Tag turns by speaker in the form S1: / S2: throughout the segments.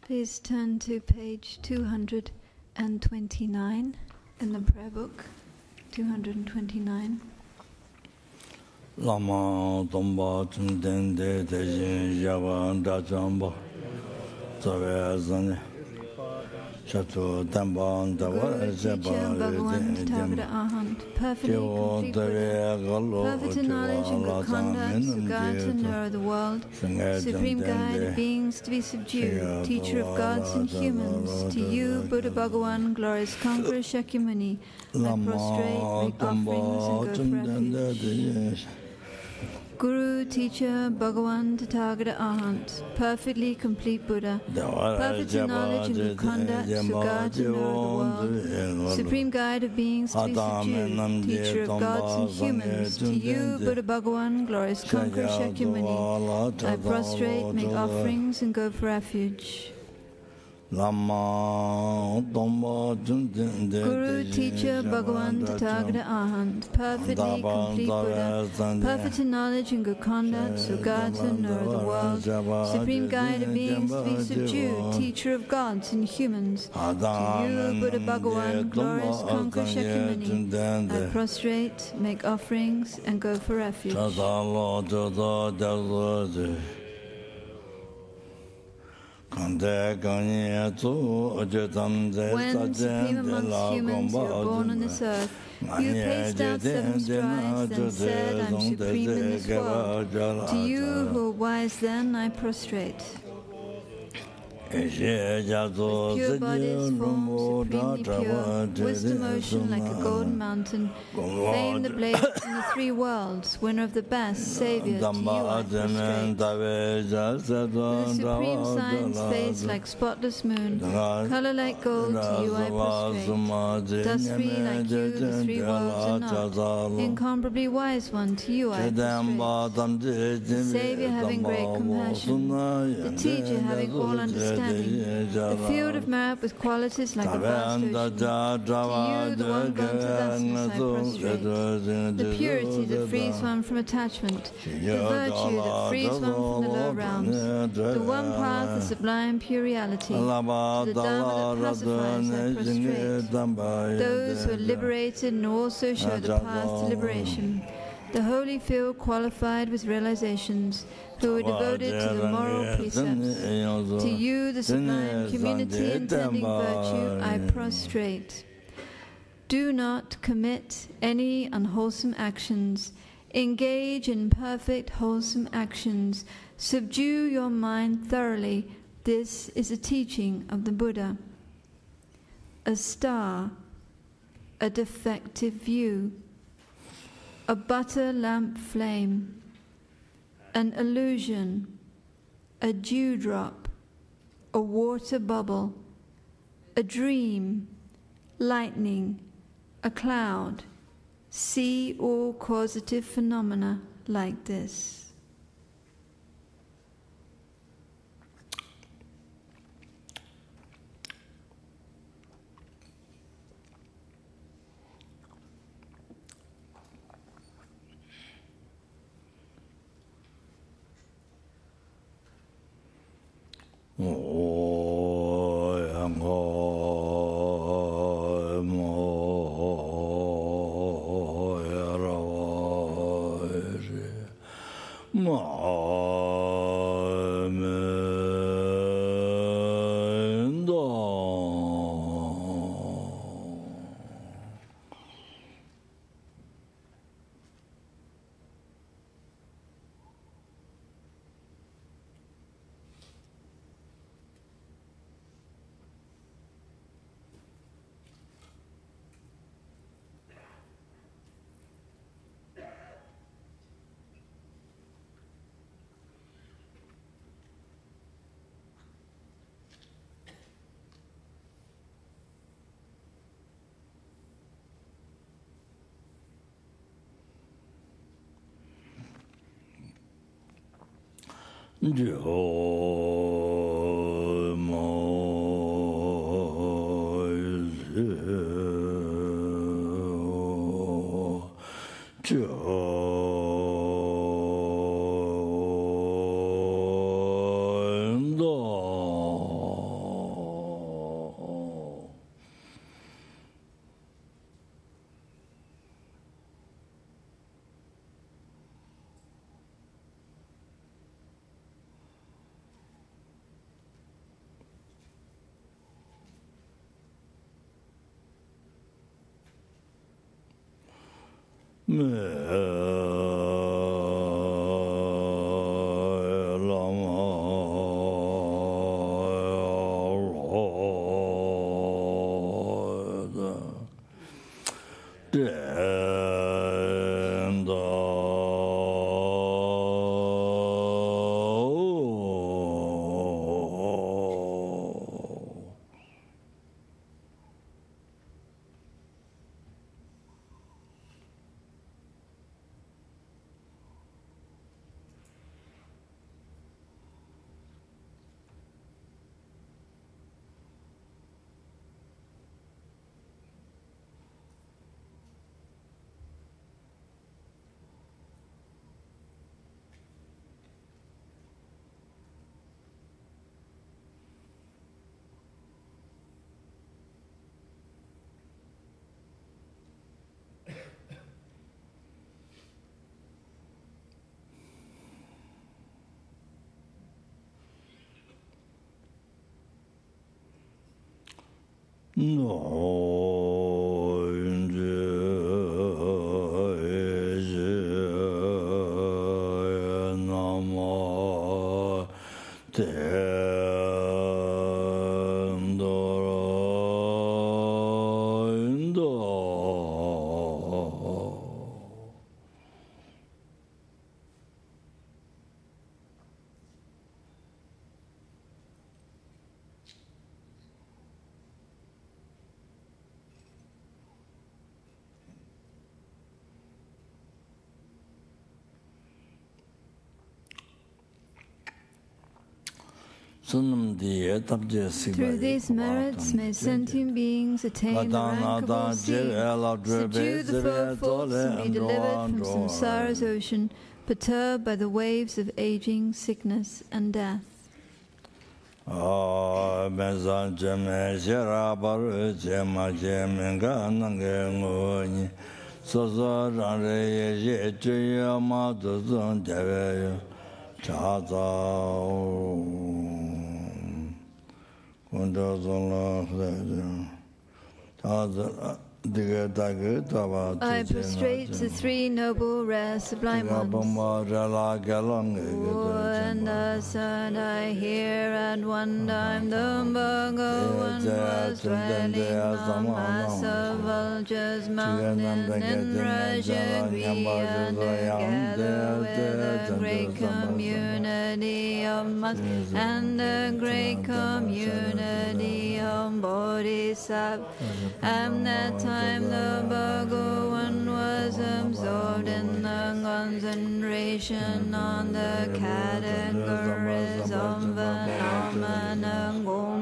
S1: Please turn to page 229 in the prayer book. 229.
S2: Lama Tomba Chumdende Tejin Yavan Dachamba Savazane Shatu Tamban
S1: Guru, teacher, Bhagawan, Tathagata Arhat, perfectly complete Buddha, perfect in knowledge and good conduct, Sugata, knower of the world, supreme guide of beings to be subdued, teacher of gods and humans, to you, Buddha Bhagawan, glorious conqueror Shakyamuni, I prostrate, make offerings, and go for refuge. Guru, teacher, Bhagawan, Tathagata Arhat, perfectly complete Buddha, perfect in knowledge and good conduct, Sugata, knower of the world, supreme guide of beings to be subdued, teacher of gods and humans, to you, Buddha Bhagawan, glorious conqueror Shakyamuni, I prostrate, make offerings, and go for refuge. Guru, teacher, Bhagawan, Tathagata Arhat, perfectly complete Buddha, perfect in knowledge and good conduct, Sugata, knower of the world, supreme guide of beings to be subdued, teacher of gods and humans, to you, Buddha Bhagawan, glorious conqueror Shakyamuni, I prostrate, make offerings, and go for refuge. When supreme amongst humans you were born on this earth, you paced out 7 strides, then said, I'm supreme in this world. To you who were wise then, I prostrate. With pure bodies, form supremely pure, wisdom ocean like a golden mountain, fame the blaze in the 3 worlds, winner of the best, Saviour, to you I prostrate. With a supreme science face like spotless moon, colour like gold, to you I prostrate. Dust free like you, the 3 worlds are not, incomparably wise one, to you I prostrate. The Saviour having great compassion, the Teacher having all understanding, the field of merit with qualities like a vast ocean. To you, the one gone to vastness, I prostrate. The purity that frees one from attachment, the virtue that frees one from the low realms, the one path, the sublime pure reality, to the Dharma that pacifies, I prostrate. Those who are liberated and also show the path to liberation, the holy field qualified with realizations, who are devoted to the moral precepts. To you, the sublime community intending virtue, I prostrate. Do not commit any unwholesome actions. Engage in perfect wholesome actions. Subdue your mind thoroughly. This is a teaching of the Buddha. A star, a defective view, a butter lamp flame, an illusion, a dewdrop, a water bubble, a dream, lightning, a cloud. See all causative phenomena like this. Through these merits may sentient beings attain the rank of seeing, subdue the four faults, and be delivered from samsara's ocean, perturbed by the waves of aging, sickness, and death. I prostrate the three noble, rare, sublime ones. And thus I hear at one time the Bhagavan was dwelling on massive vultures mountain in Rajagriya, together with a great community of monks and a great community of bodhisattvas. At that time the Bhagavan was absorbed in the concentration on the categories of phenomena,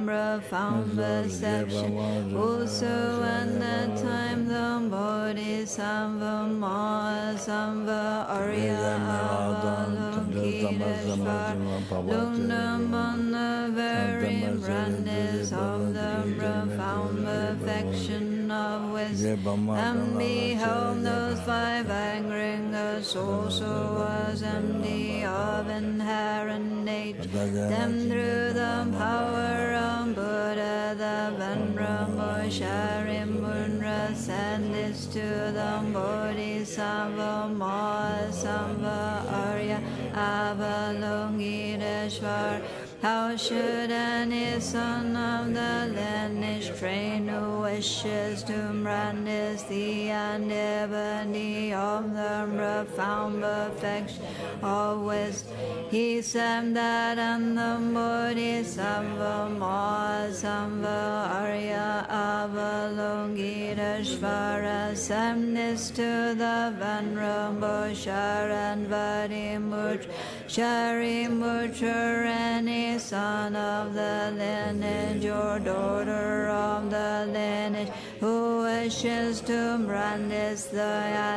S1: profound perception. Also at that time the Bodhisattva Mahasattva Arya Avalokiteshvara looked upon the very brightness of the profound perfection of wisdom, and behold those five aggregates also was empty of inherent nature. Then through the power of Buddha, the Venerable Sharimudra said this to the Bodhisattva Mahasattva Arya Avalokiteshvara: how should any son of the lineage train who wishes to practice the antipodes of the profound perfection of wisdom? He said that, and the Bodhisattva Mahasattva Arya Avalokiteshvara said this to the Venerable Sharanvati Shariputra: any son of the lineage or daughter of the lineage who wishes to practice the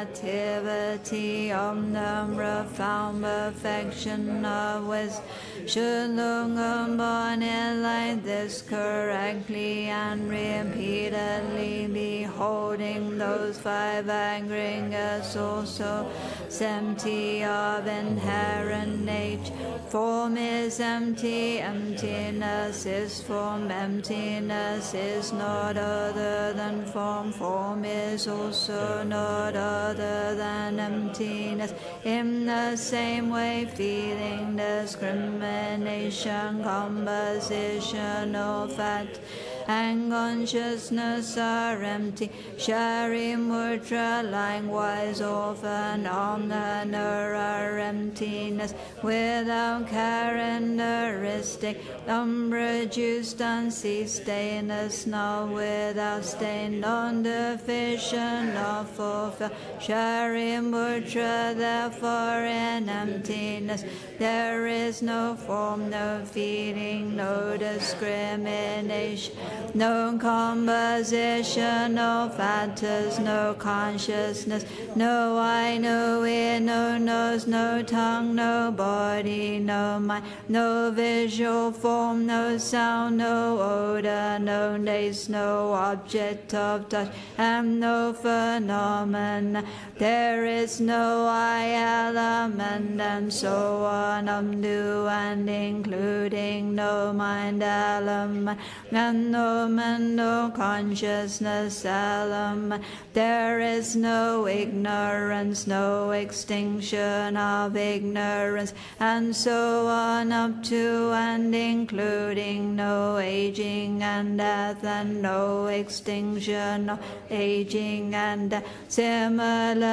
S1: activity of the profound perfection of wisdom should look upon it like this correctly and repeatedly. Behold, beholding those five aggregates also is empty of inherent nature. Form is empty, emptiness is form, emptiness is not other than form, form is also not other than emptiness. In the same way, feeling, discrimination, composition of fact, and consciousness are empty. Sharimudra likewise often on the nara emptiness without characteristic, unproduced, unceased, stainless, not without stain, non-deficient, not fulfilled. Sharimudra therefore in emptiness there is no form, no feeling, no discrimination, no composition, no factors, no consciousness, no eye, no ear, no nose, no tongue, no body, no mind, no visual form, no sound, no odor, no taste, no object of touch, and no phenomena. There is no I element, and so on, up to and including no mind element, and no mental consciousness element. There is no ignorance, no extinction of ignorance, and so on, up to and including no aging and death, and no extinction of aging and death. Similarly,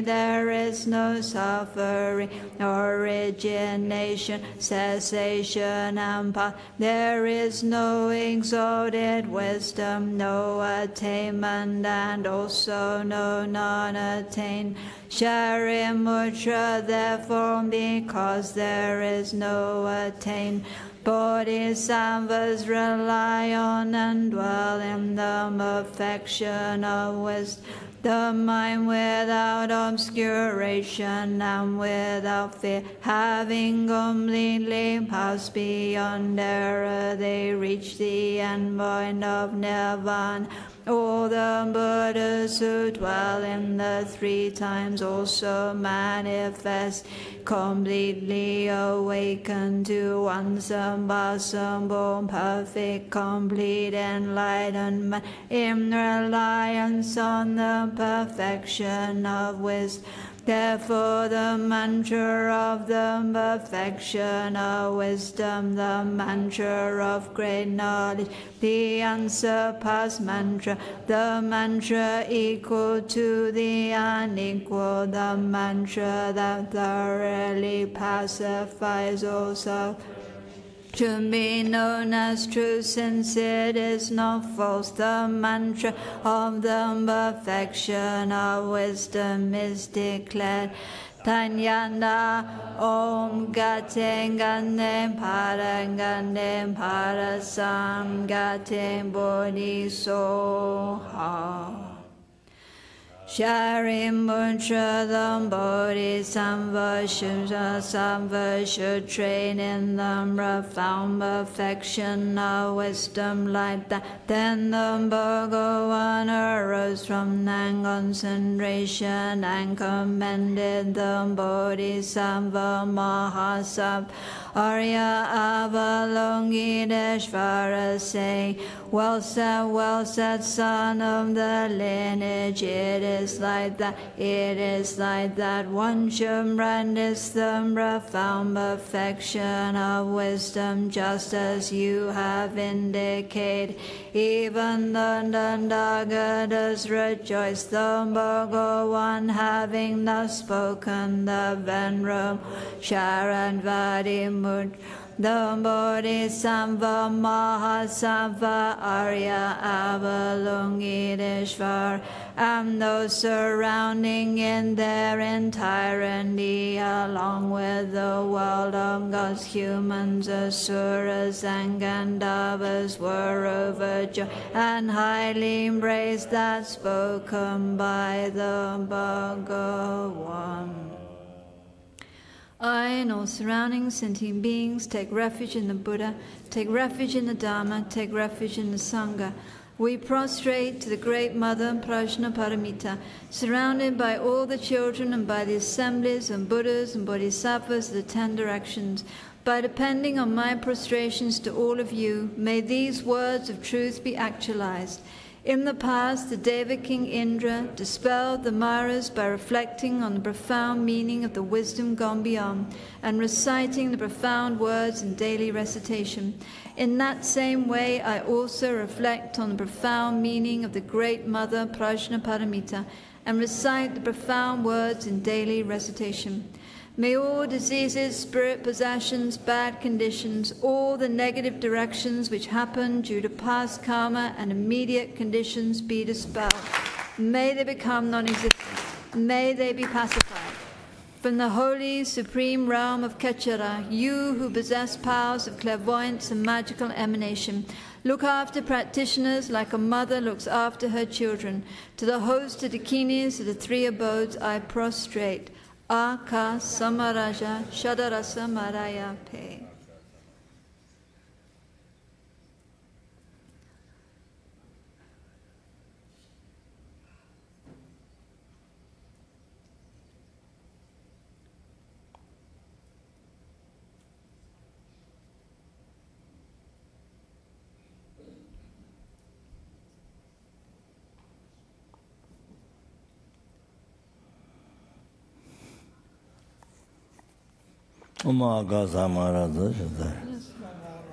S1: there is no suffering, origination, cessation, and path. There is no exalted wisdom, no attainment, and also no non-attained. Sharimudra therefore, because there is no attained, bodhisattvas rely on and dwell in the perfection of wisdom. The mind without obscuration and without fear, having completely passed beyond error, they reach the end point of nirvana. All the Buddhas who dwell in the three times also manifest, completely awakened to unsurpassable, perfect, complete enlightenment, in reliance on the perfection of wisdom. Therefore the mantra of the perfection of wisdom, the mantra of great knowledge, the unsurpassed mantra, the mantra equal to the unequal, the mantra that thoroughly pacifies all self, to be known as true, since it is not false. The mantra of the perfection of wisdom is declared. Tanyana Om Gaten Ganem Paran Ganem Parasam Gaten Bodhisoha. Sharimudra the Bodhisattva should train in the profound perfection of wisdom like that. Then the Bhagavan arose from non-concentration and commended the Bodhisattva Mahasattva Arya Avalokiteshvara, saying, well said, son of the lineage, it is like that, it is like that. One should practice the profound perfection of wisdom, just as you have indicated. Even the Dandagatas rejoice, the Bhagavan having thus spoken, the venerable Sharanvati Mudra, the Bodhisattva Mahasattva Arya Avalokiteshvara, and those surrounding in their entirety, along with the world of gods, humans, asuras, and Gandharvas, were overjoyed and highly praised that spoken by the Bhagavan. I and all surrounding sentient beings take refuge in the Buddha, take refuge in the Dharma, take refuge in the Sangha. We prostrate to the Great Mother Prajnaparamita, surrounded by all the children and by the assemblies and Buddhas and Bodhisattvas of the 10 directions. By depending on my prostrations to all of you, may these words of truth be actualized. In the past, the Deva King Indra dispelled the Maras by reflecting on the profound meaning of the wisdom gone beyond and reciting the profound words in daily recitation. In that same way, I also reflect on the profound meaning of the Great Mother Prajnaparamita and recite the profound words in daily recitation. May all diseases, spirit possessions, bad conditions, all the negative directions which happen due to past karma and immediate conditions be dispelled. May they become non-existent. May they be pacified. From the holy, supreme realm of Kechara, you who possess powers of clairvoyance and magical emanation, look after practitioners like a mother looks after her children. To the host of the Dakinis of the 3 abodes, I prostrate. Aka Samaraja Shadarasa Maraya Pe.
S2: Umaga Samaraja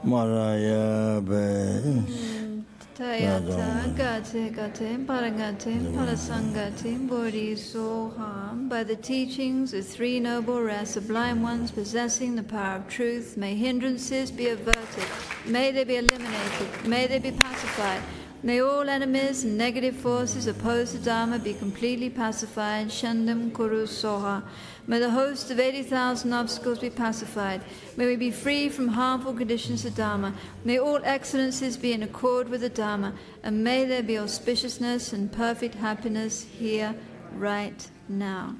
S2: Maraya Be
S1: Tayata Gate Gate Paragate Parasangate Bodhi Soham. By the teachings of 3 noble rare sublime ones possessing the power of truth, may hindrances be averted, may they be eliminated, may they be pacified. May all enemies and negative forces opposed to Dharma be completely pacified. Shandam Kuru Soha. May the host of 80,000 obstacles be pacified. May we be free from harmful conditions of Dharma. May all excellences be in accord with the Dharma. And may there be auspiciousness and perfect happiness here, right now.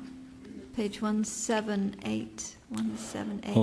S1: Page 178. 178.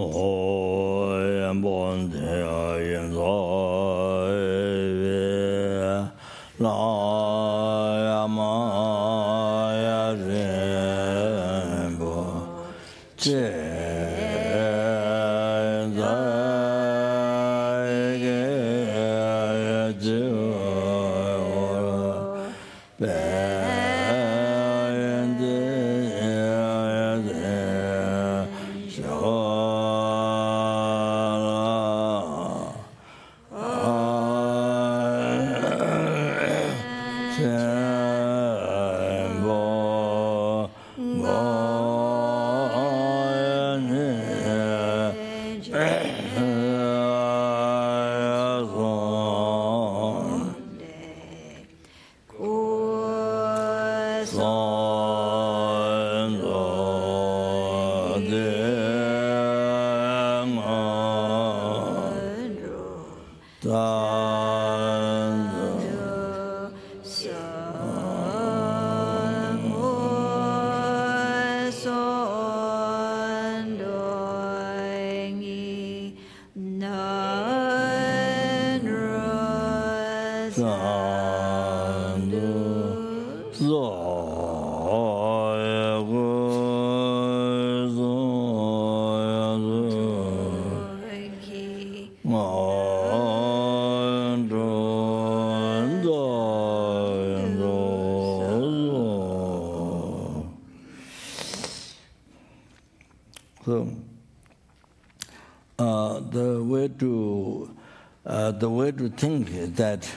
S2: The way to think is that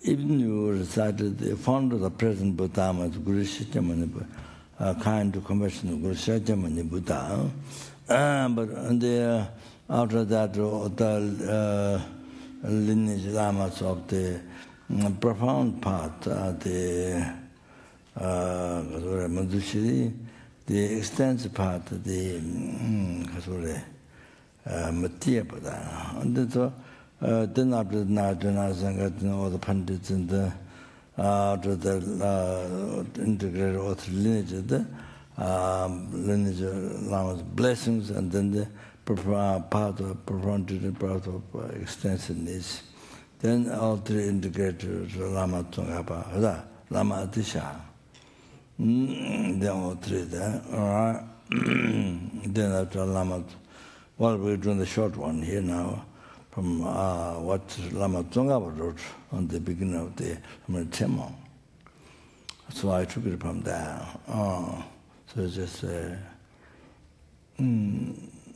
S2: even you recited the founder of the present Buddha, Guru Shyamani, kind to compassion of Guru Shyamani Buddha, but after that, the lineage lamas of the profound part, the Madhushiri, the extensive part, the Matya Pada. And so, then after Narjana Sangat, all the Pandits and the after the integrated author lineage, the lineage Lama's blessings, and then the part of profundity, part of extensiveness. Then all three integrated Lama Tsongkhapa, Lama Atisha. Then all three there, all right. Then after Lama, well, we're doing the short one here now, from what Lama Tsongkhapa wrote on the beginning of the Tema. So I took it from there. So it's just,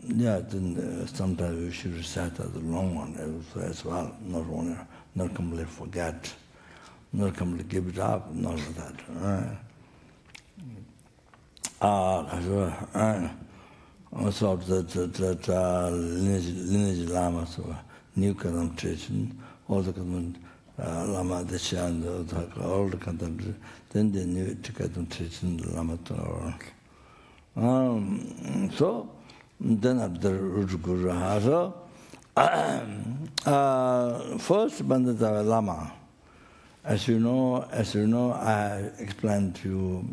S2: yeah, then sometimes we should recite the long one as well, not completely forget, not completely give it up, not like that. Also the lineage Lama, so new Kadam tradition, all the Kadam Lama Desha and all the Kadam, then the new Kadam tradition, Lama Tonga. So then after Rujguru Haso, first Bandhava Lama. As you know, I explained to you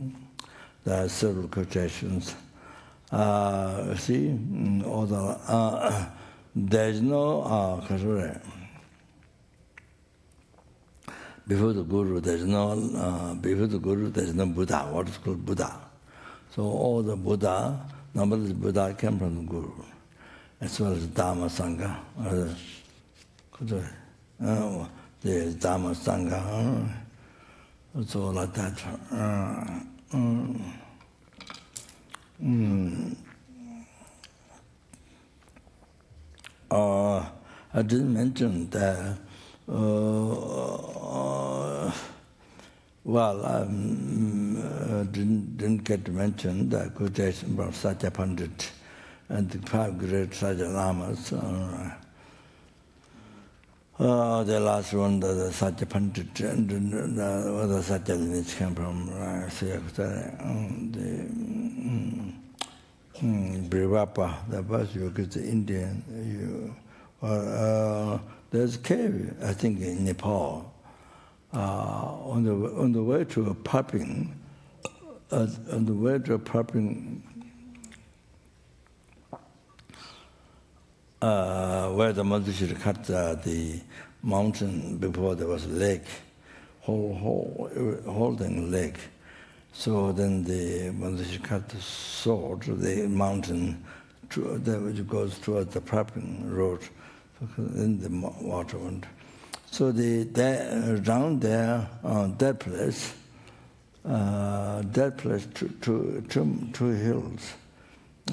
S2: the several quotations. See, all the there's no before the Guru. There's no Buddha. What is called Buddha? So all the Buddha, number Buddha came from the Guru, as well as Dhamma Sangha. The Dhamma Sangha, it's all like that. I didn't mention that. Well, I didn't get to mention the quotation from Satya Pandit and the 5 great Satya Lamas. The last one, the Satya Pandit, and the Satya lineage came from Brivapa, that was the Indian. There's a cave, I think, in Nepal. On the way to Paping, where the Madhusira cut the mountain before there was a lake, holding lake. So then the Madhusira cut the sword, the mountain, which goes towards the Paping road, in the water went. So down there, that place, two hills,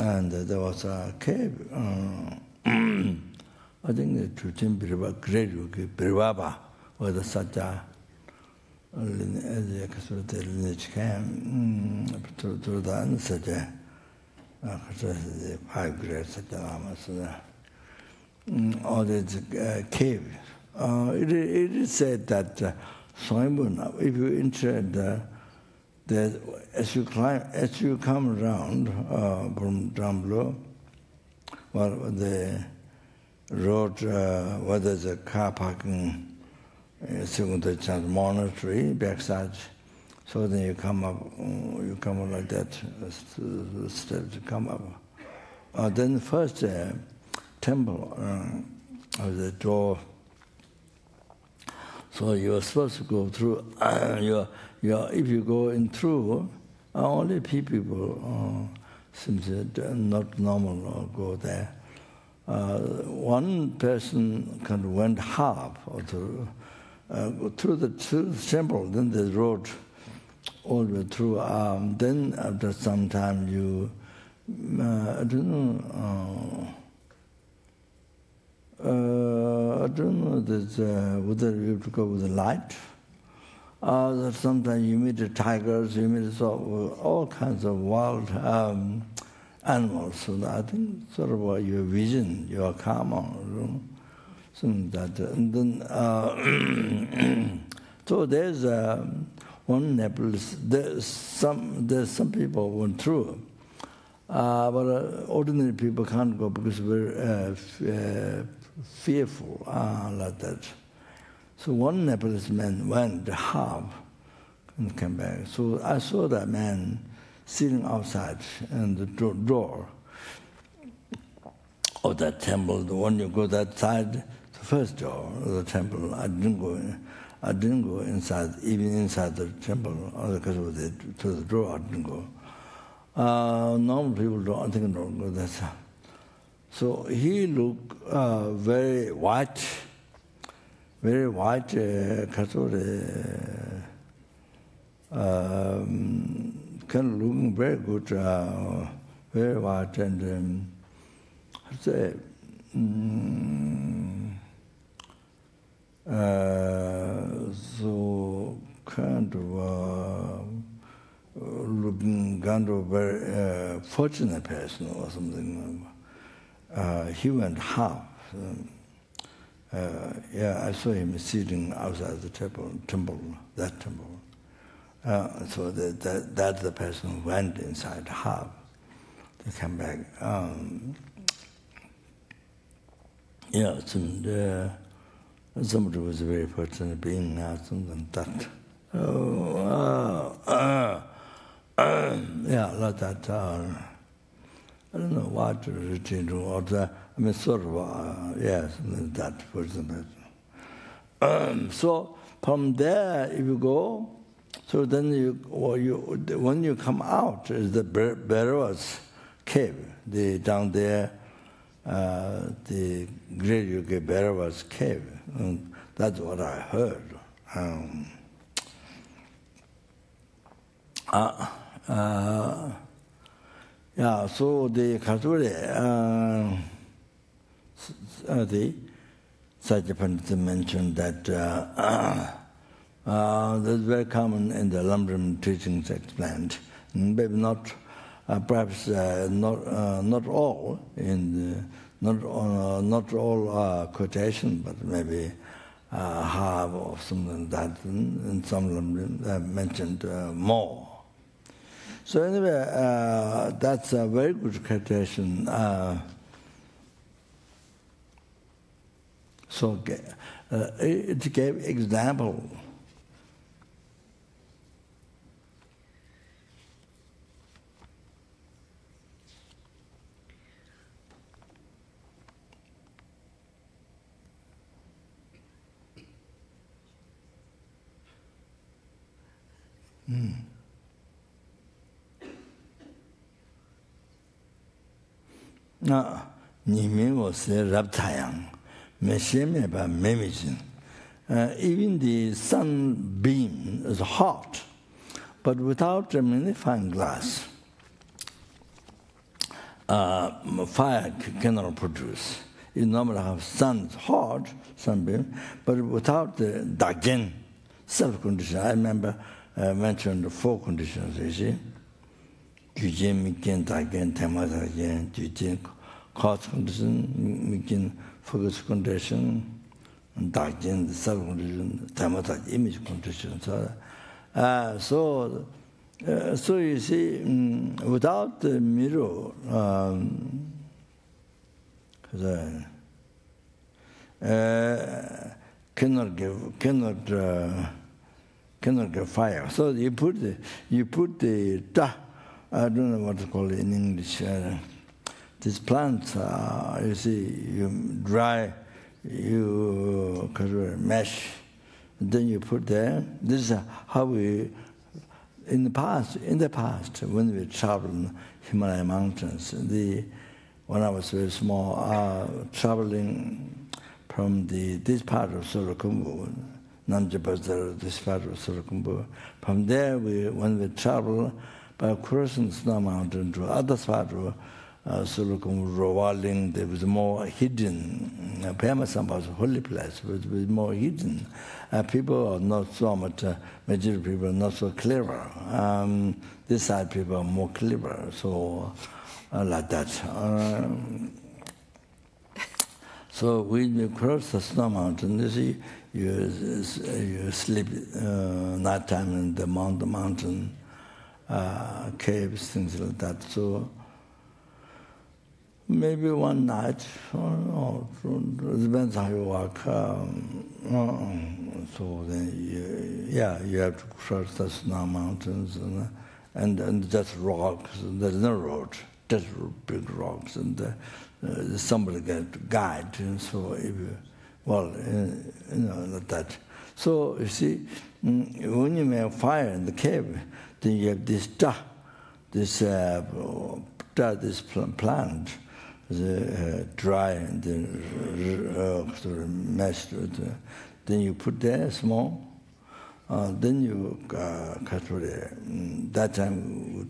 S2: and there was a cave. I think the Brivapa, where the Satya lineage came, to the Satya, the 5 great Satya Lamas. Or the cave. It is said that Swayambhu, if you enter as you come around from down below, well, the road where there's a car parking, monastery backside. So then you come up like that, steps to come up. Then the first temple of the door. So you're supposed to go through. If you go in through, only people seems not normal go there. One person kind of went half or through the temple. Then the road all the way through. Then after some time you, I don't know, whether you have to go with the light. Sometimes you meet the tigers, you meet all kinds of wild animals. So I think sort of your vision, your karma, something like that. And then, so there's one Nepalese. There's some people went through, but ordinary people can't go because we're fearful like that. So one Nepalese man went half and came back. So I saw that man sitting outside in the door of that temple. When you go that side, the first door of the temple. I didn't go inside, even inside the temple, because of to the door. I didn't go. Normal people don't go there. So he looked very white, kind of looking very good, very white, and so kind of looking kind of very fortunate person or something. He went half. I saw him sitting outside the temple, that temple. So that's the person who went inside half. They come back. Somebody was a very fortunate being now, something like that. Like that. I don't know what to retain or that. I mean, sort of, something like that, for example. So from there, if you go, so then when you come out, is the Bhairava's cave. Down there, the great yogi Bhairava's cave. That's what I heard. So the Khature, the Sajapandita mentioned that that's very common in the Lamrim teachings explained. Maybe not, perhaps not all not all quotation, but maybe half or something like that. In some Lamrim mentioned more. So anyway, that's a very good quotation. So it gave example. Even the sunbeam is hot, but without a magnifying glass, fire cannot produce. You normally have sun hot, sunbeam, but without the dagjen, self-condition. I remember I mentioned the 4 conditions, you see. Gyujen, Mikken, Dagjen, Tema Dagjen, Gyujen, cause condition, Mikken, focus condition, Dagjen, the self-condition, Tema Dagjen, image condition. So you see, without the mirror, cannot give fire. So you put the I don't know what to call it in English. This plant, you see, you dry, you mesh, then you put there. This is how we, in the past, when we traveled in Himalaya mountains, when I was very small, traveling from this part of Surakumbu, Namjabazar, this part of Surakumbu. From there, when we travel by crossing Snow Mountain to other part of Surakumbu, Rowaling, there was more hidden. Pema was a holy place, but it was more hidden. People are not so much, majority people are not so clever. This side people are more clever, so like that. So when you cross the Snow Mountain, you see, you sleep nighttime in the mountain caves, things like that. So maybe one night, or it depends how you walk. So then, you have to cross the Snow Mountains and just rocks. There's no road, just big rocks, and somebody get to guide. And so if you well, like that. So, you see, when you make fire in the cave, then you have this plant, dry and sort of meshed with, then you put there small, then you cut with it. That time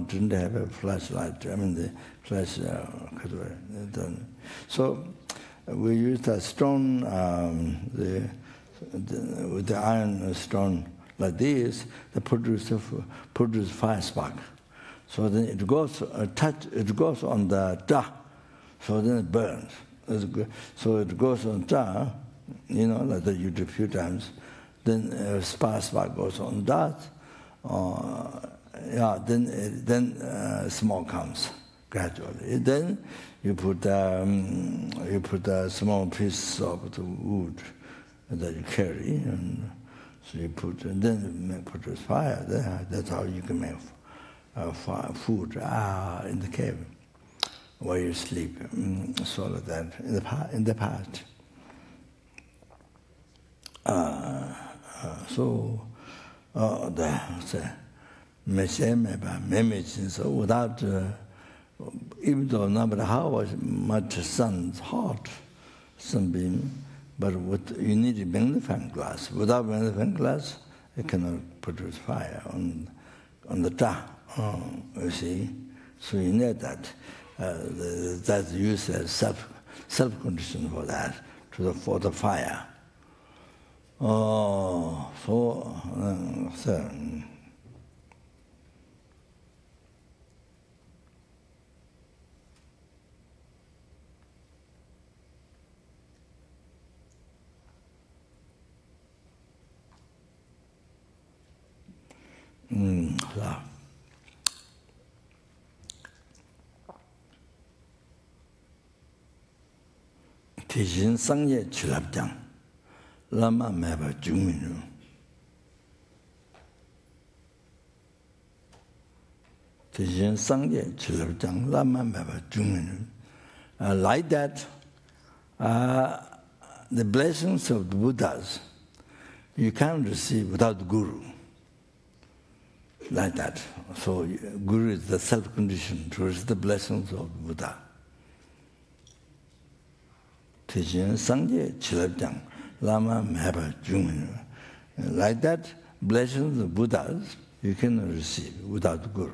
S2: didn't have a flashlight. I mean the flash cut with it. So we used a stone, with the iron stone like this, that produce fire spark. So then it goes on the da, so then it burns. So it goes on da, like that you do a few times. Then spark goes on that. Then smoke comes gradually. Then you put a small piece of the wood that you carry, and so you put, and then you produce fire. That's how you can make food in the cave where you sleep. So like that in the past. So so without, even though no matter how much sun, hot sunbeam, but you need a magnifying glass. Without magnifying glass, it cannot produce fire on the top. You see, so you need that. That's used as self-condition for that, for the fire. 대신 상예 출합장 라마 매바 중민루 대신 상예 출합장 라마 매바 중민루. Like that, the blessings of the Buddhas you can't receive without the Guru. Like that. So Guru is the self-condition to receive the blessings of the Buddha. 대신 상제 칠합장 라마 매바 중민. Like that, blessings of Buddhas you cannot receive without the Guru.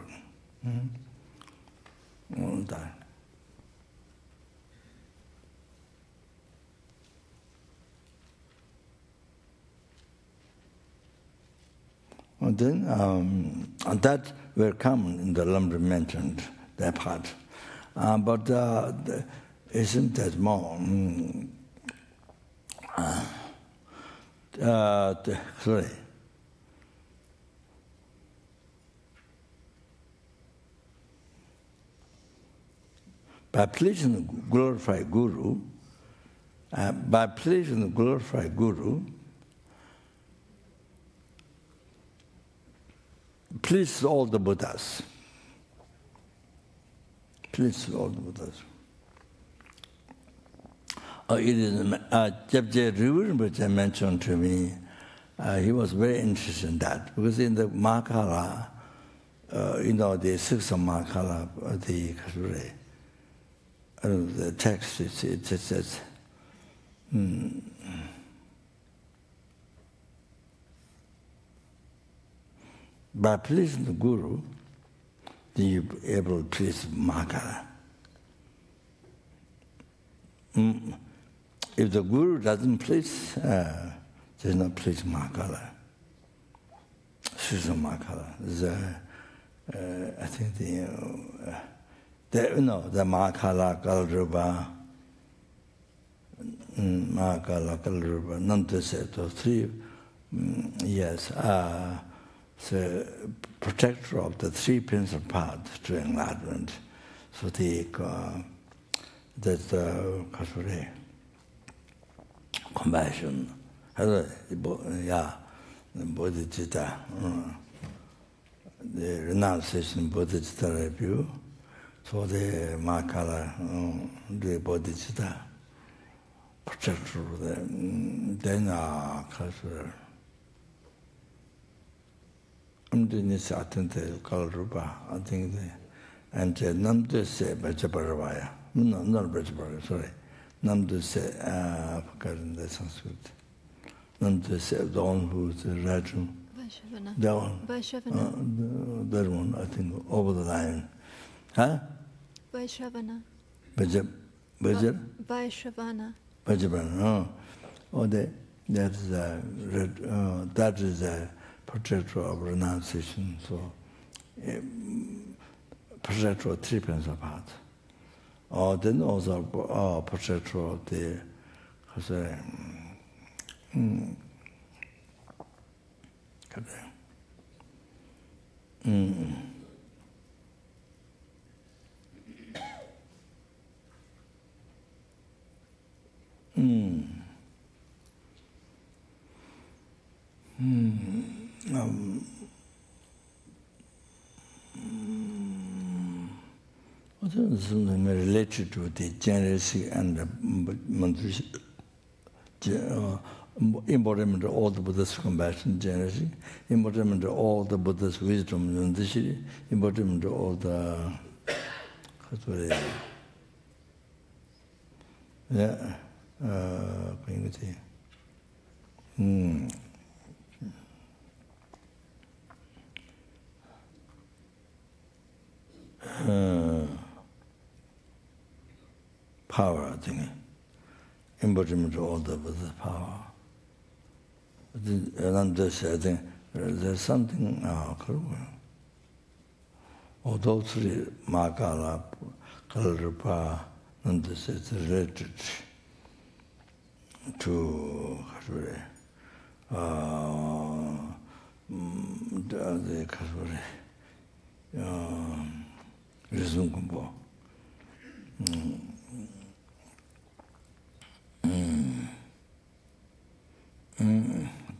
S2: And then that were common in the Lumber mentioned, that part. But isn't that more? Sorry. By pleasing the glorified Guru, please all the Buddhas. Please all the Buddhas. It is Jebje Rinpoche mentioned to me. He was very interested in that because in the Mahakala, the six of Mahakala, the text it says. By pleasing the Guru, then you're able to please Mahakala. If the Guru doesn't please, does not please Mahakala. Srila Mahakala. I think the Mahakala, Kalrupa, Nantaseto, three, yes, the protector of the three principal paths to enlightenment. So that's compassion. Bodhicitta, the renunciation Bodhicitta review. So the Mahakala, the Bodhicitta. protector of the then culture. I'm doing this attended Kalrupa, I think and Namdu say Bajabaravaya. No, not Bajabaravaya, sorry. Namdu say, forgotten the Sanskrit. Namdu say, the one who's the Rajum. That one. That one, I think, over the line. Huh?
S1: Vaishravana.
S2: Vaishravana. Vaishravana, oh. That is a protector of renunciation, so protector of 3 pence apart. Then also protector of the, something related to the generosity and the embodiment of all the Buddha's compassion, generosity, embodiment of all the Buddha's wisdom, embodiment of all the power, I think. Embodiment of all the Buddha's power. And this, I think, there's something although three Makala, Kalrupa, and this is related to the Rizunkumbo.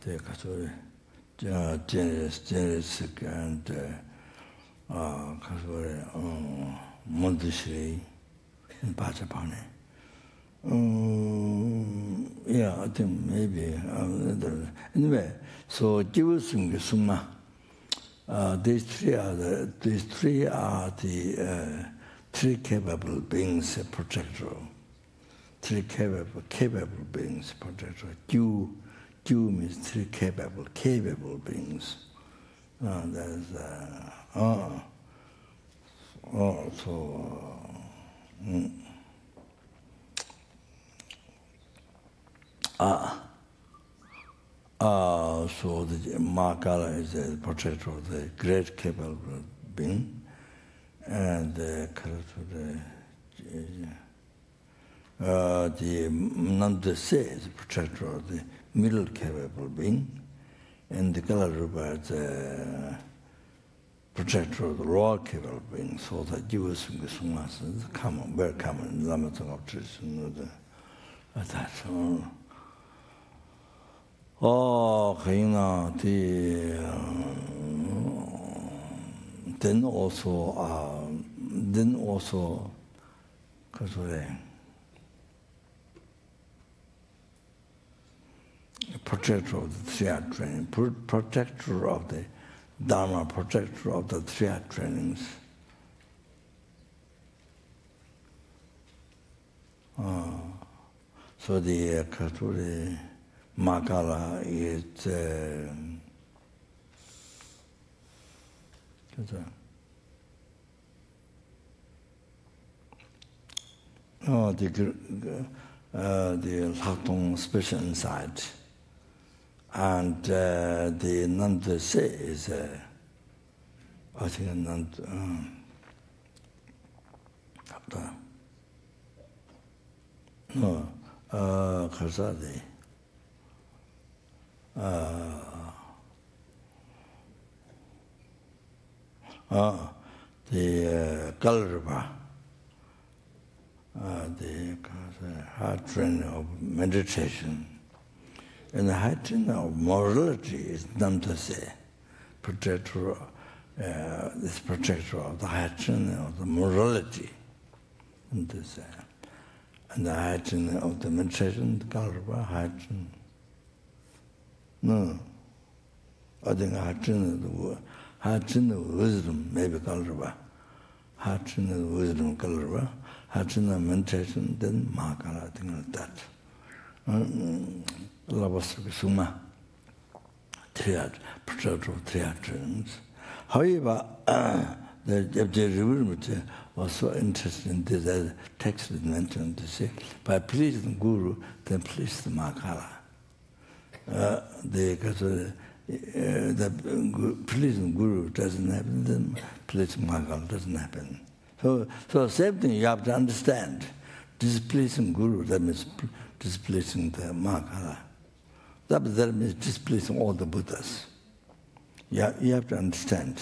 S2: The Kasuri, generous and Kasuri, Monteshri in Pachapane. Yeah, I think maybe. Anyway, so Jivasung Summa. These three are the three capable beings protector. Three capable beings protector. Ju means three capable beings. So the Makala is the protector of the great capable being, and the Nandase is the protector of the middle capable being, and the Kalarupa is the protector of the lower capable being. So the Jivasunga Sungas is common, very common in Lamatsang tradition. That's all. Then also, protector of the triad training, protector of the Dharma, protector of the triad trainings. So the Katuri Makala is the Lakhtong special insight, and the Nandase is I think Khazadi. The Kalrupa, the high training of meditation, and the high training of morality is Namtase, protector, this protector of the high training of the morality. and the heighten of the meditation, Kalraba, heighten. No. I think heighten the wisdom, maybe Kalraba. Heighten the wisdom, Kalraba. Heighten the meditation, then Makala, thing like that. Lavasaka Suma. Triad, protractor of triads. However, the Revurmita was so interested in this, as text is mentioned to say, by pleasing the Guru, then please the Makala. The pleasing Guru doesn't happen, then pleasing Makala doesn't happen. So same thing you have to understand. Displeasing Guru, that means displeasing the Makala. That means displeasing all the Buddhas. You have to understand.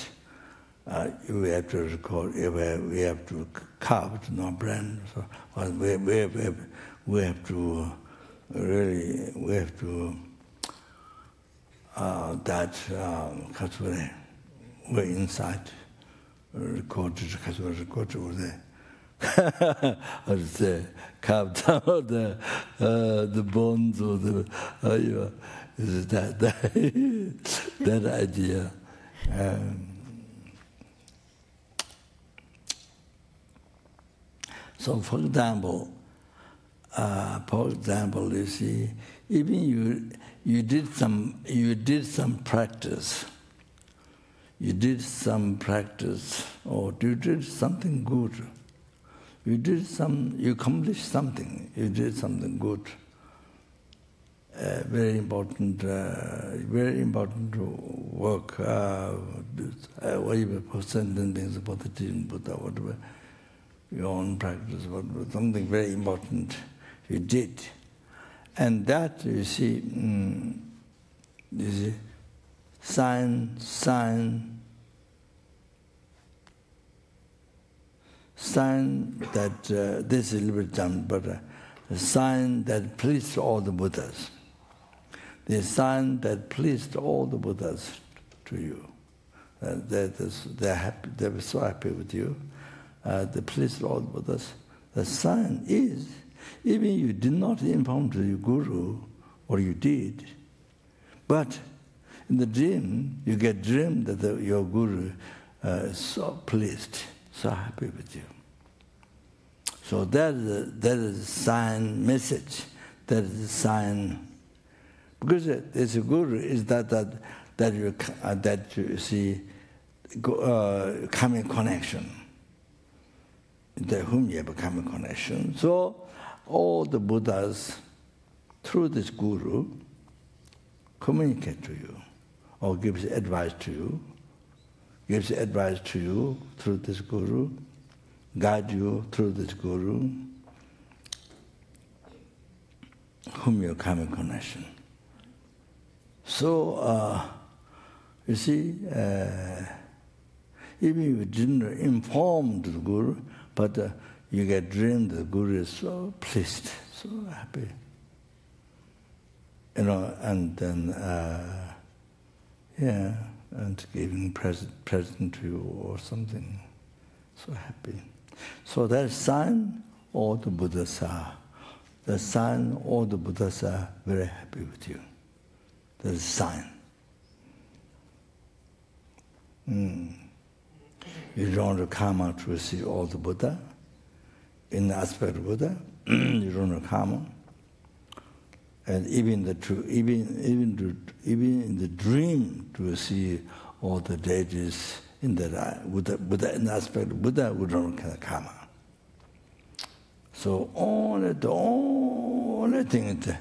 S2: We have to record. We have to carve, no brand. So we have to really. We have to we're inside. Record over there. Or say, carve down the bones or the is that idea. So, for example, you see, even you did some practice. You did some practice, or you did something good. You accomplished something. You did something good. Very important work. Whatever percent things about the teaching Buddha, whatever your own practice, whatever, something very important you did, and that you see, sign that this is a little bit dumb, but a sign that pleased all the Buddhas. The sign that pleased all the Buddhas to you. They're happy. They were so happy with you. They pleased all the Buddhas. The sign is, even you did not inform to your Guru, or you did, but in the dream, you get dream that your Guru is so pleased, so happy with you. So that is a sign message. That is a sign, because there's a Guru is that you see coming connection. The whom you have a common connection. So all the Buddhas, through this Guru, communicate to you, or gives advice to you through this Guru, guide you through this Guru, whom you have common connection. So, you see, even if you didn't inform the Guru, but you get dreamed the Guru is so pleased, so happy. And then, and giving present to you or something, so happy. So that sign all the Buddhas are. The sign all the Buddhas are very happy with you. That is sign. You don't want to karma to see all the Buddha. In the aspect of Buddha, you don't want to karma. And even in the dream to see all the deities in the Buddha in the aspect of Buddha, we don't want karma. So the only thing that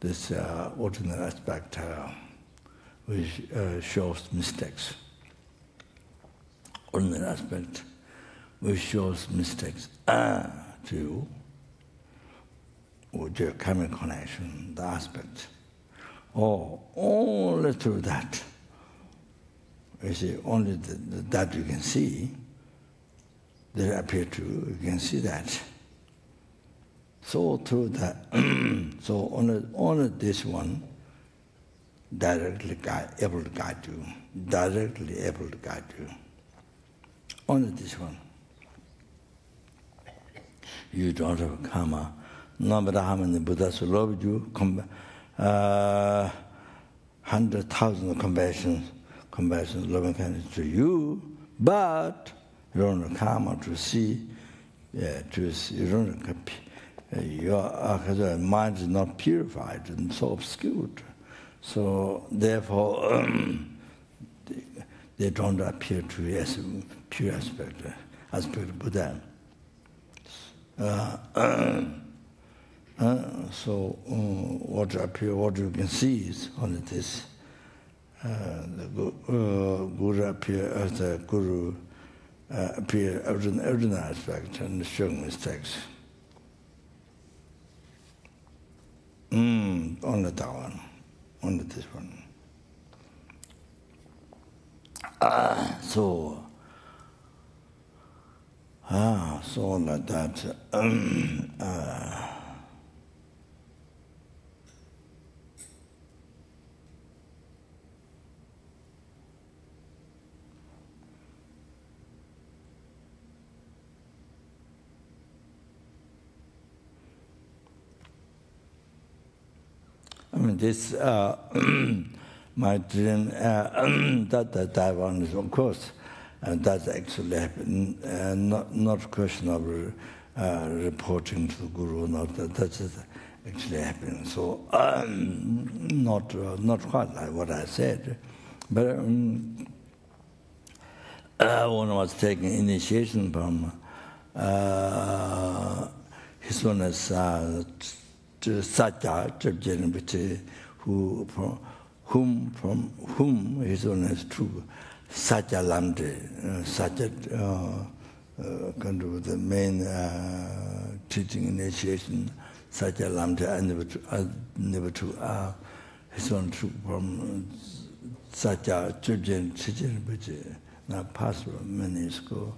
S2: this ordinary aspect which shows mistakes. Ordinary aspect which shows mistakes to you, with your common connection, the aspect. Or only through that. You see, only that you can see, they appear to you, you can see that. So through that, so only this one directly able to guide you, directly able to guide you. Only this one. you don't have karma. No matter how many Buddhas love you, 100,000 compassion, loving kindness to you, but you don't have karma to see. You don't have, your mind is not purified and so obscured. So therefore, they don't appear to be as pure aspect of Buddha. So what appear, what you can see is only this. The Guru appear as the Guru appear ordinary aspect and showing mistakes. Only that one, only this one. So like that. I mean, this my dream that Taiwan is, of course, that's actually happened. Not a question of reporting to the Guru. Not that's actually happening. So not quite like what I said, but when I was taking initiation from His Holiness Satya Chebjen, from whom His Holiness true Satya Lamde, Satya kind of the main teaching initiation, Satya Lamde, I never took His Holiness true from Satya Chebjen, now passed many years ago.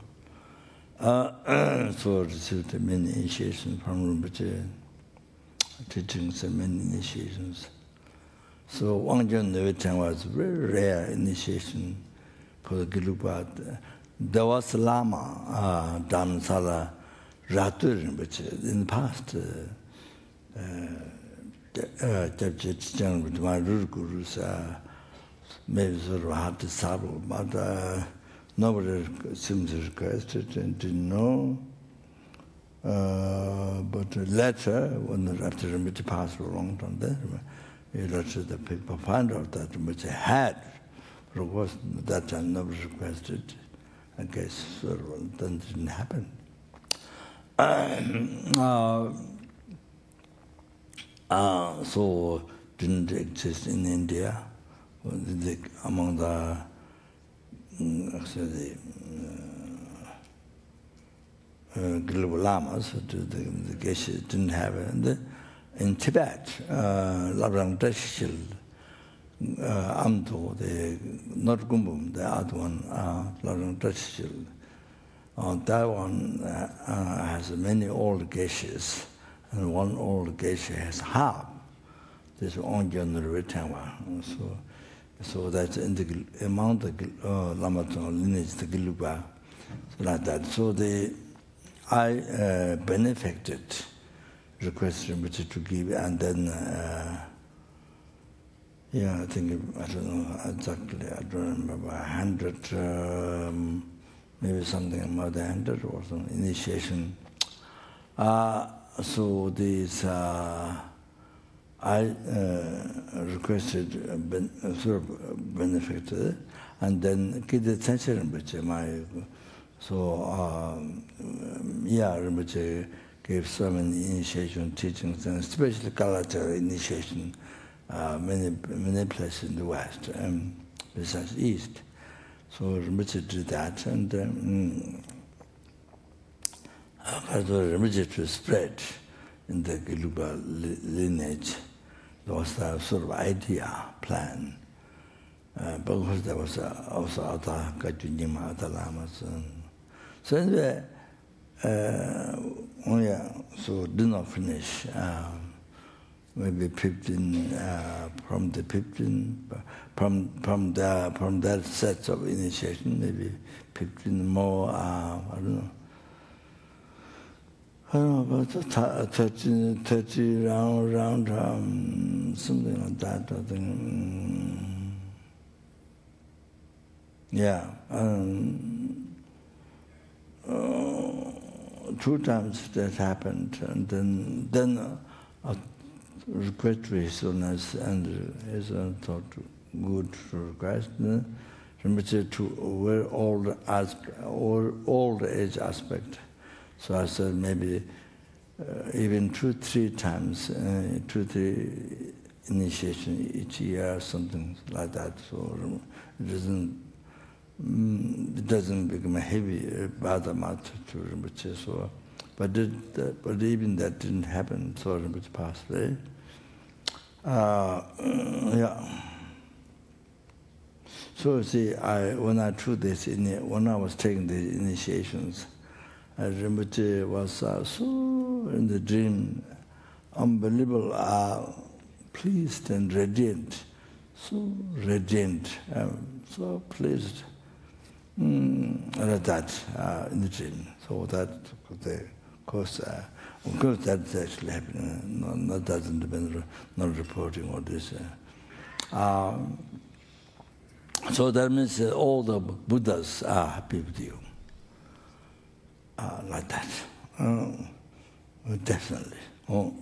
S2: So received many initiations from Rinpoche, teachings and many initiations. So Wangjian Nevechen was very rare initiation for the Gelugpa. There was Lama, Dhammasala Ratu Rinpoche in the past. With my Ruru Gurus, maybe sort of hard to sorrow, but nobody seems to request it and didn't know. But later, when after Rinpoche passed for a long time, then the people found out that Rinpoche had, but of course that time nobody requested. I guess then it didn't happen. So didn't exist in India among the actually global lamas. The Geshe didn't have it. In Tibet, Labrang Deshil, Amdo, not Gumbum, the other one, Labrang Deshil. That one has many old Geshes, and one old Geshe has half. This one general written one. So that's in the among the Lamaton lineage, the Gelugpa, like that. So I benefited, requested Rinpoche to give, and then I think, I don't know exactly, I don't remember, 100, maybe something more than 100 or some initiation. So this I requested sort of benefited, and then give the attention Rinpoche. Rinpoche gave so many initiation teachings, and especially Kalachara initiation, many places in the West, besides East. So Rinpoche did that, and Rinpoche to spread in the Gelugpa lineage. There was a sort of idea, plan. But of course there was also other Gajunjima, other lamas. So anyway, so did not finish. Maybe 15 from the 15 from that set of initiation, maybe 15 more. I don't know. don't know, about 30 round, something like that, I think. Yeah. 2 times that happened, and then request reasonableness and is thought good to request. To wear old age aspect. So I said maybe even 2-3 times, 2-3 initiation each year, something like that. So it doesn't become a heavy bad amount to Rinpoche. So, but even that didn't happen. So Rinpoche passed away. Yeah. So see, when I took this, when I was taking the initiations, Rinpoche was so in the dream, unbelievable, pleased and radiant, so radiant, so pleased. Like that in the dream. So that, of course, that's actually happening. That doesn't depend on not reporting all this. So that means all the Buddhas are happy with you. Like that. Definitely. You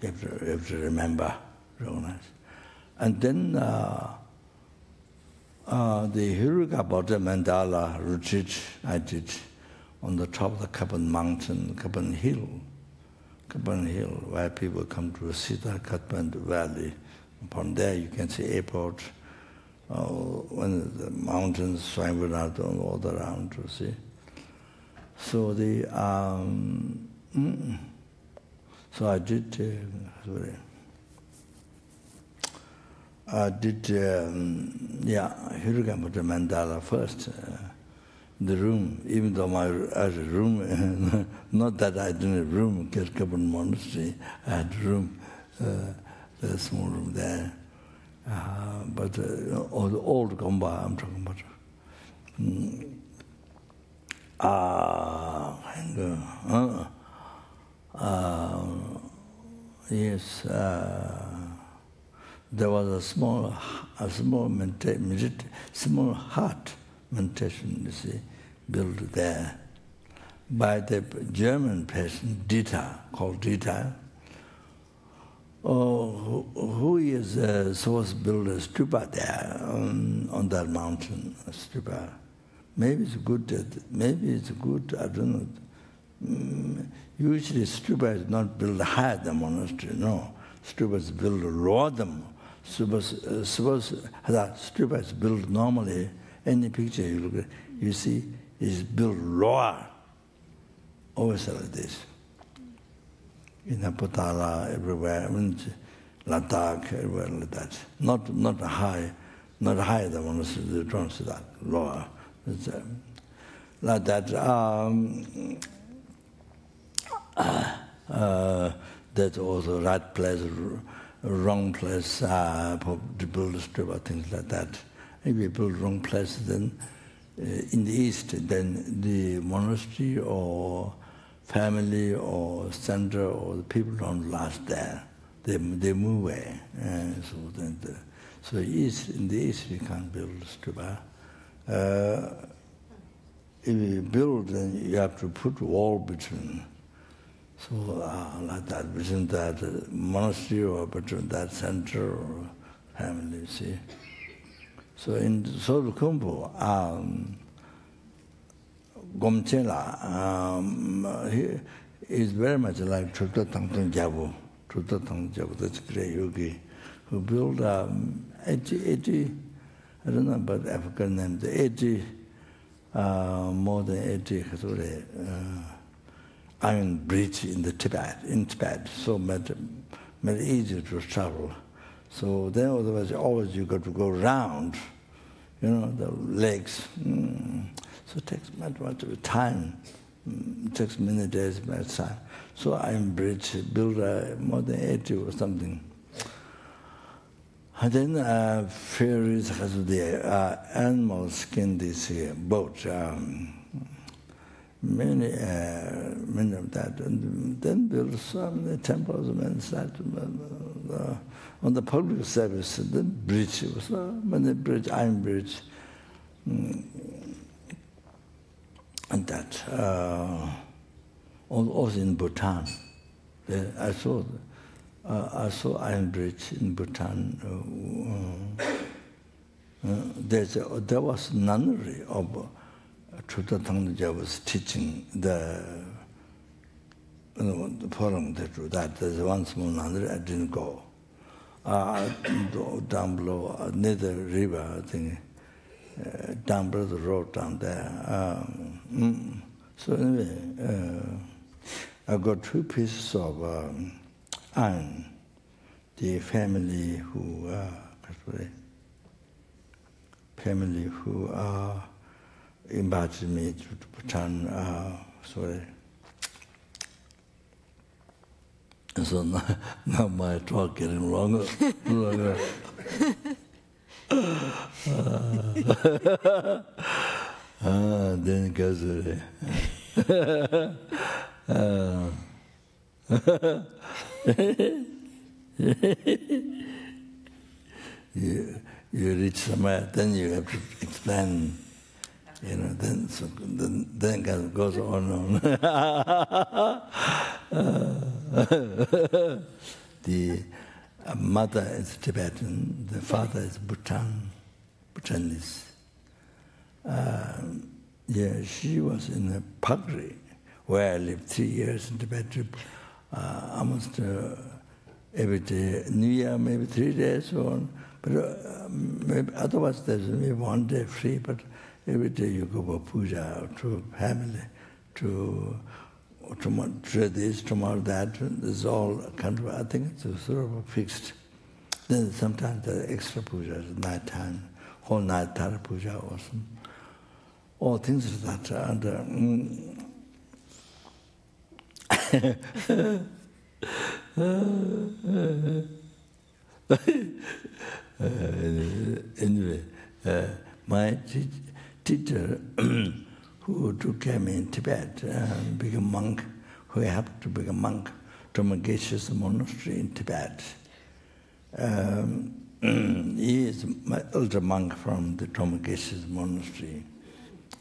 S2: have to remember, recognize. And then the Hiruka Bodha Mandala retreat I did on the top of the Kapan Mountain, Kapan Hill, where people come to see the Kathmandu Valley. From there you can see airport, when the mountains swam out all around to see. So so I did Hirukamata Mandala first. The room, even though I had a room, not that I didn't have a room, Kirkapan Monastery, I had a room, a small room there. But all the old Gomba I'm talking about. Yes, there was a small hut meditation, you see, built there by the German person Dieter, called Dieter. Who is supposed to build a stupa there on that mountain, a stupa. Maybe it's good, I don't know. Usually stupa is not built higher than monastery, no. Stupa is built lower than. Stupa is built normally, any picture you look at, you see, is built lower. Always like this. In Potala, everywhere, Ladakh, everywhere like that. Not high than monastery, they don't see that, lower. It's, like that. That's also right place, wrong place to build a stupa, things like that. If you build wrong place, then in the east, then the monastery or family or center or the people don't last there. They move away. So in the east you can't build stupa. If you build, then you have to put wall between. So like that, between that monastery or between that center or family, you see. So in Sorukumbu, Gomchela, he is very much like Chutta Tangtung Jabu. Chutta Tangtung Jabu, that's a great yogi, who built 80, I don't know about African names, 80, more than 80 iron bridge in Tibet, so made easier to travel. So then otherwise always you got to go round, the legs. So it takes much of time. It takes many days, much time. So iron bridge built more than 80 or something. And then ferries has the animal skin this boat. many of that, and then built so many temples and on the public service. The bridge was many bridge, iron bridge, and that also in Bhutan. I saw iron bridge in Bhutan. There was nunnery of Chuta Tangja was teaching the forum that there's one small nunnery. I didn't go. Down below, near the river, I think, down below the road down there. So anyway, I got 2 pieces of iron. The family who invited me to Bhutan, so now my talk getting longer. Then goes you reach somewhere, then you have to explain. Then it goes on. The mother is Tibetan, the father is Bhutanese. She was in a Pagri, where I lived 3 years in Tibet, almost every day, New Year, maybe 3 days or on. But maybe otherwise there's maybe 1 day free, but every day you go for puja to family, to this, tomorrow that. It's all kind of, I think it's sort of fixed. Then sometimes the extra puja is night time, whole night Tara puja or some, all things like that. And anyway, my teacher who took care of me in Tibet, became a monk, who happened to be a monk from a Geshe's monastery in Tibet. He is my elder monk from the Geshe's monastery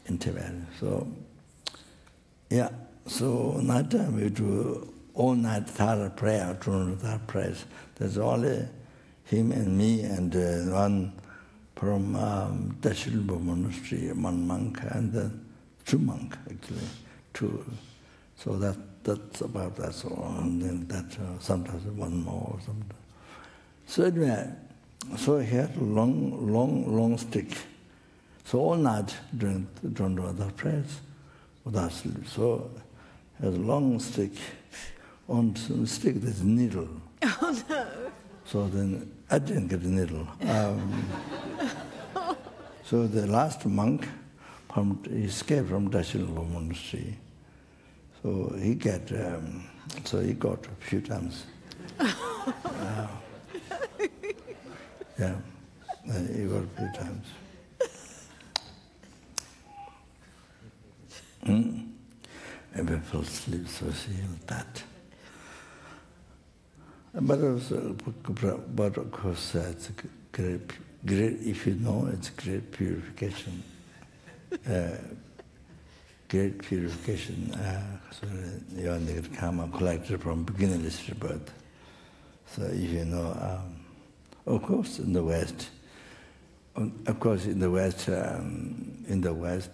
S2: in Tibet. So, yeah, so night time we do all-night Thara prayer, Thara prayers. There's only him and me and one from Dashilba monastery, one monk, and then 2 monks actually, 2. So that's about that. So and then that sometimes 1 more or something. So anyway, so he had a long stick. So all night during the prayers, without sleep. So he has a long stick. On the stick there's a needle.
S1: Oh no!
S2: So then I didn't get a needle. So the last monk he escaped from Dashilva monastery. So he got a few times. Yeah, he got a few times. Maybe I fell asleep, so she like that. But of course, it's a great, if you know, it's great purification. Great purification. So you are the karma collected from beginningless birth. So if you know, of course, in the West,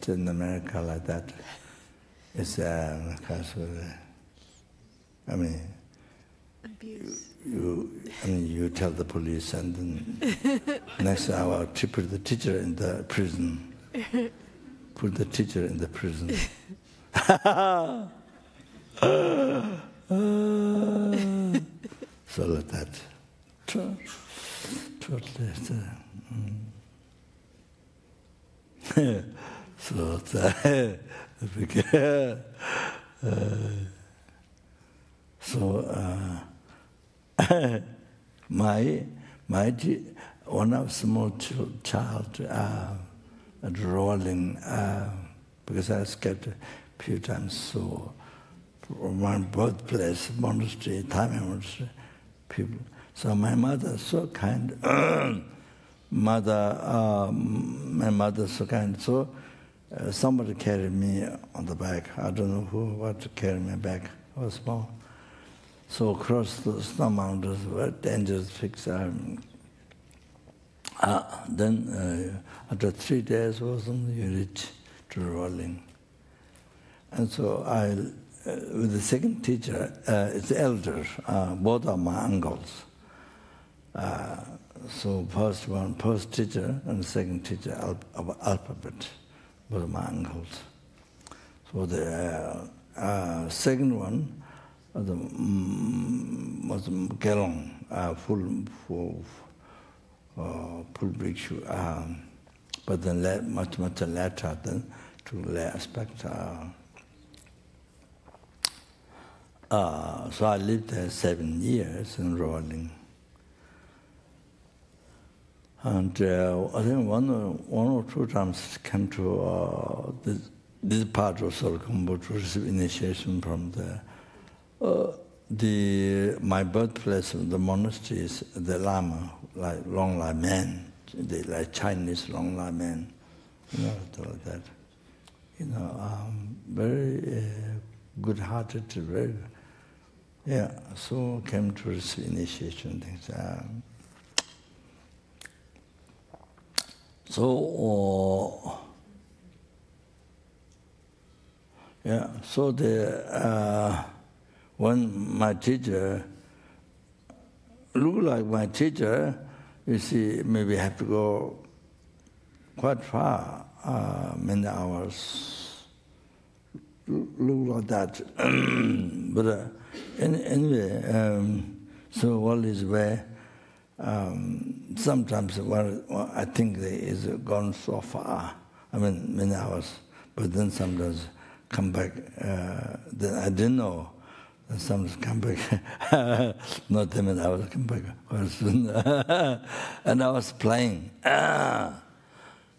S2: in America, like that, it's
S1: abuse.
S2: You tell the police, and then next hour, to put the teacher in the prison. Put the teacher in the prison. So like that. Totally. So that. My one of small child rolling because I was scared few times. So my birthplace, monastery, Thai monastery, people. So my mother so kind. My mother so kind. So somebody carried me on the back. I don't know what carried me back. I was small. So across the snow mountains were dangerous fix. Then after 3 days or something, you reach to rolling. And so I, with the second teacher, it's elder, both are my uncles. So first teacher and second teacher of alphabet, both my uncles. So the second one was Gelong, full bhikshu, but then much later than to aspect. So I lived there 7 years in Rolling. And I think one or two times came to this part of Solkombo to receive initiation from my birthplace, the monastery is the Lama, like long line men, like Chinese long line men, like that. Very good-hearted, very, so came to receive initiation things. So when my teacher looked like my teacher, you see, maybe have to go quite far, many hours, look like that. But anyway, so all is where sometimes I think they is gone so far, many hours, but then sometimes come back, then I didn't know. Sometimes come back, not that many hours come back, and I was playing.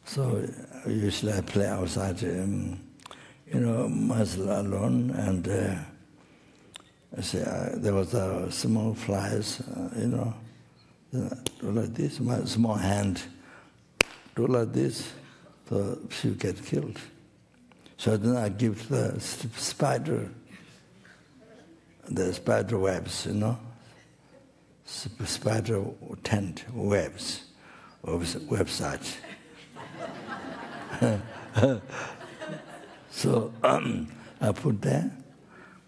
S2: So usually I play outside, myself alone, and there was small flies, do like this, my small hand, do like this, so she get killed. So then I give the spider webs, spider tent webs, website. So I put there,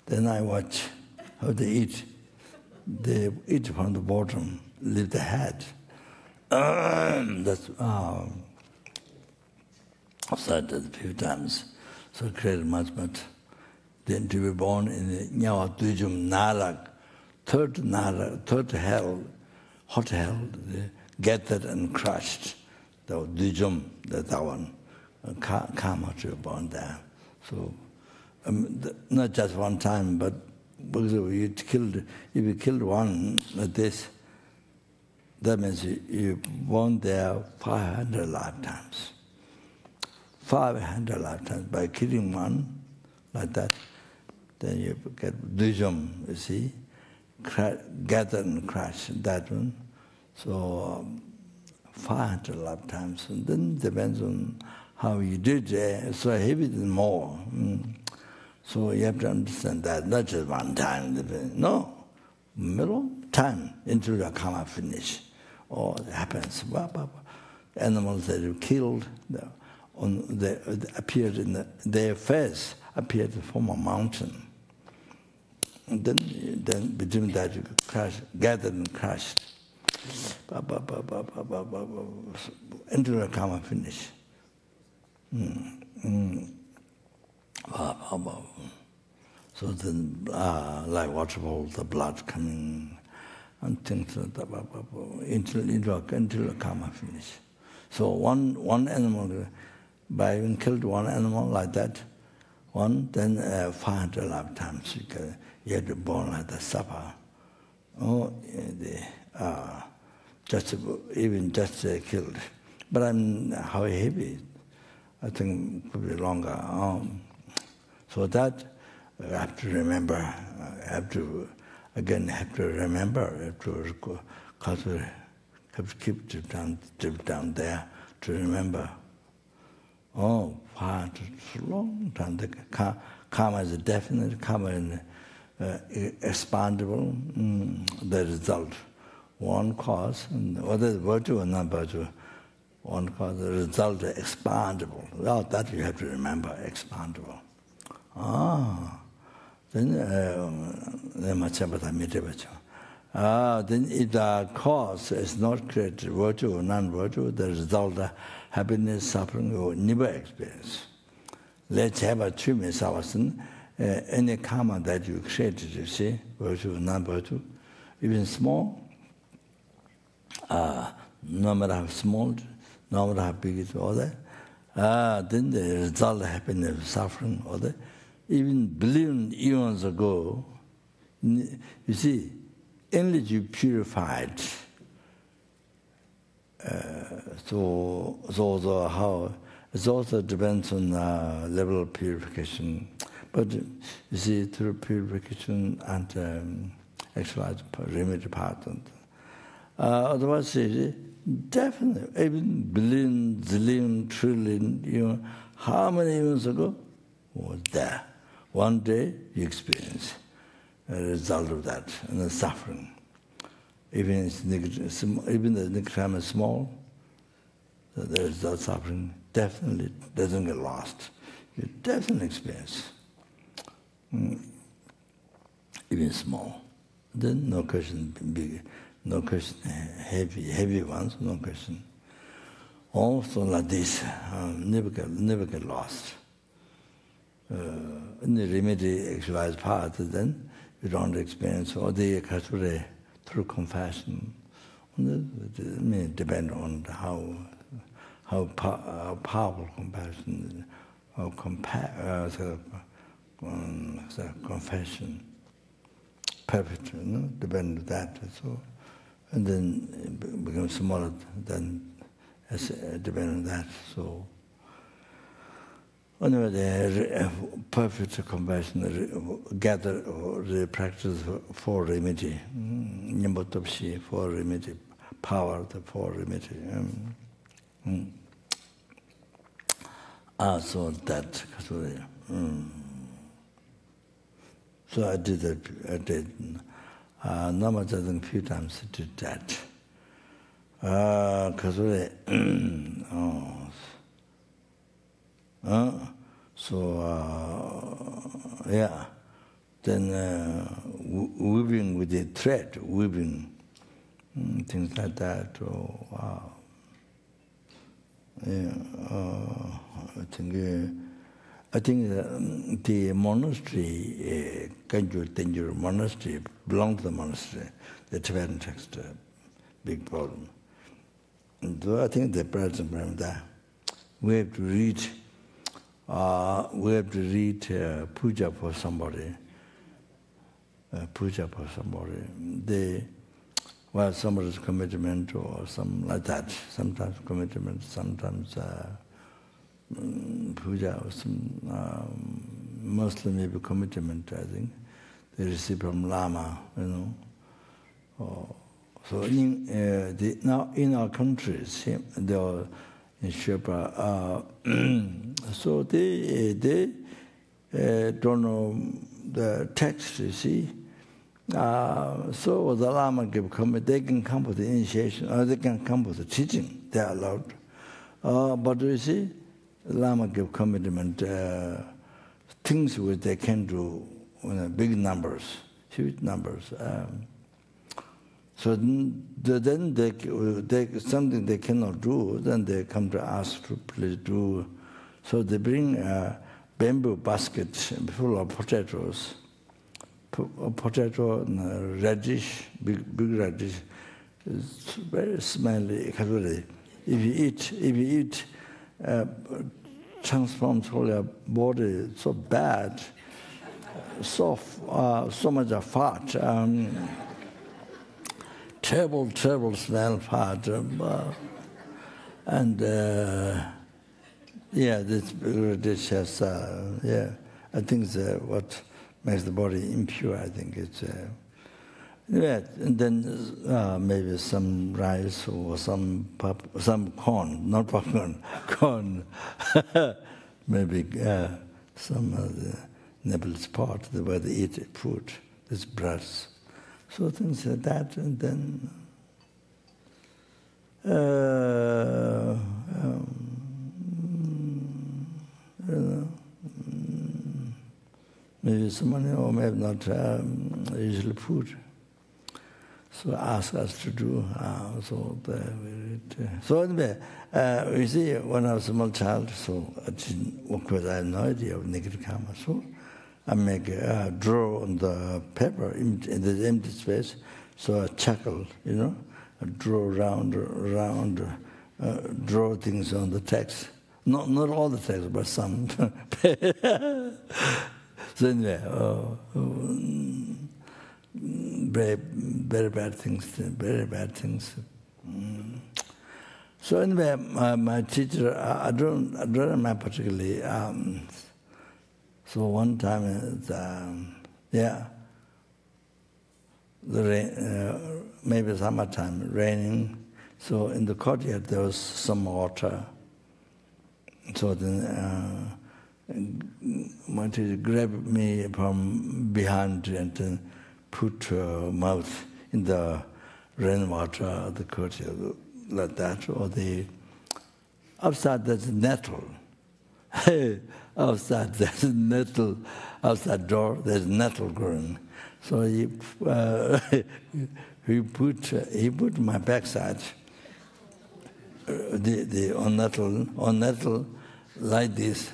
S2: then I watch how they eat. They eat from the bottom, leave the head. That's I've said that a few times. So created much. Then to be born in the Nyawa Tujum Narak, third hell, hot hell, gathered and crushed. The Dujum, that one, karma to be born there. So not just one time, but because if you killed one like this, that means you born there 500 lifetimes. 500 lifetimes by killing one like that. Then you get dujum, you see, gather and crash, that one. So 500 lifetimes. And then depends on how you did it. So heavy than more. So you have to understand that, not just one time. No, middle time until the karma finish. Or it happens. Animals that you killed, they appeared in their face, appeared from a mountain. And then between that you gathered and crashed. Until the karma finish. So then, like waterfall, the blood coming, and things like that, until the karma finish. So one animal, by having killed one animal like that, then 500 lifetimes you have to born like the supper. Just killed. But how heavy? I think it could be longer. So that I have to remember, have to remember, have to keep deep down there to remember. Oh, it's a long time. Karma is definite, karma is expandable, the result. One cause, whether it's virtue or not virtue, one cause, the result is expandable. Well, that you have to remember, expandable. Then if the cause is not created, virtue or non-virtue, the result of happiness, suffering, you will never experience. Let's have a treatment any karma that you created, you see, virtue or non-virtue, even small, no matter how small, no matter how big it's all that, then the result of happiness, suffering, all that, even billion eons ago, you see, energy purified. So how it also depends on level of purification. But you see, through purification and exercise remedy part, otherwise, definitely, even billion, zillion, trillion, how many years ago was there? One day you experience a result of that, and the suffering. Even the next time is small, the result of suffering definitely doesn't get lost. You definitely experience. Even small. Then no question big, no question heavy ones, no question. Also like this, never get lost. In the remedy exercise part, then you don't experience all the kasure through compassion. It depends on how powerful compassion, how confession, perfect, depends on that. So, and then it becomes smaller. Then depend on that. So. Anyway, the perfect compassion gather the practice for remedy, nyambotopsi for remedy, power for remedy. So that. So I did that. I did. Namadjadang few times I did that. Yeah, then weaving with the thread, weaving, things like that. I think the monastery, Kanjur Tenjur monastery, belonged to the monastery, the Tibetan text, big problem. And so I think the present problem there, we have to read puja for somebody. Somebody's commitment or something like that. Sometimes commitment, sometimes puja or some Muslim maybe commitment, I think. They receive from Lama, So now in our countries, they are in Sherpa, so they don't know the text, you see. So the Lama they can come with the initiation, or they can come with the teaching, they are allowed. But you see, the Lama give commitment, things which they can do in big numbers, huge numbers. So then they something they cannot do, then they come to ask to please do. So they bring a bamboo basket full of potatoes, potato, radish, big radish. It's very smelly. If you eat, transforms whole your body so bad, so much of fat. Terrible smell, fat, and this dish has, I think what makes the body impure, I think it's... yeah, and then maybe some rice or some corn, not popcorn, corn. Maybe some of the Nepalese part where they eat food, this breads. So things like that, and then maybe someone or maybe not usually food. So ask us to do. So anyway, you see, when I was a small child, so I didn't work with, I had no idea of negative karma. So I make draw on the paper in the empty space. So I chuckle, I draw around, draw things on the text. Not all the text, but some. So anyway, very bad things. So anyway, my teacher, I don't remember particularly. So one time, the rain, maybe summertime, raining. So in the courtyard there was some water. So then my teacher grabbed me from behind and then put her mouth in the rainwater, the courtyard, like that, or outside there's a nettle. Outside there's a nettle. Outside door there's nettle growing. So he put my backside on nettle like this,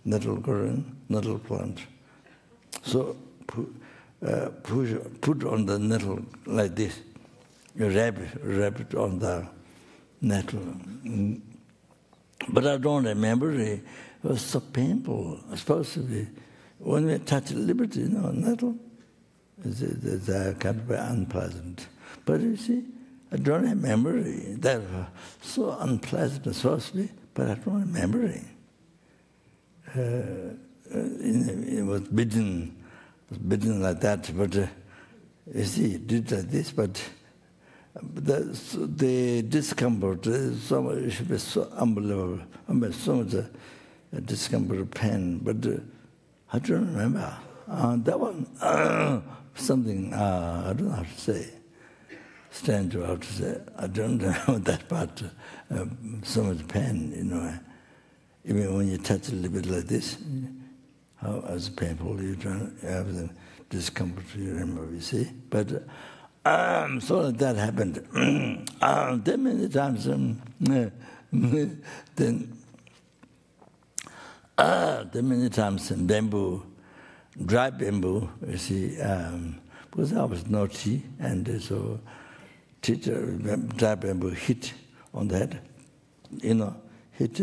S2: nettle growing, nettle plant. So put on the nettle like this, wrap it on the nettle. But I don't remember it. It was so painful. It's supposed to be when we touch liberty, nettle. It's kind of unpleasant. But you see, I don't remember it. That was so unpleasant. It's supposed to be, but I don't remember it. It was bitten like that, but you see, it did like this, but the discomfort it should be so unbelievable. So much discomfort, pain, but I don't remember. That one, something, I don't know how to say, strange how to say. I don't know that part, so much pain, Even when you touch a little bit like this, how as painful you have the discomfort, you remember, you see. But so that happened. Then many times, bamboo, dry bamboo, you see, because I was naughty, and so teacher, dry bamboo hit on the head, hit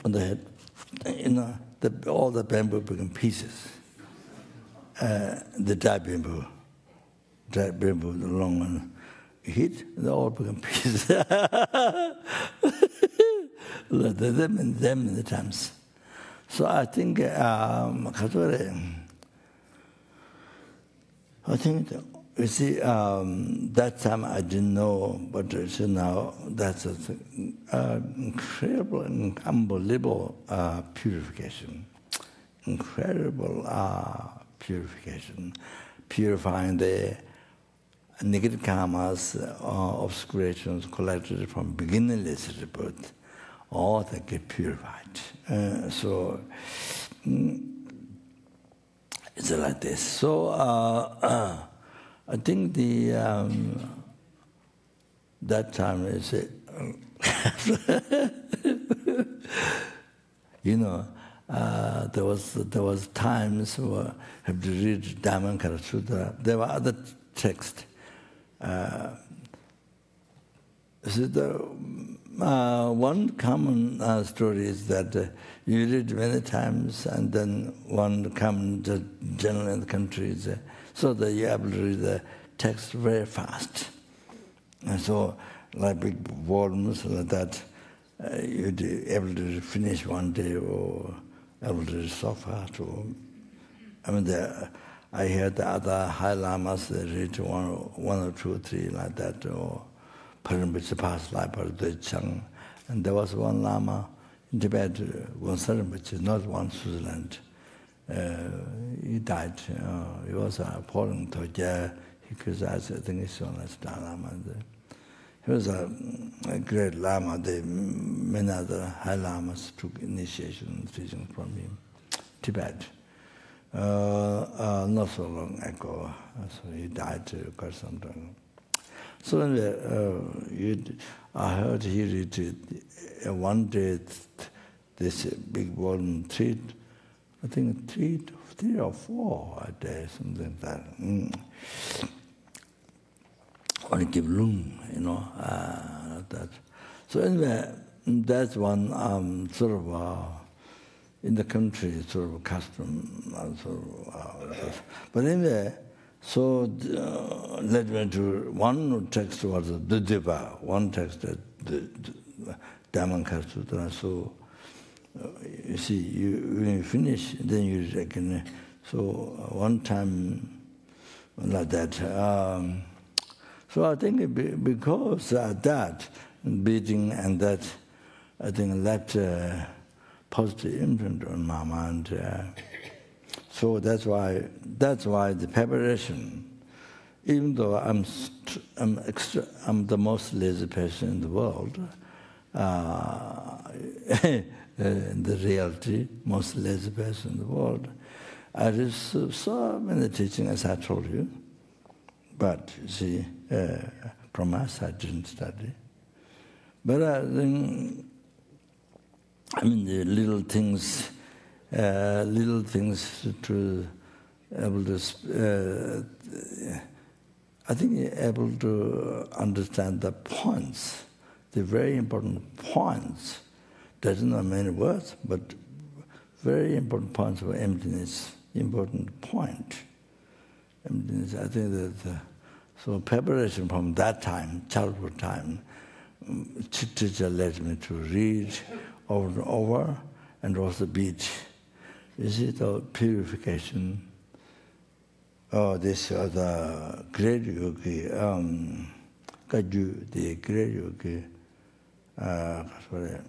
S2: on the head, all the bamboo become pieces. The dry bamboo, the long one, hit, they all become pieces. Them in the times. So I think, you see, that time I didn't know, but so now that's an incredible and unbelievable purification. Incredible purification. Purifying the negative karmas, obscurations collected from beginningless rebirth, all that get purified. So it's like this. So I think that time is there was times where I have to read Dhammankara Sutta. There were other texts. So one common story is that you read many times, and then one common general in the country is so that you're able to read the text very fast. And so, like big volumes like that, you'd be able to finish one day or able to so fast. I mean, I heard the other High Lamas read one or two, three like that, or Parambacha past life or the Chang. And there was one Lama in Tibet, one Sarambacha, not one Switzerland. He died. He was appalling to he criticized, I think he's known as Lama. He was a great Lama. Many other High Lamas took initiation and teaching from him. Tibet. Not so long ago, so he died quite some time. So anyway, I heard he read one day this big volume, I think three or four a day, something like that. Only give room, that. So anyway, that's one sort of in the country sort of custom. But anyway, so let me do one text was the Diva, one text that the Dhammankara Sutra. So you see, when you finish, then you reckon. So one time like that. So I think because that beating and that, I think left a positive imprint on my mind. So that's why the preparation, even though I'm the most lazy person in the world, in the reality, most lazy person in the world, I received so many teachings, as I told you. But you see, from us, I didn't study. But I think, the little things to able to, I think able to understand the points, the very important points. Doesn't know many words, but very important points of emptiness, important point. Emptiness, I think that, so preparation from that time, childhood time, teacher led me to read over and over, and also beat. You see, the purification. Oh, this the great yogi, Kaju, the great yogi, sorry.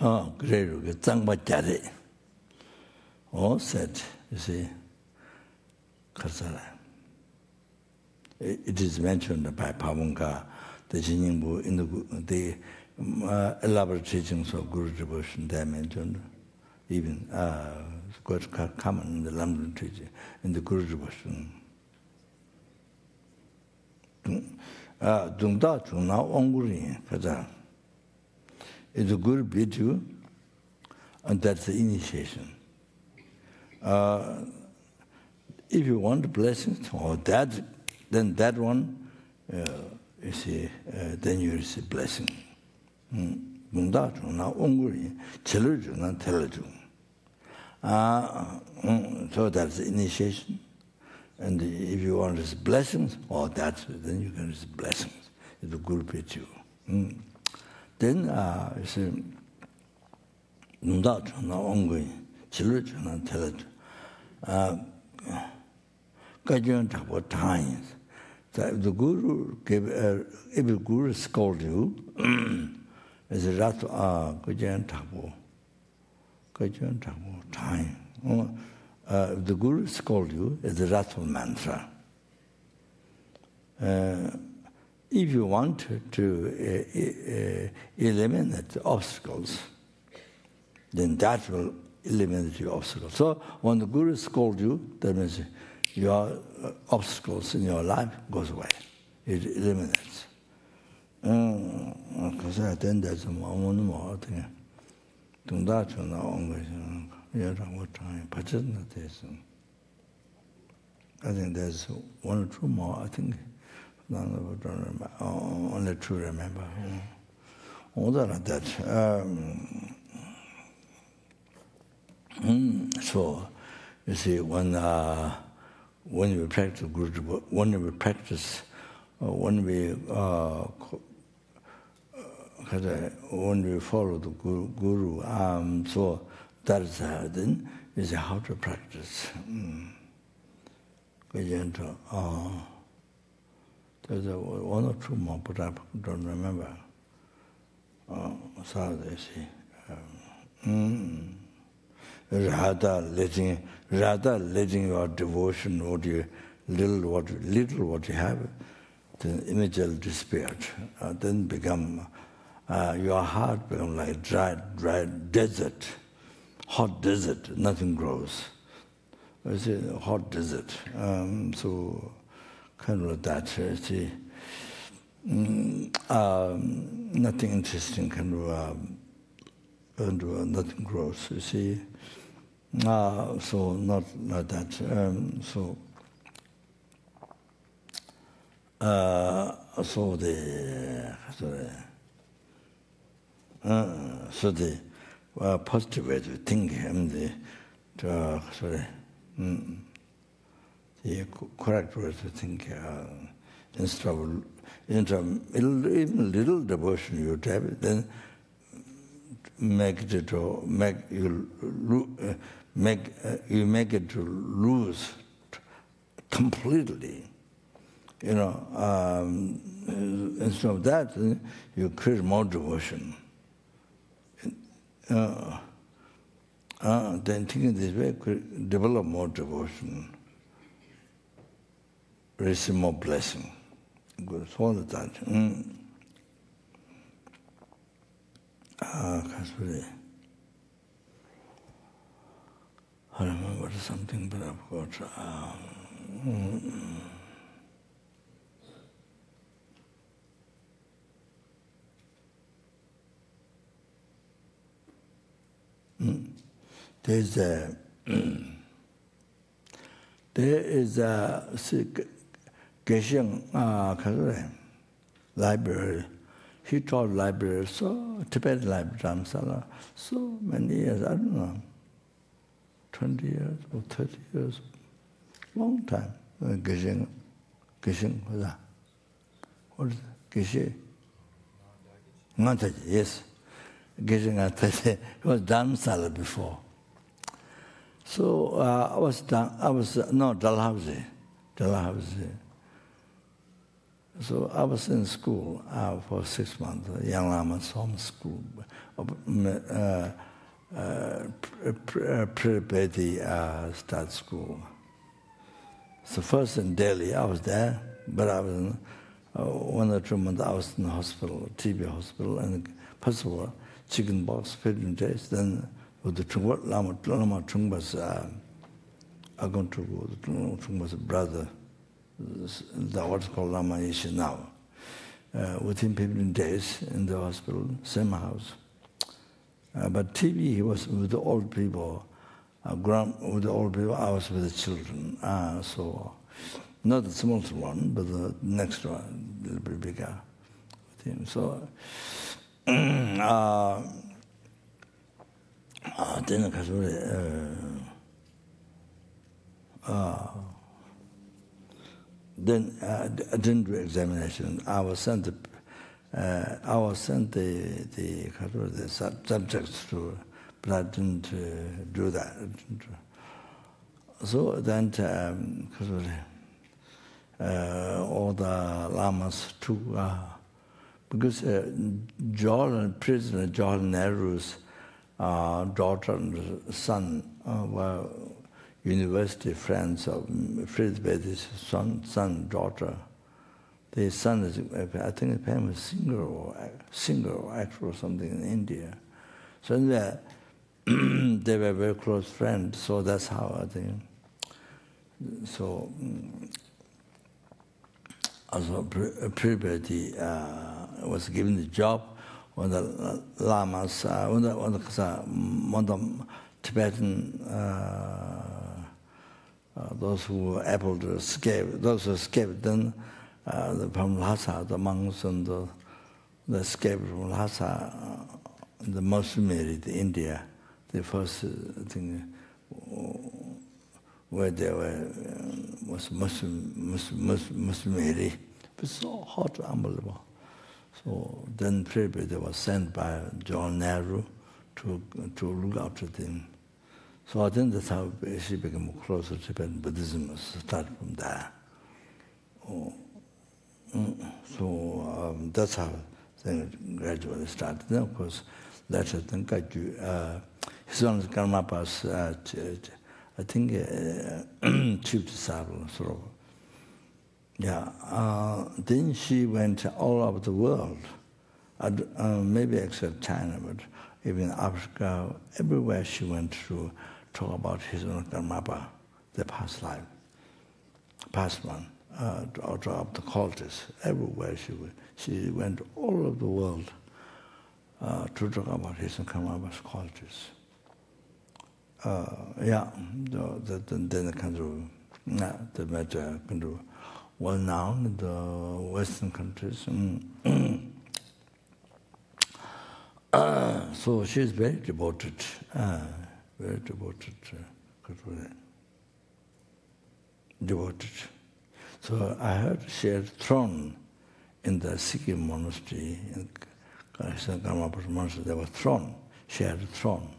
S2: Oh, great yogi, Tsangpa all said, you see, Karsara. It is mentioned by Pavunga, the Jinyingbu, in the elaborate teachings of Guru devotion, they mentioned, even quite common in the London teaching, in the Guru devotion. Dungda Chungna Onguri, Kaza. It's a Guru beat you, and that's the initiation. If you want blessings or that, then that one, you see, then you receive blessing. So that's the initiation. And if you want to receive blessings or that, then you can receive blessings. It's a Guru beat you. Then you see, times. So if the Guru if the Guru scold you, it's a rat time. If the Guru scold you, it's a wrathful mantra. If you want to eliminate the obstacles, then that will eliminate your obstacles. So when the Guru scolds you, that means your obstacles in your life goes away. It eliminates. Because I think that's more thing. I think there's one or two more. I think don't remember. Only two remember. Other than that. So, you see, when we practice Guru, when we follow the Guru, so that is then is how to practice. There's one or two more, but I don't remember. So they see. Rather letting your devotion, little what you have, then immediately disappeared. Then become your heart become like dry desert, hot desert. Nothing grows. It's a hot desert. So kind of like that. See, nothing interesting. Nothing grows. You see. So not like that. So the positive way to think and the correct way to think instead of even little devotion you have, then make it to lose completely. Instead of that, you create more devotion. Then thinking this way, develop more devotion, receive more blessing. Good, all of that. I remember something, but I forgot. There is a Geshen library. He taught library, so Tibetan library, Dharamsala, so many years, I don't know, 20 years or 30 years, long time. Geshen, what's that? What is it? Geshe? Ngantaji, yes. Geshen Ngantaji. It was Dharamsala before. So Dalhousie. So I was in school for 6 months, Young Lama's home school, pre-Bedi start school. So first in Delhi, I was there, but I was 1 or 2 months, I was in the hospital, TB hospital, and first of all, chicken pox, 15 days, then with the Lama Trungpa's, I'm going to go to Trungpa's brother, what's called Lama Ishi now. Within 15 days in the hospital, same house. But TB, he was with the old people. With the old people, I was with the children. So, not the smallest one, but the next one, a little bit bigger. With him. So, then I didn't do examination. I was sent the subjects to, but I didn't do that. So then all the lamas took, because President Jawaharlal Nehru's daughter and son were university friends of Fritz Bedi's son, daughter. The son is, I think, a famous singer or actor or something in India. So they were very close friends. So that's how I think. So also Pre-Bedi was given the job when the lamas, when the Tibetan. Those who were able to escape, those who escaped, then from Lhasa, the monks and the escaped from Lhasa, the Muslim area, India, the first thing where they were was Muslim area. It was so hot, unbelievable. So then they was sent by John Nehru to look after them. So I think that's how she became closer to Buddhism, started from there. So that's how things gradually started. Then, of course, later, then his son Karmapa's, I think, chief disciple, sort of. Yeah. Then she went all over the world, maybe except China, but even Africa, everywhere she went to talk about his own Karmapa, the past life, past one. Or of the cultures, everywhere she went all over the world to talk about his and Karmapa's cultures. Then the country, the major country, well known in the Western countries. So she's very devoted, devoted. So I heard she had a throne in the Sikkim monastery, in Karmapa's monastery. There was a throne. She had a throne.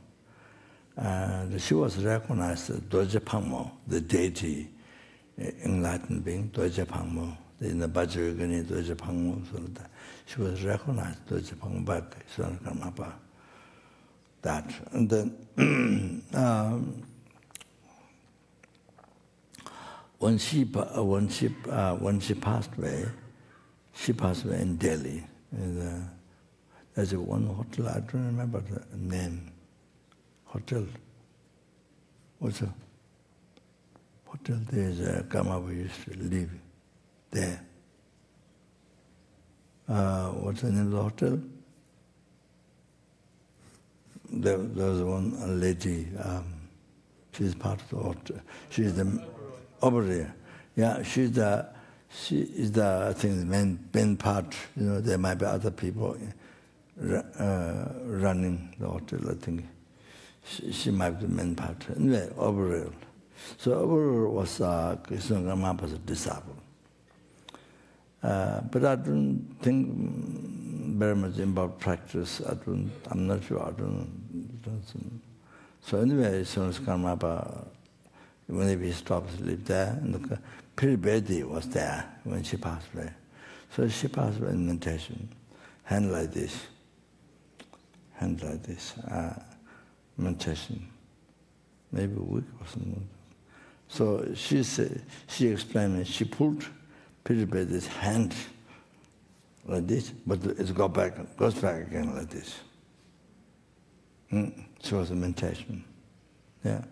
S2: And she was recognized as Doje Pangmo, the deity, enlightened being, Doje Pangmo. In the Vajrayogini, Doje Pangmo. So she was recognized Doje Pangmo by Son Karmapa. That. And then when she passed away in Delhi. There's one hotel, I don't remember the name. Hotel. What's a hotel? There's a Karmapa used to live there. What's the name of the hotel? There was one lady. She's part of the hotel. She's the operator. Yeah, she is the I think the main part. You know, there might be other people running the hotel. I think she might be the main part. Anyway, operator. So operator was Krishna Karmapa's disciple. But I don't think very much about practice. I'm not sure. I don't. So anyway, Krishna Karmapa, when he stopped to live there, and Piribedi was there when she passed away. So she passed away in meditation, hand like this, meditation, maybe a week or something. So she explained, she pulled Piribedi's hand like this, but it goes back again like this. She was a meditation. Yeah.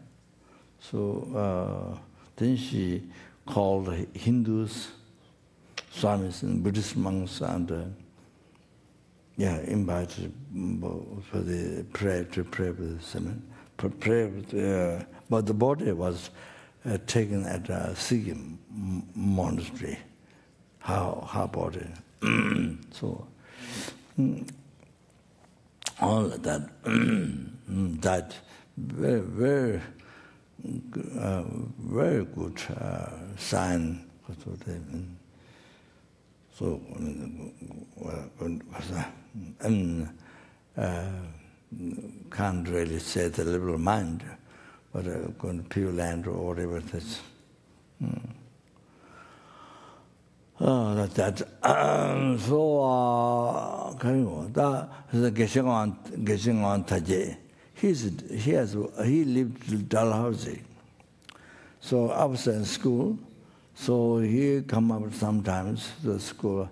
S2: So then she called Hindus, Swamis and Buddhist monks, and invited for the prayer to pray with the semen. But the body was taken at a Sikkim monastery, her body. So all of that that very good sign. So can't really say the liberal mind, but going to Pure Land or whatever it is. So the Geshe Taje. He lived in Dalhousie. So I was in school, so he come up sometimes to the school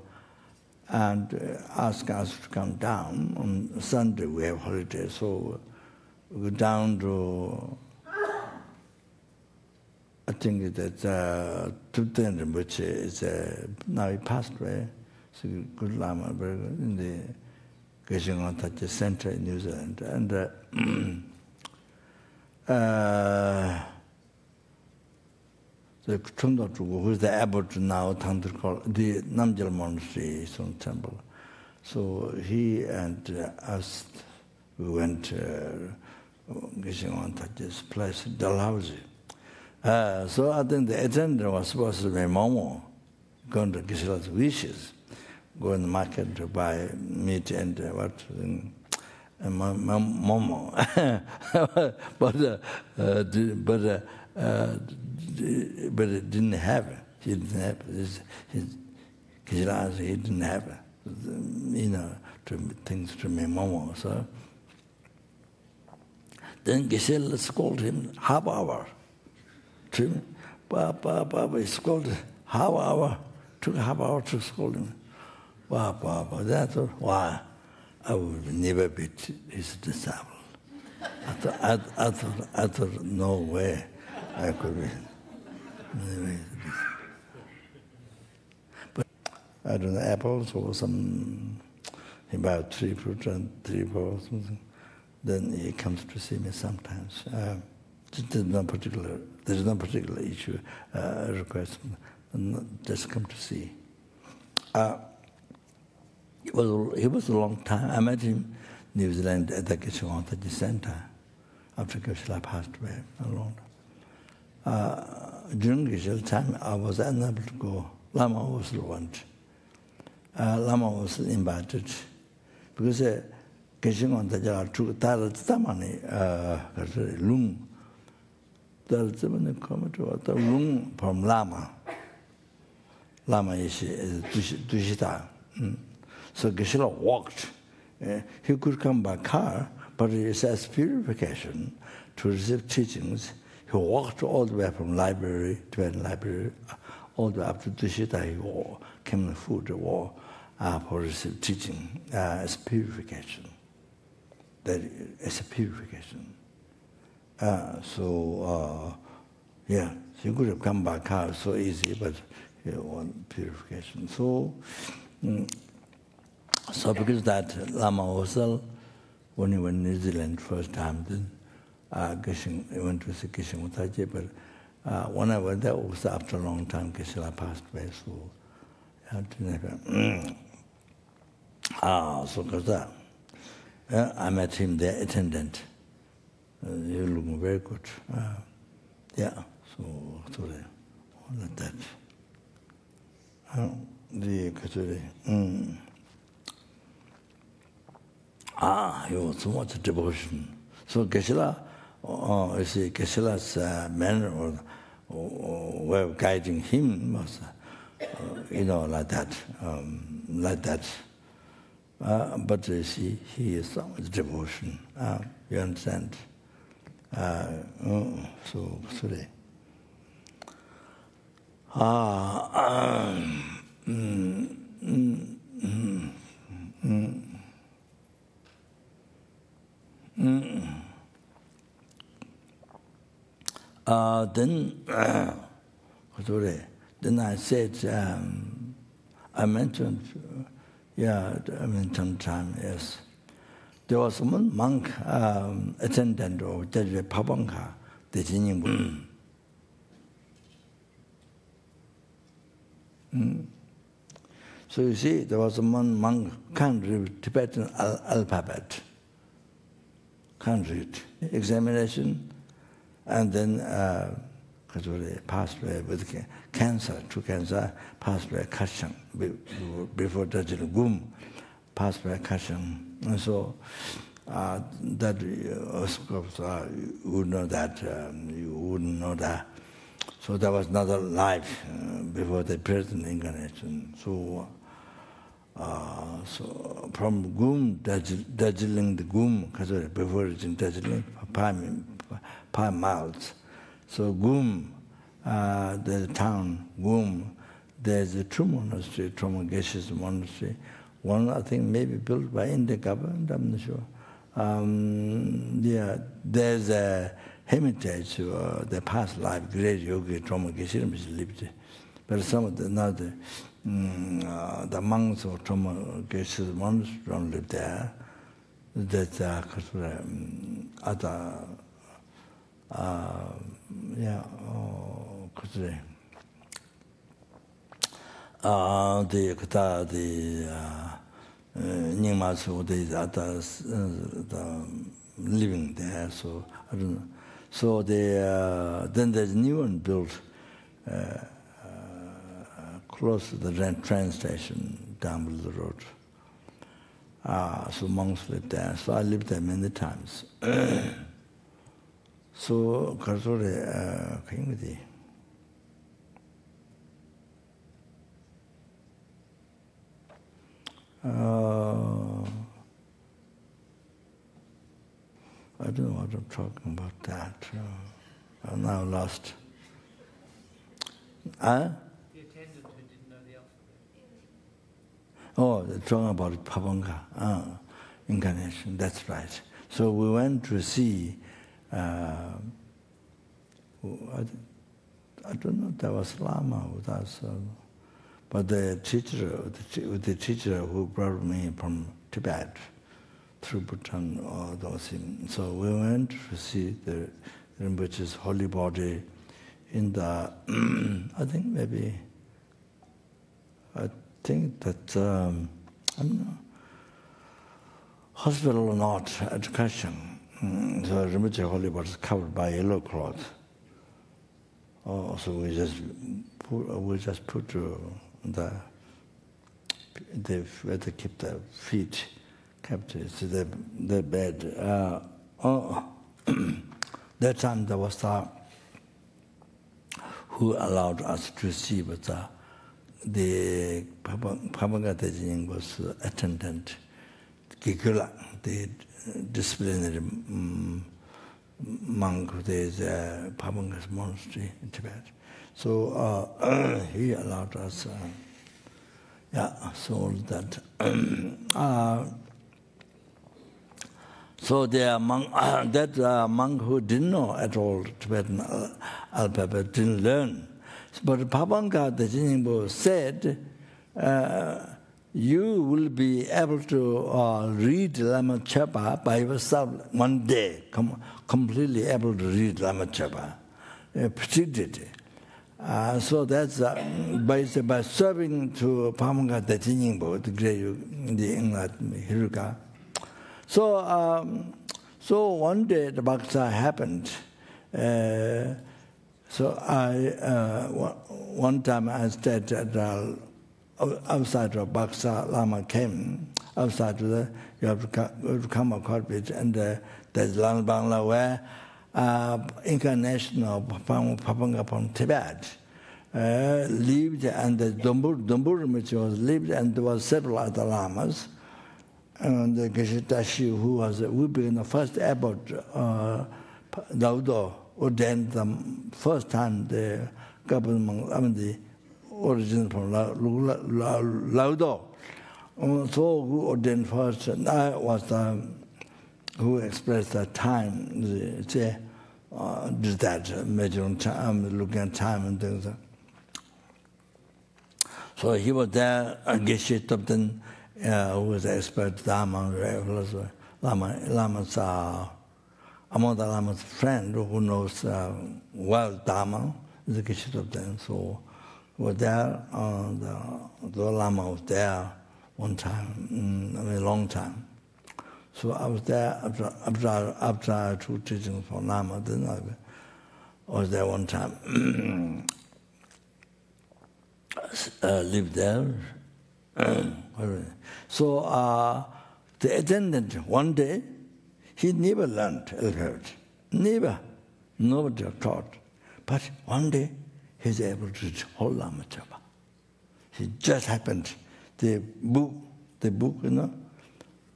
S2: and ask us to come down. On Sunday we have holiday, so we go down to, I think that Tupten, which is now he passed away. It's a good Lama, very good, in the Geshe Center in New Zealand. And the who's the abbot now, the Namgyal Monastery, Sun Temple. So he and us, we went to this place, Dalhousie. So I think the attendant was supposed to be Momo, going to Geshe-la's wishes, go in the market to buy meat and Momo. but it didn't have it. He didn't have it. Geshe-la, he didn't have it. Things to me, Momo. So then Geshe-la scolded him half hour. Papa, he scolded half hour. Took half hour to scold him. Papa, that's why I would never be his disciple. I thought, no way I could be. But I don't know, apples or some, about 3 fruits and 3 balls. Then he comes to see me sometimes. There's no particular issue, request. Just come to see. It was a long time. I met him in New Zealand at the Geshe Center after Geshe-la passed away. A long time. During Geshe time, I was unable to go. Lama was went. Lama was invited because Geshe took Tamani Lung. The Lung from Lama. Lama is Dushita. So Geshe-la walked. He could come by car, but it says purification to receive teachings. He walked all the way from library to the library, all the way up to Dushita. He came to food for receive teaching. It's purification. That is a purification. Yeah, he could have come by car so easy, but he wanted purification. So because that Lama Hosal, when he went to New Zealand first time, then he went to see Geshe Mutaje, but when I went there, it was after a long time, Geshe-la passed away, so I had to never. So because I met him there, attendant. He looked very good. Yeah, so like that. He was so much devotion. So Geshe-la, you see, Geshe-la's manner or way of guiding him was, like that. But you see, he is so much devotion. You understand? So sorry. Then I said, I mentioned, sometime, yes. There was one monk, attendant of Jajre Pabanka, the Jinyin. So you see, there was one monk can't read Tibetan alphabet. Can't read. Examination, and then passed away with cancer, passed away Kashang, before Dajil Gum, passed away Kashang. And so that, of course, you would know that, you wouldn't know that. So there was another life before the present incarnation. So from Gum, Darjeeling, the Gum, before reaching Darjeeling, 5 miles. So Gum, the town, Gum, there's a true monastery, Geshe's monastery. One, I think, maybe built by Indian government, I'm not sure. There's a hermitage, the past life, great yogi, Geshe lived. But some of the, now the monks of Geshe's monastery don't live there. That's other, the kata the Nyingmasu the living there, so I don't know. So then there's a new one built close to the train station down below the road. So monks lived there. So I lived there many times. So Karsore came with you. I don't know what I'm talking about that. I'm now lost.
S3: The attendant who didn't know the alphabet.
S2: Oh, they're talking about Pabanga incarnation. That's right. So we went to see. I don't know. That was Lama with us, but the teacher who brought me from Tibet through Bhutan, all those things. So we went to see the Rinpoche's holy body in the, I think that, I don't know, hospital or not, at Kashang. So Rinpoche holy body is covered by yellow cloth. Oh, so we just put where they keep the feet. Kept it to the bed. That time there was who allowed us to see, but the Pabanga Tejing was attendant, Kikula, the disciplinary monk who is Pabanga's monastery in Tibet. So he allowed us. So that. So the monk, that monk who didn't know at all Tibetan alphabet didn't learn. But Pabanga Tejinbo said, you will be able to read Lama Chapa by yourself one day, completely able to read Lama Chapa. Predicted. So that's by serving to Pabanga Tejinbo, the great the English Hiruka. So one day the Bhakta happened. So one time I stayed at outside of Bhakta. Lama came outside you have to come a bit, and there's Lan Bangla where incarnation of Pabanga from Tibet lived, and the Dombur which was lived, and there was several other lamas. And the Geshitashi, who became the first abbot, Laudo, ordained the first time the government, the origin from Laudo. So who ordained first, and I was the who expressed the time, did that, measuring time, looking at time and things. So he was there, Geshe who was the expert Dharma, Lama's, among the Lama's friend who knows well Dharma, is the Geshe Topten. So we were there, the Lama was there one time, a long time. So I was there after I took teaching from Lama, then I was there one time. Lived there. So the attendant, one day, he never learned alphabet. Never. Nobody taught. But one day, he's able to read whole Lama Chapa. He just happened. The book, you know,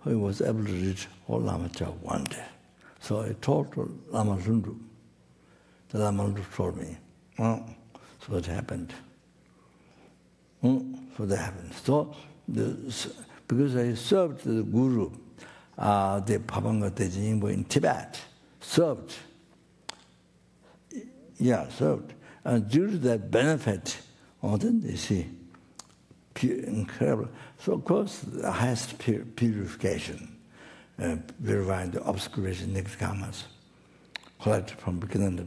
S2: he was able to read whole Lama Chapa one day. So I told Lama Lundu. The Lama Lundu told me. So it happened. So that happened. So because I served the Guru, the Pabanga Tejinbo in Tibet, served. And due to that benefit, then they see, incredible. So of course, the highest purification, purifying the obscuration, nikamas, collected from beginning to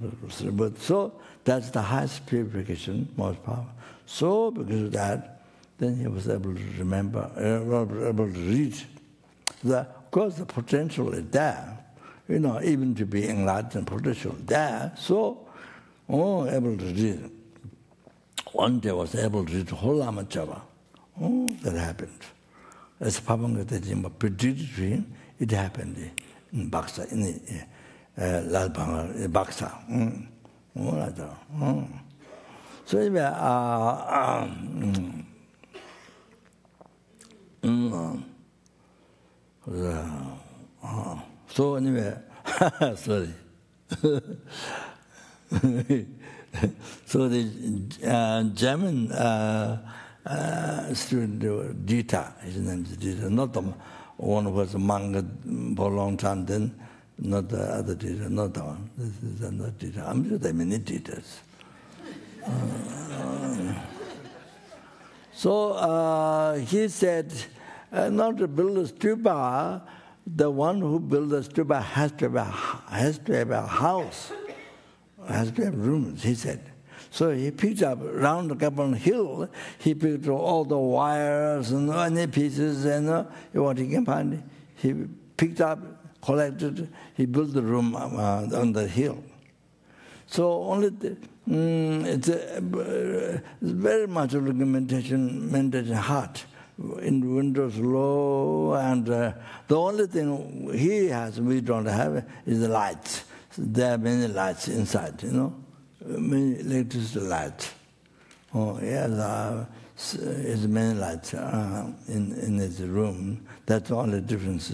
S2: but so that's the highest purification, most powerful. So because of that, then he was able to remember, able to read. Of course, the potential is there, even to be enlightened, potential there. So, able to read. One day I was able to read the whole Lama Chava. That happened. As Papanga Tajima predicted to him, it happened in Baksa, in Lalbanga, in Baksa. So anyway, sorry. So the German student, Dieter, his name is Dieter, not the one who was a monk for a long time then, not the other Dieter, not the one. This is another Dieter. I'm sure there are many Dieters. So he said, not to build a stupa, the one who builds a stupa has to have a house, has to have rooms, he said. So he picked up around the Kaplan Hill, he picked up all the wires and any pieces and what he can find. He picked up, collected, he built the room on the hill. So only it's very much of meditation heart. In the windows low, and the only thing he has, we don't have, is the lights. So there are many lights inside, many electricity lights. There's many lights in his room. That's the only difference.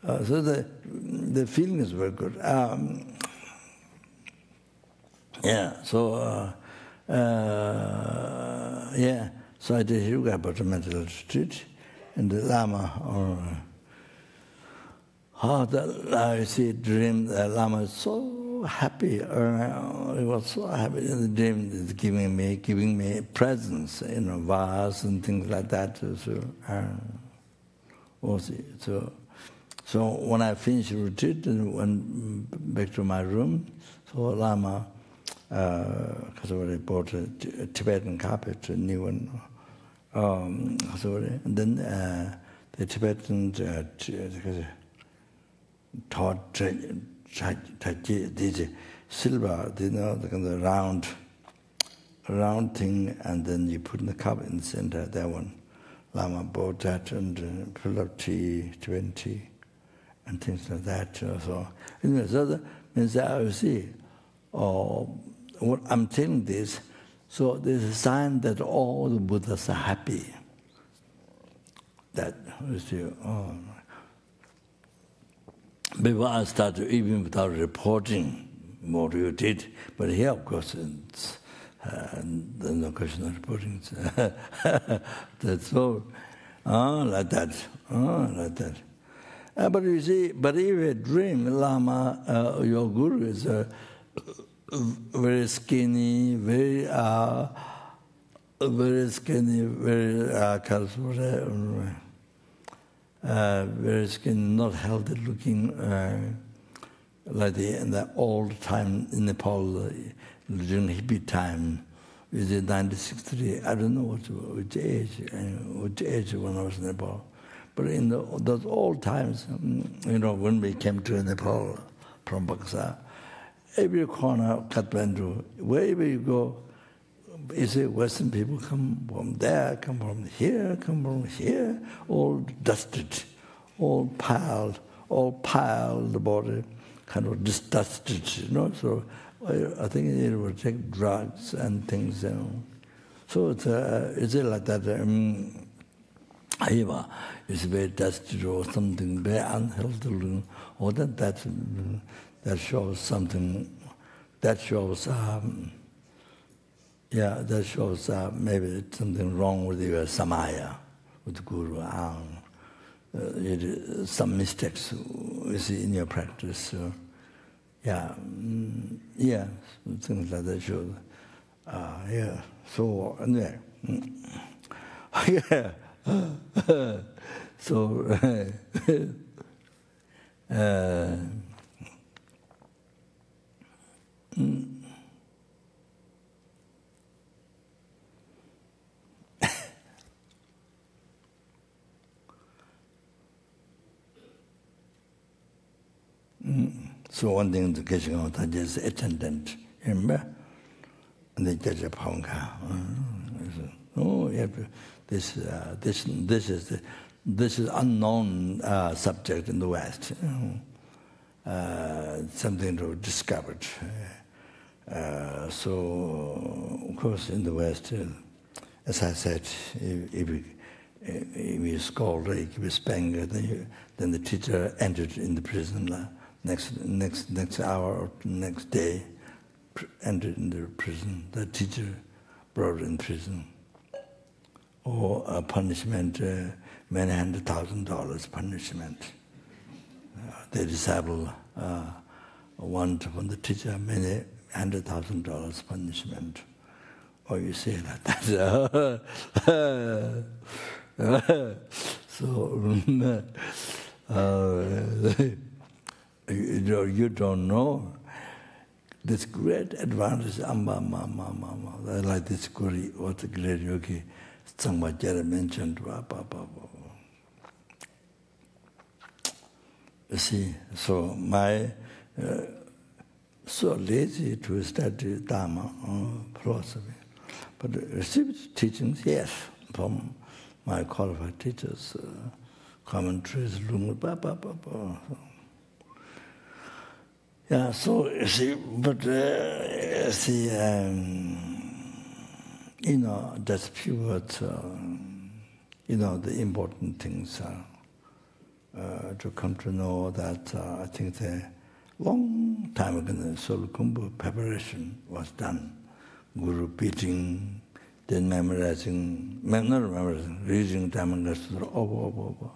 S2: So the feeling is very good. So I did Yoga about the mental retreat, and the Lama, I see dream, the Lama is so happy. He was so happy in the dream, is giving me presents, vase and things like that. So when I finished the retreat and went back to my room, so Lama, because I bought a Tibetan carpet, a new one. And then the Tibetans taught this silver, the kind of round thing, and then you put in the cup in the center. That one, Lama bought that and filled up tea, Tibetan tea, and things like that. So anyway, so that means that I see. What I'm telling this, so there's a sign that all the Buddhas are happy. That you see, before I started, even without reporting what you did, but here, of course, it's no question of reporting. That's all, like that, like that. But you see, but if you dream, Lama, your guru is very skinny, very skinny, very skinny, not healthy looking, like in the old time in Nepal, during hippie time, with the 1963. I don't know which age when I was in Nepal, but in those old times, when we came to Nepal from Pakistan. Every corner, Kathmandu, wherever you go, you see Western people come from there, come from here, all dusted, all piled, the body kind of just dusted, So I think it would take drugs and things, So it's like that. Aiva is very dusted or something very unhealthy, or that shows something. That shows, that shows maybe something wrong with your samaya, with Guru. Some mistakes you see in your practice. So, things like that show. So anyway, so. So one thing the getting out that is attendant, remember? And they get a pound. Oh, yeah, this is unknown subject in the West. Something to discovered. So of course in the West, as I said, if you scold, if you spank, then the teacher entered in the prison. Next hour or next day, entered in the prison. The teacher brought in prison. Or a punishment, many $100,000 punishment. They disable one from the teacher, many $100,000 punishment. Or you say like that. So you don't know this great advantage. Like this what the great yogi Tsangpa mentioned. You see, so my so lazy to study Dharma, philosophy, but received teachings, yes, from my qualified teachers, commentaries, yeah. So you see, but see, just few words. The important things to come to know that I think the long time ago, the Solo Kumbhu preparation was done. Guru beating, then memorizing, not memorizing, reading Dhammapada Sutra over.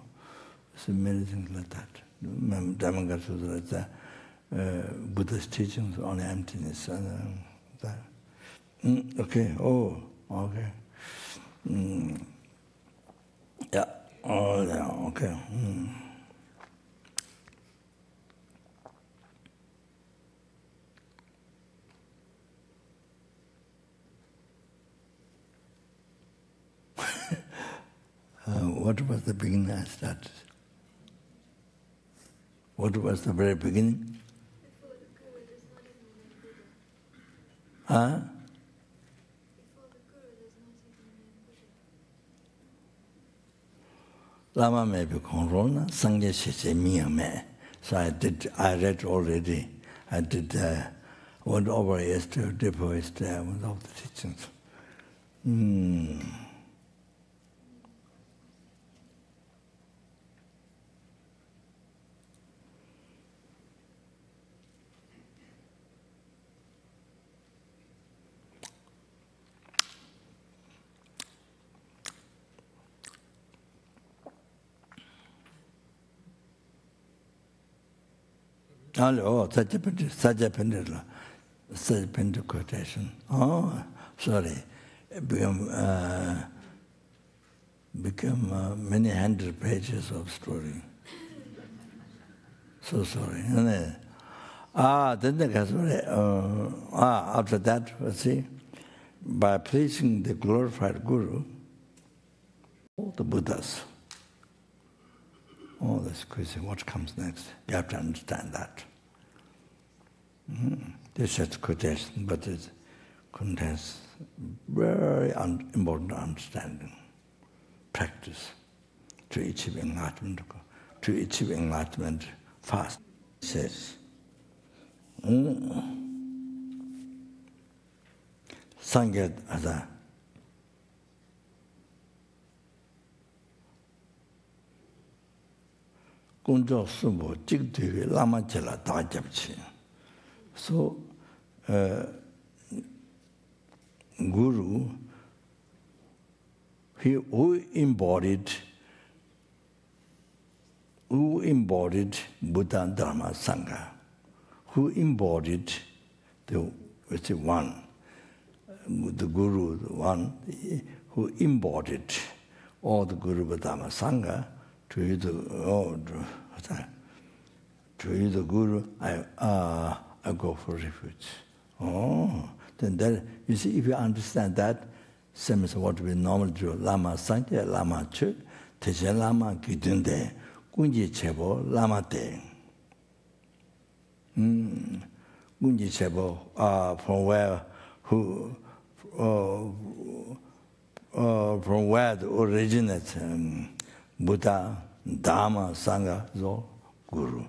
S2: So many things like that. Dhammapada Sutra is Buddha's teachings on emptiness. That. Okay, okay. Yeah, okay. What was the beginning I started? What was the very beginning?
S1: Before the Guru, there's not even a name Buddha.
S2: Huh?
S1: Before the Guru, there's not even a name Buddha.
S2: Lama may be Kongrona, Sangye Sheshe Miyame. So I read already. I did went over yesterday, with all the teachings. Sajapendra quotation. Oh, sorry. It become many hundred pages of story. So sorry. Then after that, see, by pleasing the glorified Guru, all the Buddhas. Oh, that's crazy. What comes next? You have to understand that. This is quotation, but it contains very important understanding, practice to achieve enlightenment. To achieve enlightenment fast. It says, Sangye Ada. Kunjo Sumbo Jigdevi Lama Jela Dajabchi. So, Guru, who embodied Buddha, Dharma, Sangha, who embodied the one, the Guru, the one who embodied all the Guru, Dharma, Sangha, to you the Guru, I go for refuge. Oh, then that, you see, if you understand that, same as what we normally do, Lama Sangye, Lama Chu, Techen Lama Gidunde, Kunji Chebo, Lama Te. Gunji Chebo, from where the originates Buddha, Dharma, Sangha, so Guru,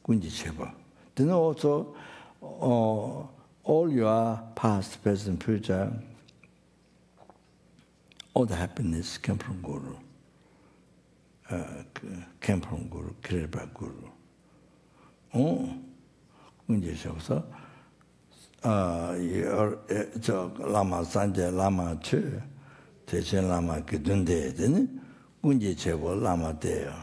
S2: Gunji Chebo. Then also all your past, present, future, all the happiness came from Guru. Came from Guru, created by Guru. Gunji Chebo. Lama Sanje, Lama Chu, Techen Lama Kidunde, then Gunji Chebo, Lama Deo.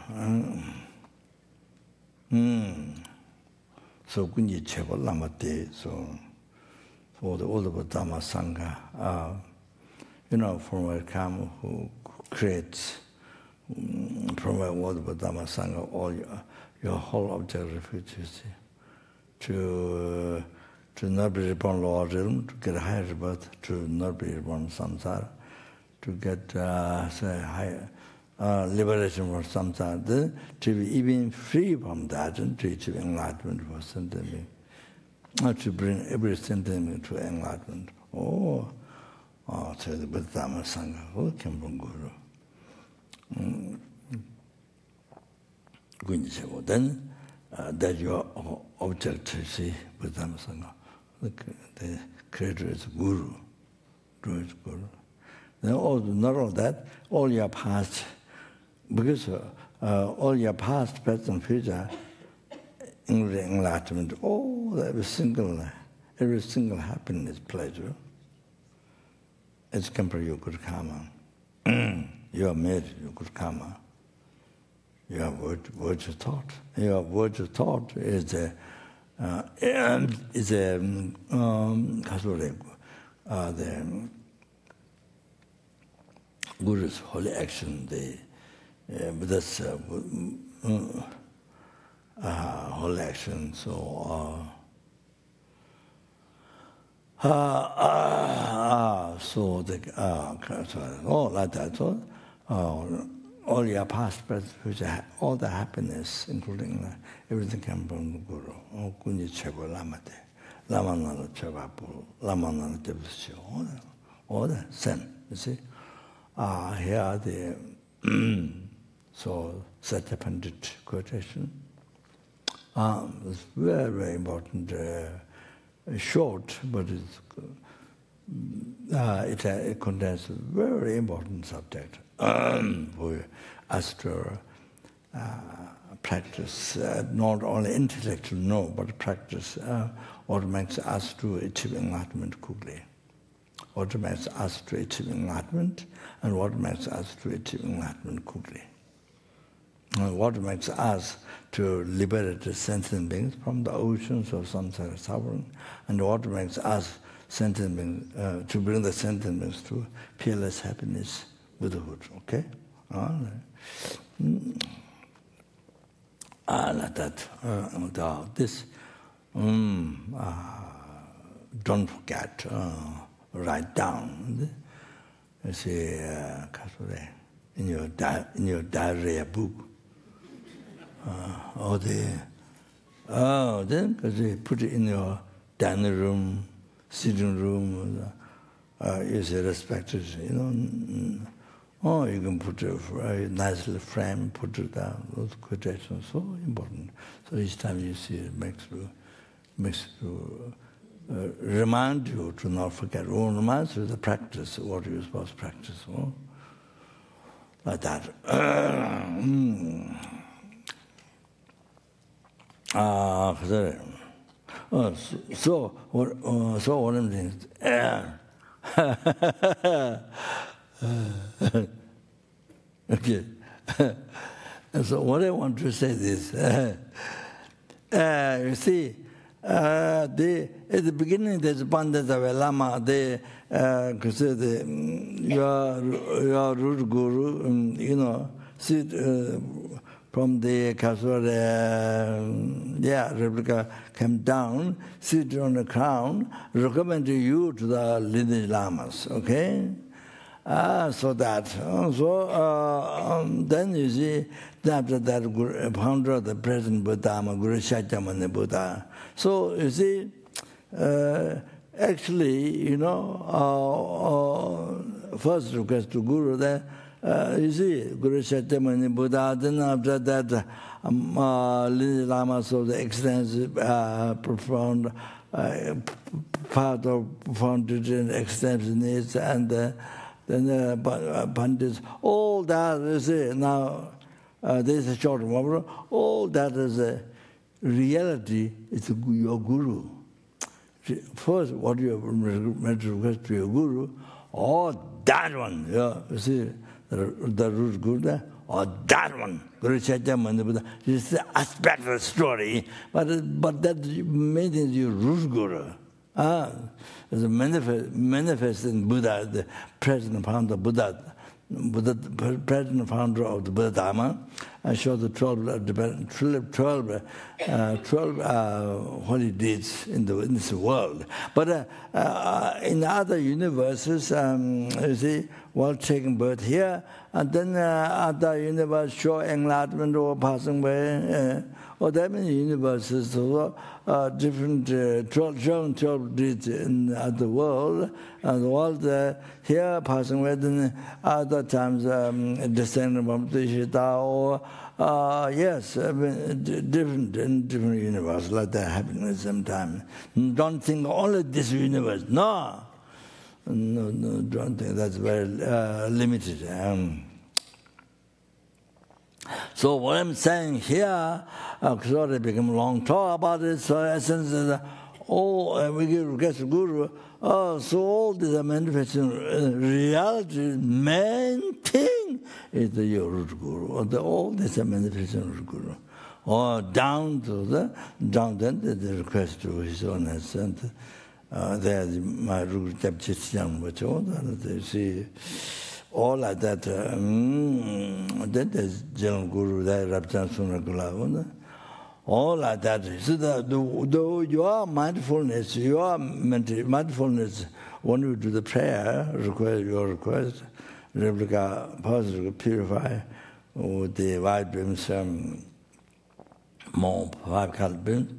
S2: So Gunji Chebo, Lama De, so for the old Dhamma Sangha, from where come who creates, from where old Dhamma Sangha, all your whole object refuge, you see, to not be reborn lower realm, to get a higher birth, to not be reborn samsara, to get higher liberation from samsara, to be even free from that and to achieve enlightenment for sentiment, to bring every sentiment to enlightenment. So the Buddha Sangha, all came from Guru. Then that your object, you see, Buddha Sangha. The creator is Guru. Guru is Guru. Then not all that, all your past, because all your past, present, future, enlightenment, every single happiness, pleasure, it's come from your good karma. You are made your good karma. Your words of thought. Your words of thought is the Guru's holy action, the Buddha's holy action. So like that. So all your past, present, future, all the happiness, including everything came from the Guru. Kunji Chebo Lamate, Lamanana Chevapu, Lamanana Devasio, all the same, you see. Here are the Satya Pandit quotation. It's very, very important, short, but it contains a very important subject for us to practice, not only intellectual, no, but practice what makes us to achieve enlightenment quickly. What makes us to achieve enlightenment, and what makes us to achieve enlightenment quickly. What makes us to liberate the sentient beings from the oceans of samsara suffering, and what makes us sentient beings, to bring the sentient beings to peerless happiness, Buddhahood. Okay? Like that. This, don't forget. Write down. You see, in your diarrhea book. Then because you put it in your dining room, sitting room. You say respected, you can put a nice little frame, put it down. Those quotations so important. So each time you see it makes you remind you to not forget. Reminds you the practice, what you're supposed to practice. Like that. So what I'm saying okay. So what I want to say is, you see, at the beginning there's Pandita Lama, your root guru, sit from the replica came down, sit on the crown, recommend you to the lineage lamas, okay? So that. Then you see, after that, founder of the present Buddha, Guru Shakyamuni Buddha. So you see, actually, first request to Guru, then you see, Guru Shakyamuni Buddha, then after that, Linji Lama saw the extensive, profound part of profound and extensive needs, and then the Pandits, all that you see, now this is a short one, all that is a reality, it's your Guru. First, what you meant to request to your Guru, that one, you see, the root Guru, that one, Guru Shakyamuni Buddha. This is the aspect of the story, but that means you root Guru. It's a manifesting Buddha, the present founder of Buddha, the present founder of the Buddha Dharma. I show the 12 holy deeds in this world. But in other universes, you see, world taking birth here, and then other universe show enlightenment or passing away. Or that means universes, different 12 deeds in the world, and the world here passing away, then other times descending from the Ishita, or yes, different universes like that happening at the same time. Don't think only this universe. No, don't think that's very limited. So what I'm saying here, sorry, become a long talk about it. So essence is we get to Guru. So all this manifesting reality, main thing is the root Guru. All this manifesting root Guru. Or down then the request to his own ascent. There's my root Chapchitsyan, which all that see. All like that, that is General Guru, that Rabjan Sunakula, all like that. So though your mindfulness, when you do the prayer, your request, replica, positive, purify, with the white beams, more 5 colored beams,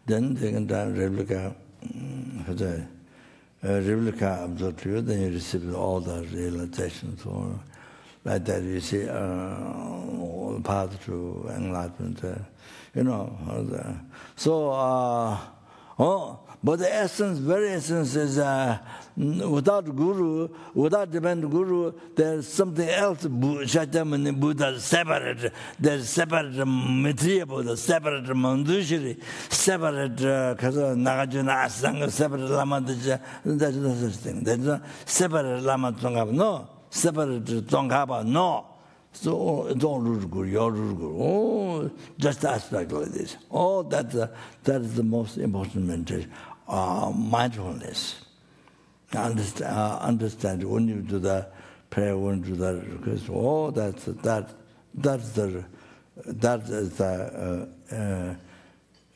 S2: then they can do replica, replica absorbed to you, then you receive all the realizations. So like that, you see all the path to enlightenment. But the essence, very essence is without Guru, without dependent Guru, there's something else. Shakyamuni Buddha separate. There's separate Maitreya Buddha, separate Manjushri, separate Nagarjuna Asanga, separate Lama. There's no such thing. There's no separate Lama Tsongkhapa. No. Separate Tsongkhapa. No. So don't root Guru, your root Guru. Just aspect like this. That is the most important meditation. Mindfulness. Understand when you do that prayer, when you do that request. That is the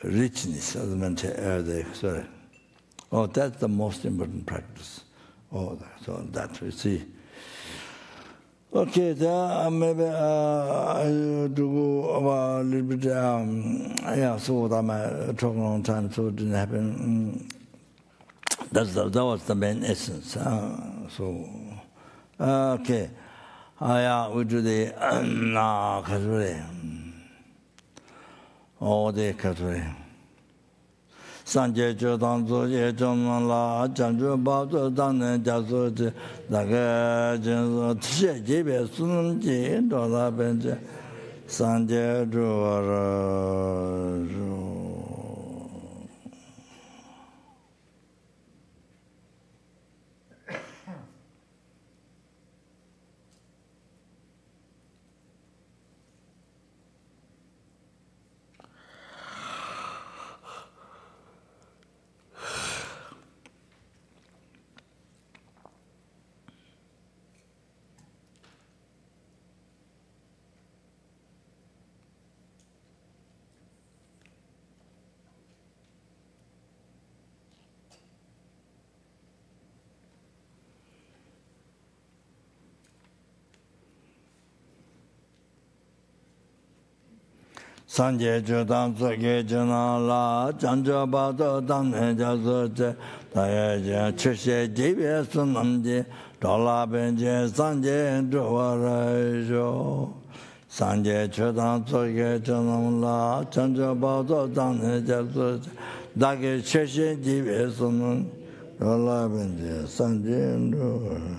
S2: richness of the meditation. That's the most important practice. So that we see. Okay, maybe I do go a little bit. So that I talk a long time, so it didn't happen. That was the main essence. Okay. We do the Kazure. The Kazure. Sanje Jodan Zoye John La Janju Bao Dan Jazo Daga Jen Tse Jebe Sun Ji Dola Benje Sanje Juara. Sanje Chudan Soke Chuna La Chanjo Bado Dan Jazo Taya Chishe Jive Sunamji Dola Benje Sanje Jowarajo Sanje Chudan Soke Chuna La Chanjo Bado Dan Jazo Dage Chishe Jive Sunam Dola Benje Sanje Jowarajo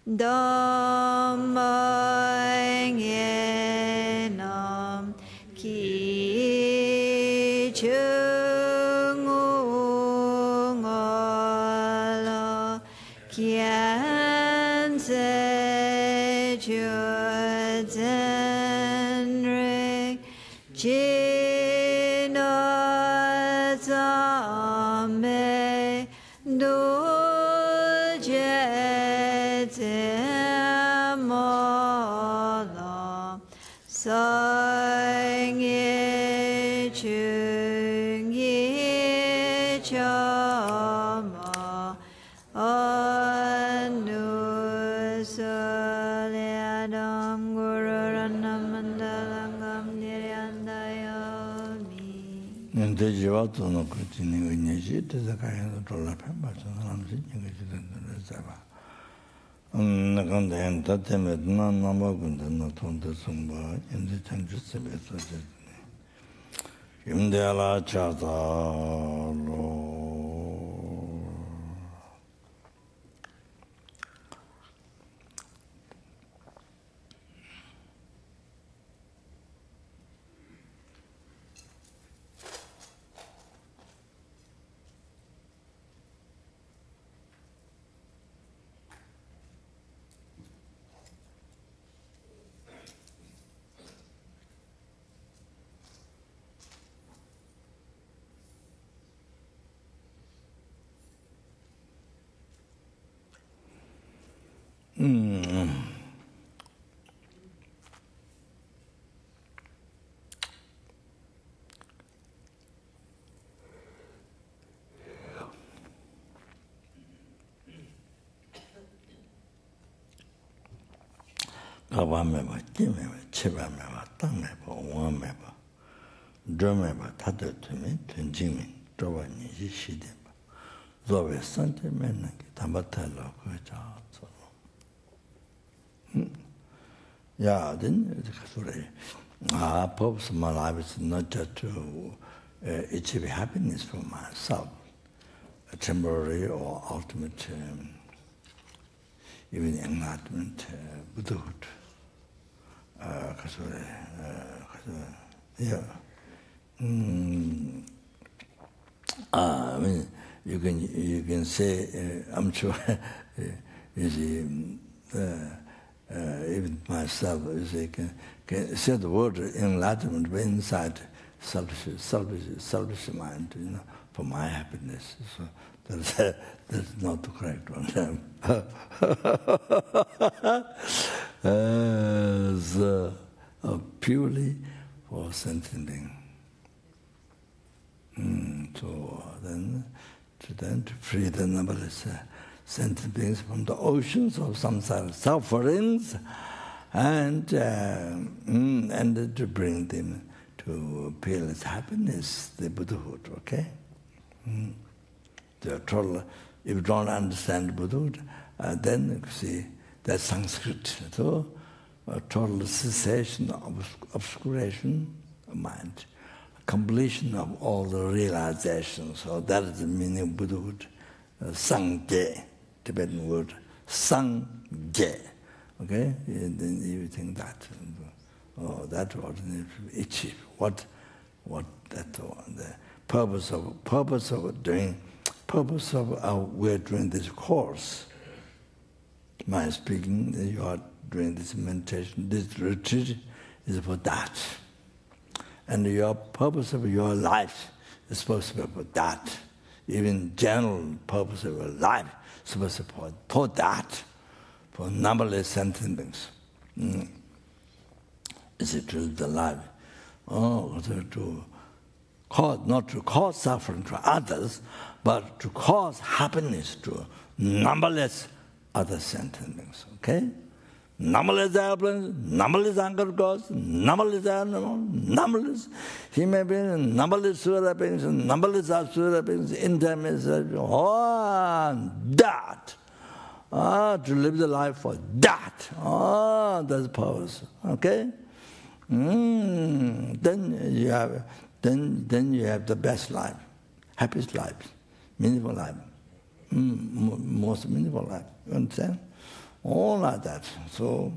S1: Dhammayenam ki chungala kyan se chuzenre jina zame Sangye chungye chama anusalyadam gururannamandalangam niryandayami.
S2: Nde jivato no kutini unyeji teza kaya tola pemba sanamsi nyingi tenda zaba. Nakanda tateme na namagunda na tonda sumba inde chanju sebe sojeni. Imde ala chata lo. Kabameba, Kimeba, Chibameba, Tameba, Wameba, Drumeba, Tatatumi, Tunjimi, Drovani, Shideba, Zove Sante Menaki, Tabatella, Kujazo. Yeah, then purpose of my life is not just to achieve happiness for myself, a temporary or ultimate, even enlightenment, Buddhahood. Yeah. I mean, you can say, I'm sure, you see, even myself, you see, can say the word enlightenment but inside selfish mind, you know, for my happiness. So that's not the correct one. So, purely for sentient being. So then to free the numberless sentient beings from the oceans of samsara sufferings, and to bring them to peerless happiness, the Buddhahood. Okay. The total. If you don't understand Buddhahood, then you see that's Sanskrit. So, a total cessation of obscuration of mind, completion of all the realizations. So that is the meaning of Buddhahood. Sangye, Tibetan word, Sangye. Okay, and then you think that, oh, that was itchy. What that the purpose of doing, we're doing this course. My speaking, you are doing this meditation, this retreat is for that. And your purpose of your life is supposed to be for that. Even general purpose of your life is supposed to be for that. For numberless sentient beings. Is it to the life? Oh, to cause, not to cause suffering to others, but to cause happiness to numberless other sentient beings. Okay? Numberless airplanes, numberless anchor gods, numberless animals, numberless human beings, numberless sura beings, numberless asura beings, intermediate, oh, that. To live the life for that. That's purpose. Okay? Then you have the best life, happiest life, meaningful life, most meaningful life. You understand? All like that. So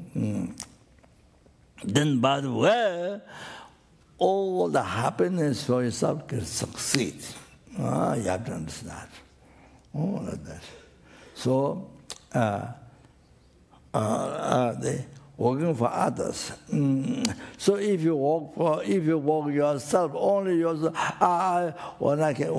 S2: then, by the way, all the happiness for yourself can succeed. You have to understand. All like that. So. Working for others. So if you work yourself, only yourself, when I can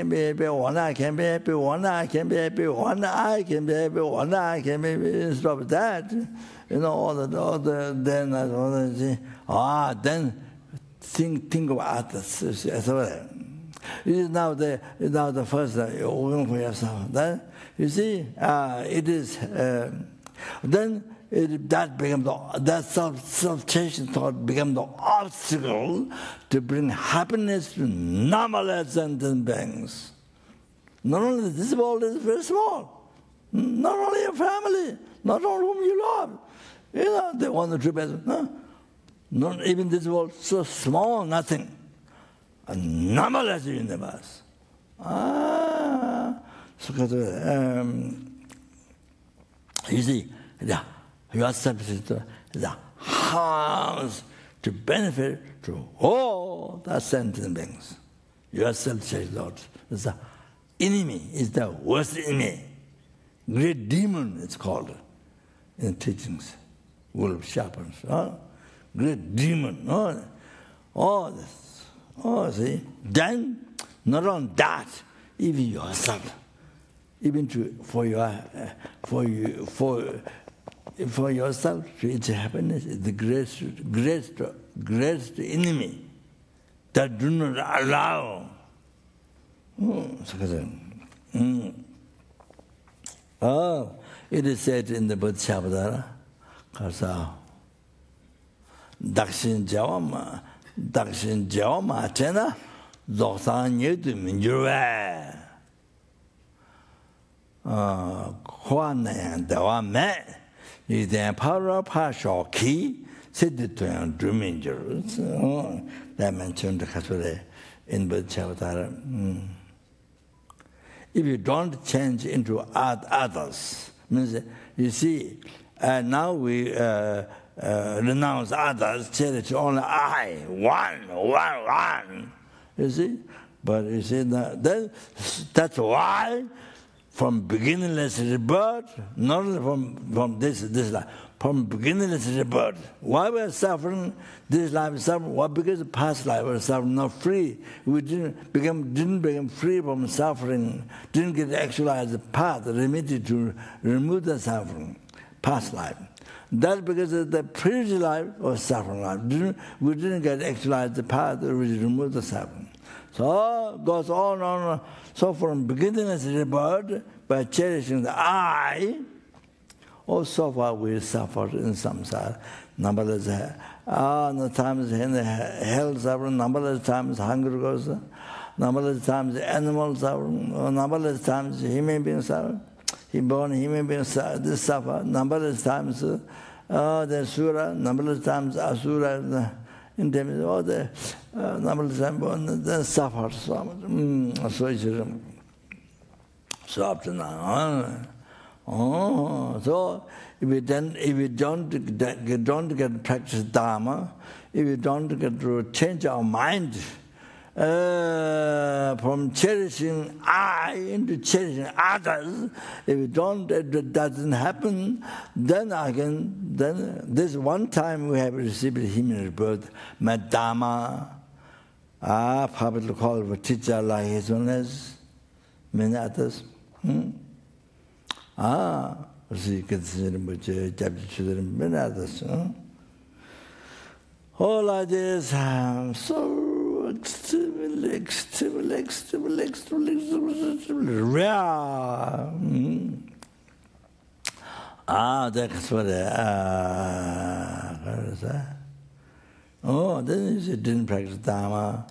S2: be happy, when I can be happy, when I can be happy, when I can be happy, when I can be happy, stop that. Then think of others. Now the first working for yourself. Then you see, it is. Then that self-chasing thought becomes the obstacle to bring happiness to numberless sentient beings. Not only this world is very small. Not only your family, not only whom you love. They want the true best. Not even this world, so small, nothing. A numberless universe. You see, your self-system harms to benefit to all the sentient beings. Your self-system is the enemy, is the worst enemy. Great demon, it's called in teachings. Wolf sharpens. Great demon. See. Then, not on that, even yourself, even for yourself to its happiness is the greatest enemy that do not allow. It is said in the Bodhisattva, Dakshin Jawama Chena, Zoksan Yedu Minjurwe. Kwan Dawa Me, you then power partial key, said it to him, dreaming. That mentioned the Kasure in Bodhisattva. If you don't change into others, means you see, now we renounce others, cherish only I, one. You see? But you see, that's why from beginningless rebirth, not from this life, from beginningless rebirth. Why we are suffering, this life is suffering? Why? Because the past life was suffering, not free. We didn't become free from suffering, didn't get actualized the path, remitted to remove the suffering, past life. That's because the previous life was suffering life. We didn't get actualized the path, which removed the suffering. So it goes on. So from beginningless rebirth, by cherishing the I, so far we suffered in samsara. Numberless times in the hell suffering, numberless times hunger goes, numberless times animals suffering, numberless times human beings suffering. Human beings suffer, numberless times the sura, numberless times asura, in terms of all the number then suffer so much. So it's so up to now. So if you don't get practice Dharma, if you don't get to change our mind from cherishing I into cherishing others, if you don't, it doesn't happen, then this one time we have received human birth, met Dharma, probably called a teacher like his own as many others. See, consider many others. All like this, I'm so extremely rare. That's what what is that? Then you didn't practice Dharma,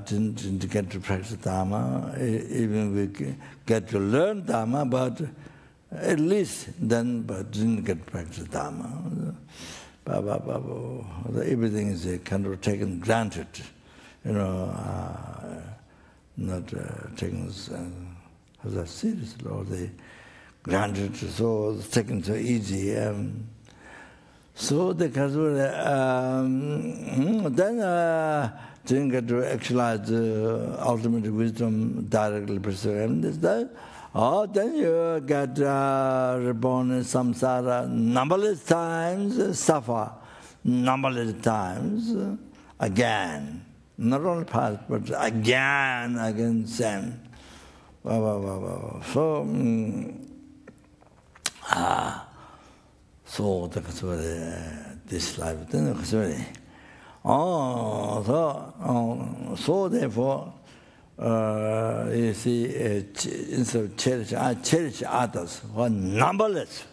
S2: didn't get to practice Dharma, even we get to learn Dharma, but at least then, but didn't get to practice Dharma. Everything is kind of taken granted, not taken as serious, or they granted, so it's taken so easy. So the then didn't get to actualize ultimate wisdom directly pursuing this, that. Then you get reborn in samsara numberless times, suffer numberless times, again. Not only past, but again, same. So, so that's what this life then. So therefore, you see, instead of cherish, I cherish others for numberless.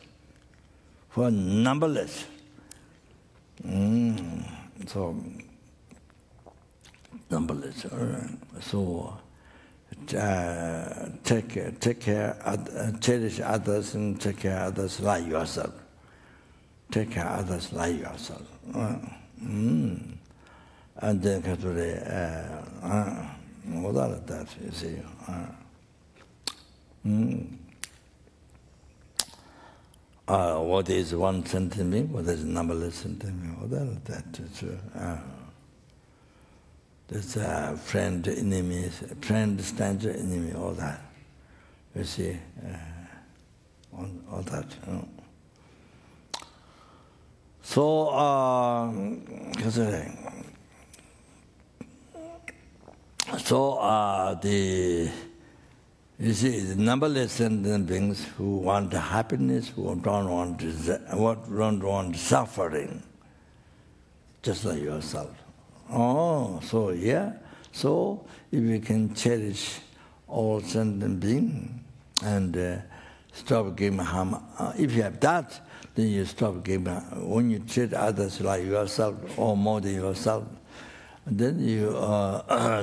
S2: So numberless. So take care, cherish others and take care of others like yourself. Take care of others like yourself. And then without that, you see. What is one centimeter? What is numberless centimeter? Without that, there's friend, enemy, friend, stranger, enemy, all that. You see, all that. So, you see, the numberless sentient beings who want happiness, who don't want suffering, just like yourself. So yeah. So if you can cherish all sentient beings and stop giving harm, if you have that, then you stop giving. When you treat others like yourself or more than yourself, then you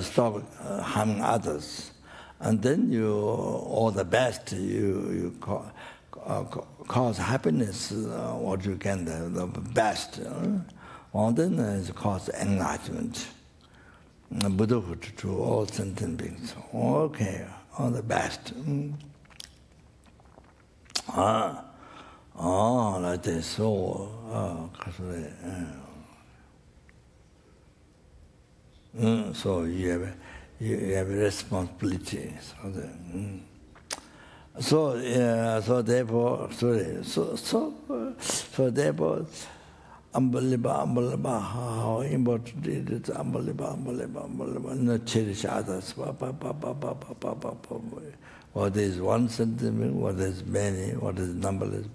S2: stop harming others, and then you, all the best, you cause happiness, what you can, the best, or then it cause enlightenment, Buddhahood to all sentient beings. Okay, all the best. Like this, so, so you have a responsibility. So therefore, so therefore, unbelievable, how important it is, unbelievable, not cherish others. What is one sentiment, what is many, what is numberless.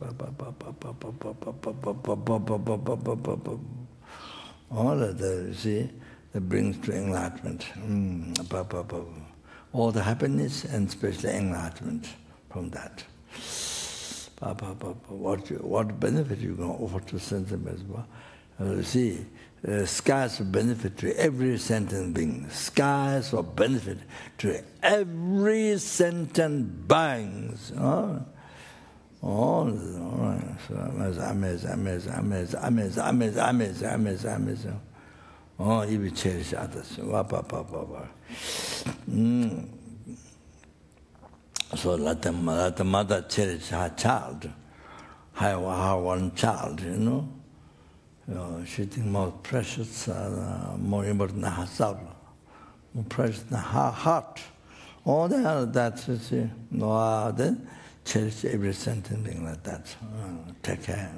S2: All of that, you see, that brings to enlightenment. All the happiness and especially enlightenment from that. What benefit you can offer to sentient beings? See, skies of benefit to every sentient being. Skies of benefit to every sentient beings. All right. So amazing. if you cherish others. So let the mother cherish her child, her one child, she thinks more precious, more important than herself, more precious than her heart. All that, then cherish every sentence like that. Take care,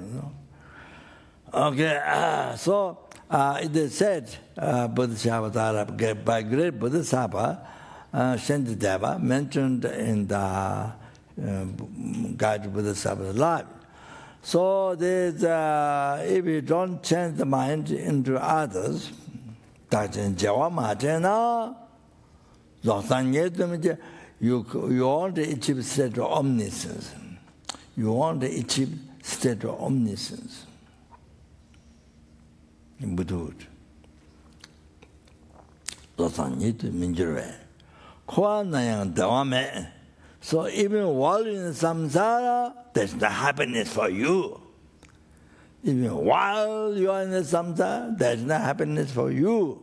S2: Okay, so it is said, Bodhisattva, by great Bodhisattva, Shantideva, mentioned in the Guide Bodhisattva's life. So there's, if you don't change the mind into others, you want to achieve state of omniscience. You want to achieve state of omniscience in Buddhahood. So even while in samsara, there's no happiness for you. Even while you are in the samsara, there's no happiness for you.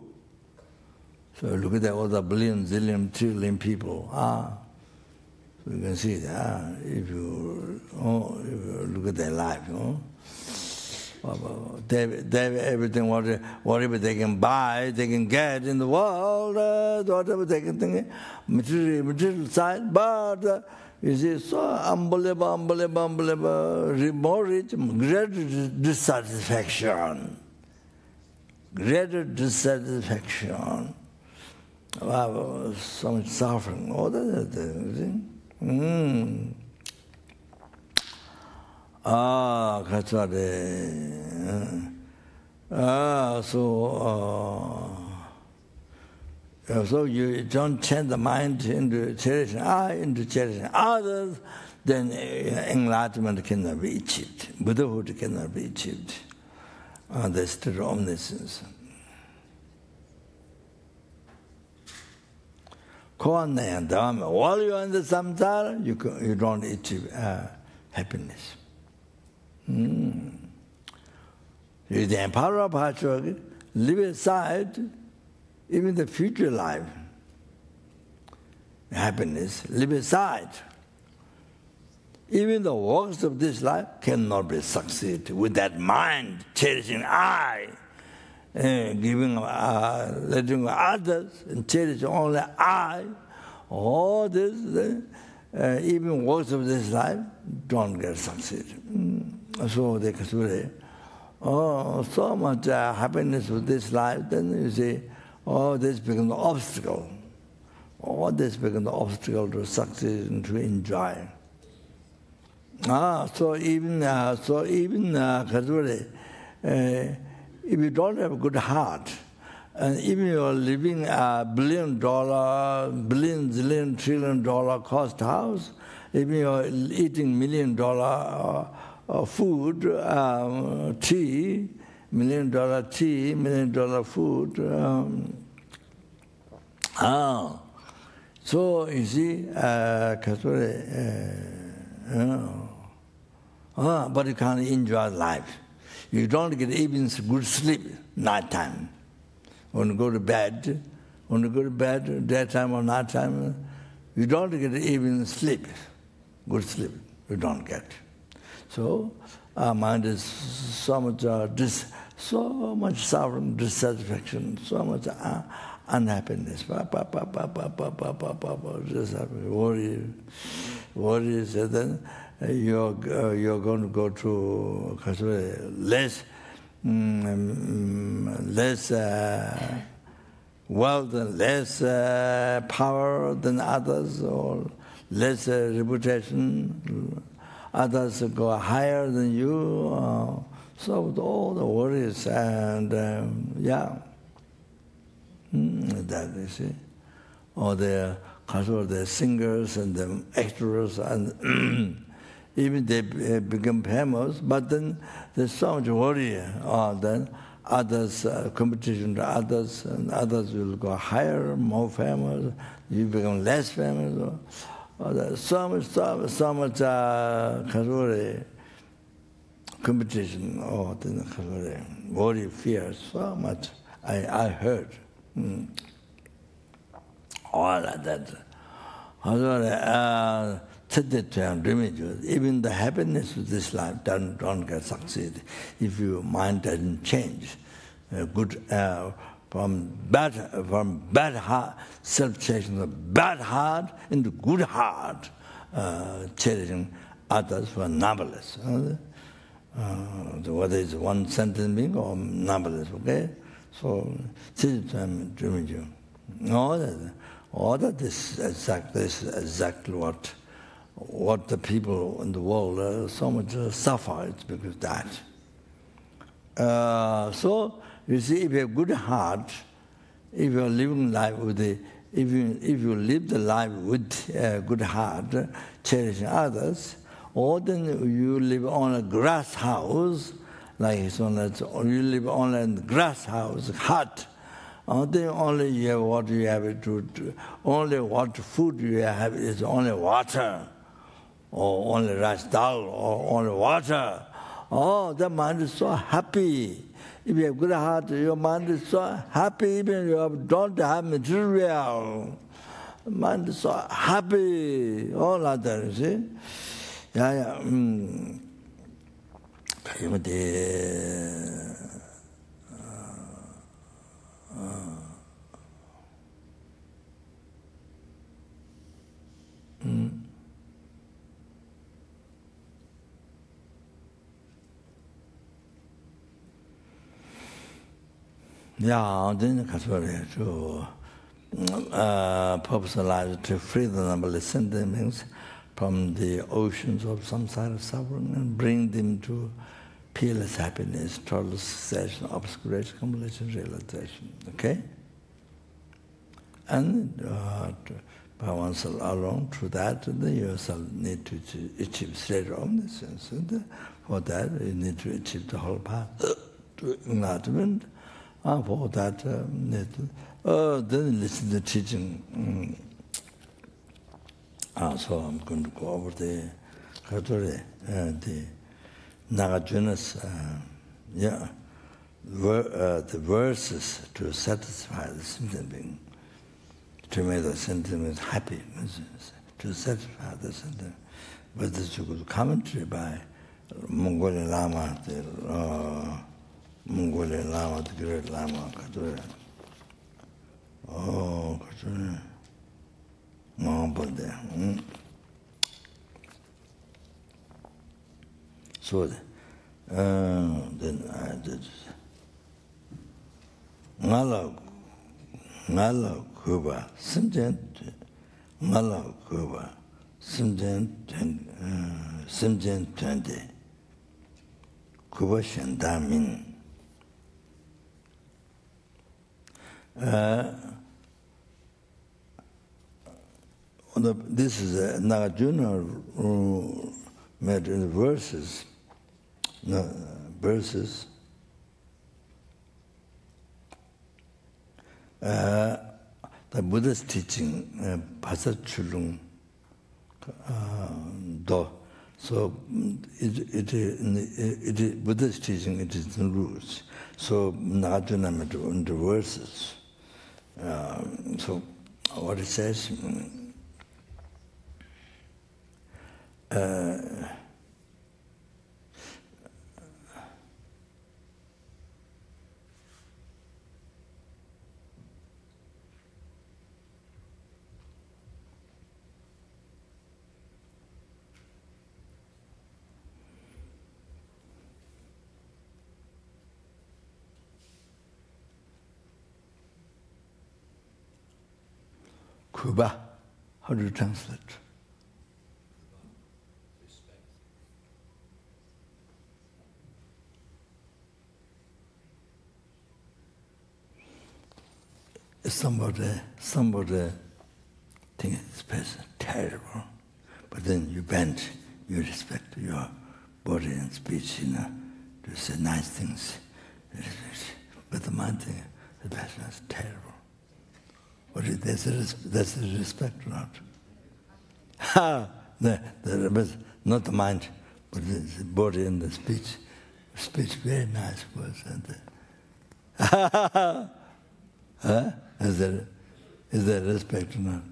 S2: So look at all the billion, zillion, trillion people. So you can see that if you look at their life, they have everything, whatever they can buy, they can get in the world, whatever they can think, material side, but you see, so unbelievable, more rich, greater dissatisfaction. Greater dissatisfaction. Wow, so much suffering. All that thing. That's what so you don't change the mind into cherishing into cherishing others, then enlightenment cannot be achieved. Buddhahood cannot be achieved. The state of omniscience. While you are in the samsara, you don't achieve happiness. The empower of Hachyogi, live aside even the future life. Happiness, live aside. Even the works of this life cannot be succeed with that mind, cherishing I, giving, letting others, and cherishing only I. All this, even works of this life don't get succeed. So they consider, so much happiness with this life, then you say, this becomes an obstacle. This becomes an obstacle to succeed and to enjoy. So even if you don't have a good heart, and even you're living a $1 billion, zillion, $trillion cost house, even you're eating $1 million food, tea, $1 million tea, $1 million food. So you see, but you can't enjoy life. You don't get even good sleep night time. When you go to bed, daytime or night time, you don't get even sleep, good sleep. You don't get. So our mind is so much suffering, dissatisfaction, so much unhappiness. Worries, and then you're going to go to less wealth and less power than others, or less reputation. Others go higher than you. So with all the worries and that you see, or the singers and the actors and even they become famous, but then there's so much worry. Then others, competition to others, and others will go higher, more famous. You become less famous. So much competition. Worry, fear, so much I heard. All of that. Even the happiness of this life don't get succeed if your mind doesn't change. From bad heart, self-chasing the bad heart into good heart, cherishing others for numberless. Whether it's one sentence being or numberless, okay? So, all that is exactly what the people in the world so much suffer. It's because of that. So you see, if you have good heart, if you are living life with if you live the life with a good heart, cherishing others, or then you live on a grass house, like you live on a grass house hut. Then only you have what you have to only what food you have is only water, or only rice dal, or only water. Oh, the mind is so happy. If you have good heart, your mind is so happy. Even you don't have material, mind is so happy. All like that, you see. Yeah. Yeah, then to purpose to free the numberless sentiments from the oceans of samsara suffering and bring them to peerless happiness, total cessation, obscuration, completion, realization. Okay? And by oneself alone, through that, you shall need to achieve straight omniscience. And for that, you need to achieve the whole path to enlightenment. And for that, then listen to the teaching. So I'm going to go over the Nagajuna's the verses to satisfy the sentient being, to make the sentient happy, to satisfy the sentient. But this is a good commentary by Mongolian Lama, the great Lama, so then I did Ngala Kuba Simjan Ngala Kuba Simjan 20 Kuba Shandamin. This is Nagarjuna made in the verses. The Buddha's teaching, Phasa Chulung, do. So it Buddha's teaching, it is in rules. So Nagarjuna made in the verses. So what it says. Kuba, how do you translate? Somebody think this person terrible, but then you bend, you respect your body and speech, to say nice things. But the mind thing, the person is terrible. But that's a respect or not? Not the mind, but the body and the speech. Speech very nice words, and Huh? Is there respect or not?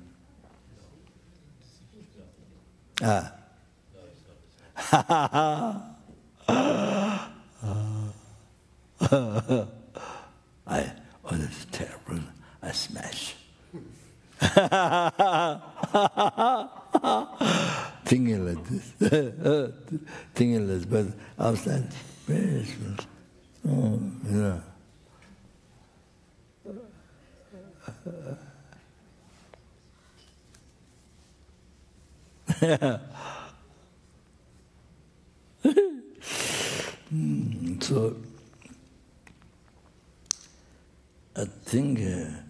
S2: Oh, that's terrible. I smash. Thinking like this. Thinking like this, but outside, very small. Oh, yeah. So, I think the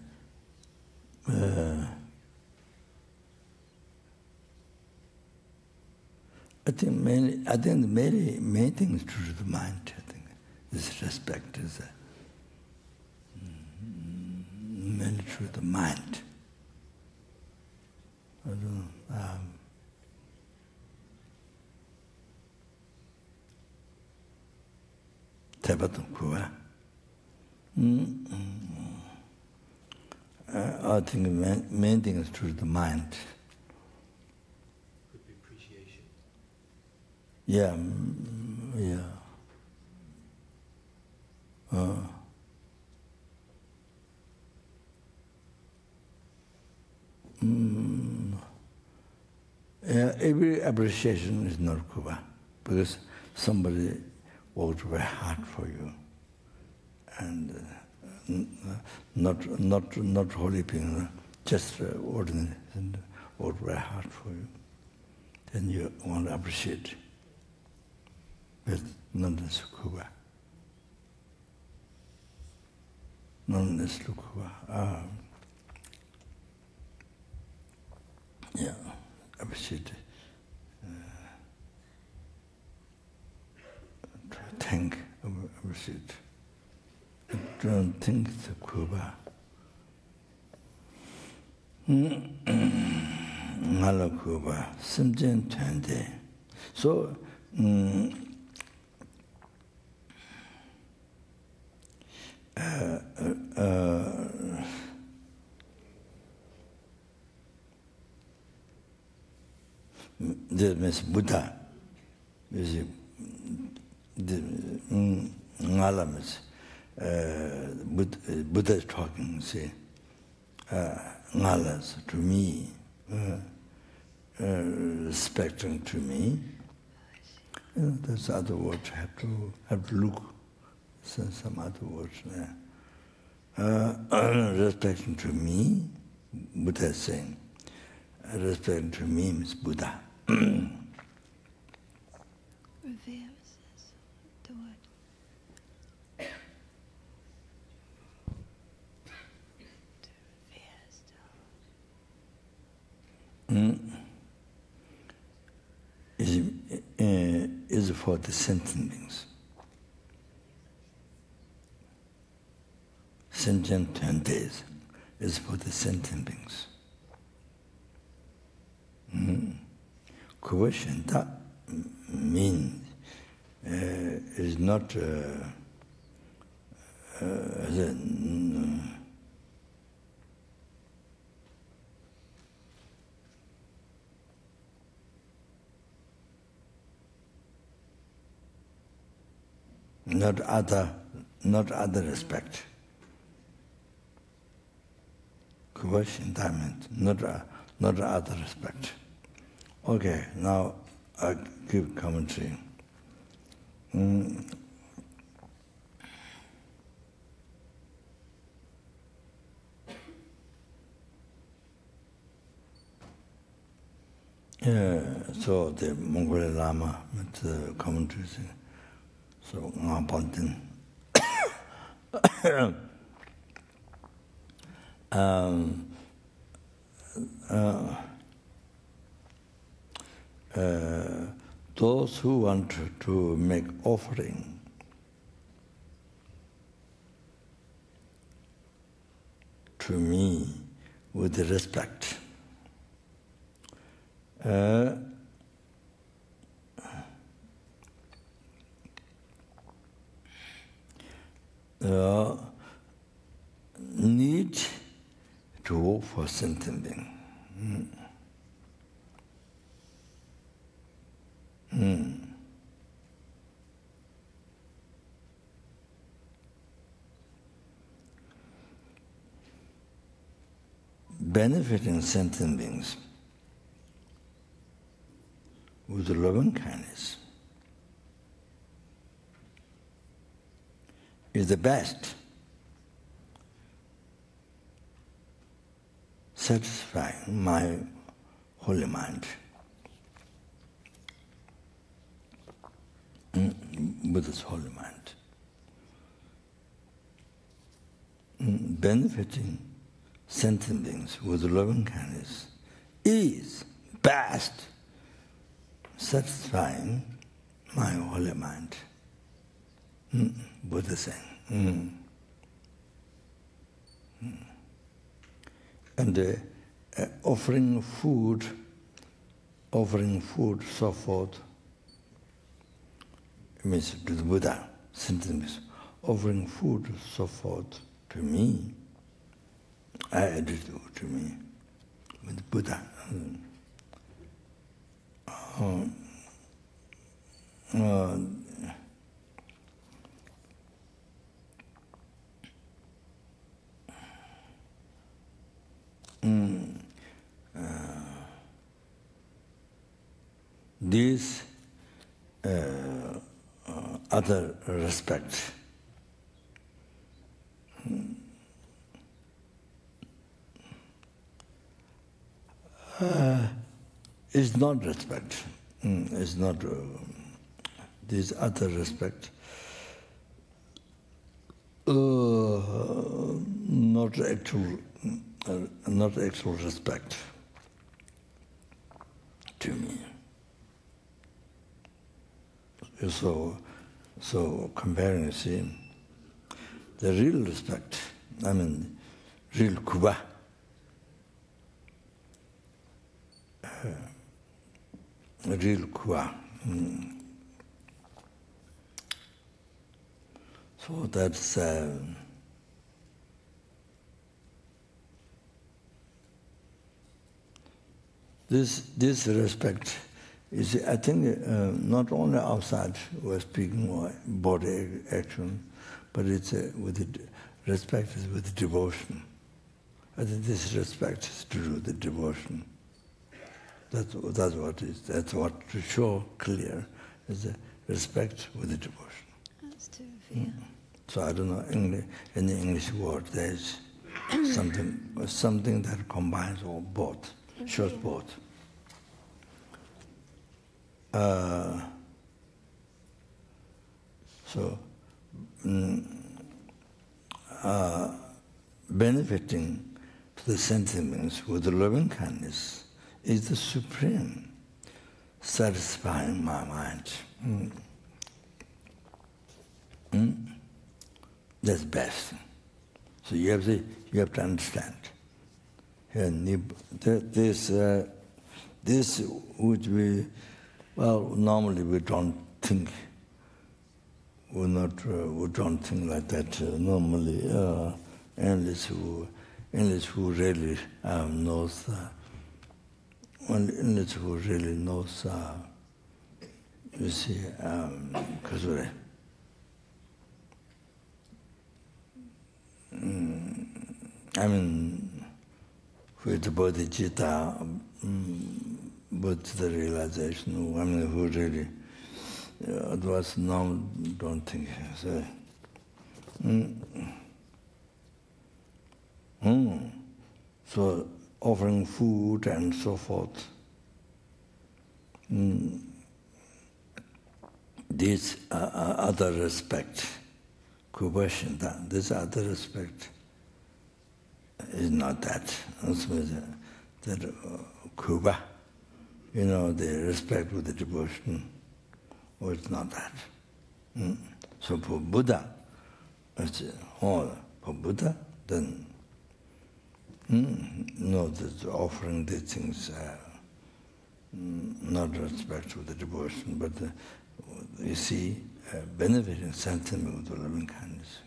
S2: many things to the mind. I think this respect is mainly through the mind. I don't know. I think the main thing is through the mind.
S4: Could be appreciation.
S2: Yeah, yeah. Yeah, every appreciation is not kuba, because somebody worked very hard for you, and not holy being, just ordinary, and worked very hard for you. Then you want to appreciate, but not as kuba. Not as kuba. Yeah, appreciate it. Think, appreciate. Don't think the kuba. Ngala kuba, simjen tende. So, this means Buddha. You see, Ngala means Buddha is talking, see. Ngalas to me, respecting to me. There's other words, have to look, some other words there. Respecting to me, Buddha is saying. Respecting to me means Buddha. Is for the sentient beings. Sentient 10 days is for the sentient beings. Kubashanta means is not not other respect. Kubashanta means not other respect. Okay, now I give commentary. So the Mongolian Lama with the commentaries. So Ngabandin. Those who want to make offering to me with respect, for sentient being. Benefiting sentient beings with loving kindness is the best, satisfying my holy mind. Buddha's holy mind. Benefiting sentient beings with loving kindness is best, satisfying my holy mind. Buddha saying. And offering food, so forth, means to the Buddha, sentence, offering food, so forth, to me, I do to me, with Buddha. This other respect is not respect. Is not this other respect. Not actual respect to me. So comparing, you see, the real respect, I mean, real kuba, real kuba. So that's this respect is, I think, not only outside we're speaking body action, but it's with the respect is with devotion. I think this respect is to do the devotion. That's what is. That's what to show clear is the respect with the devotion.
S1: That's true, yeah.
S2: So I don't know any English word. There's something that combines all both, shows both. Benefiting to the sentiments with loving kindness is the supreme, satisfying my mind. That's best. So you have to understand. This which we normally we don't think. We don't think like that normally. Unless who really knows. Unless who really knows. You see, Kazure. I mean, with the bodhicitta, but the realization, I mean, who really, otherwise, no, don't think. So, so offering food and so forth. This other respect, kubashinta, this other respect is not that. That kuba, the respect with the devotion, it's not that. So for Buddha, it's all for Buddha, then that's offering the things, not respect with the devotion, but you see, benefiting sentiment with the loving kindness.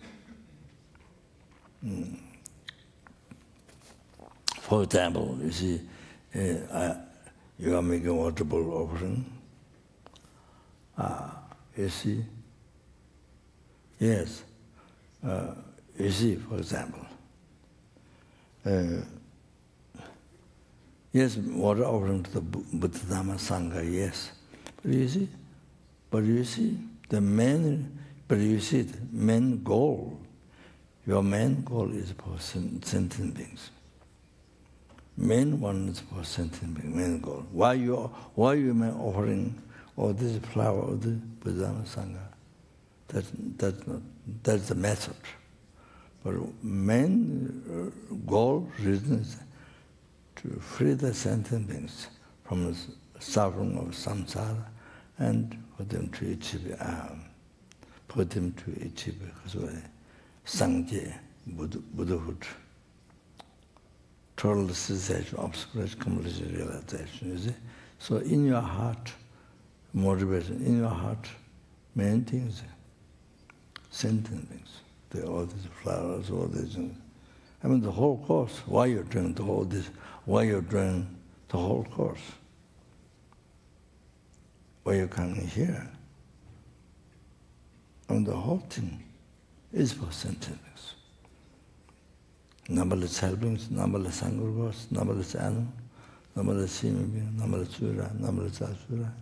S2: For example, you see, you are making audible offering. You see? Yes. You see, for example. Yes, water offering to the Buddha Dhamma Sangha, yes. But you see, the main goal, your main goal is for sentient beings. Main one is for sentient beings, main goal. Why you offering all this flower of the Buddha Dhamma Sangha? That's the method. But main goal, reason is to free the sentient beings from the suffering of samsara and for them to achieve sangye, Buddhahood, total cessation, obscuration, complete realization. You see? So in your heart, motivation, in your heart, main things, sentient beings. All these flowers, all these. I mean, the whole course. Why you're doing all this? Why you're doing the whole course? Why you're coming here? And the whole thing is for sentient beings. Numberless helpings, numberless sangurgos, numberless animal, numberless human being, numberless sura, numberless asura.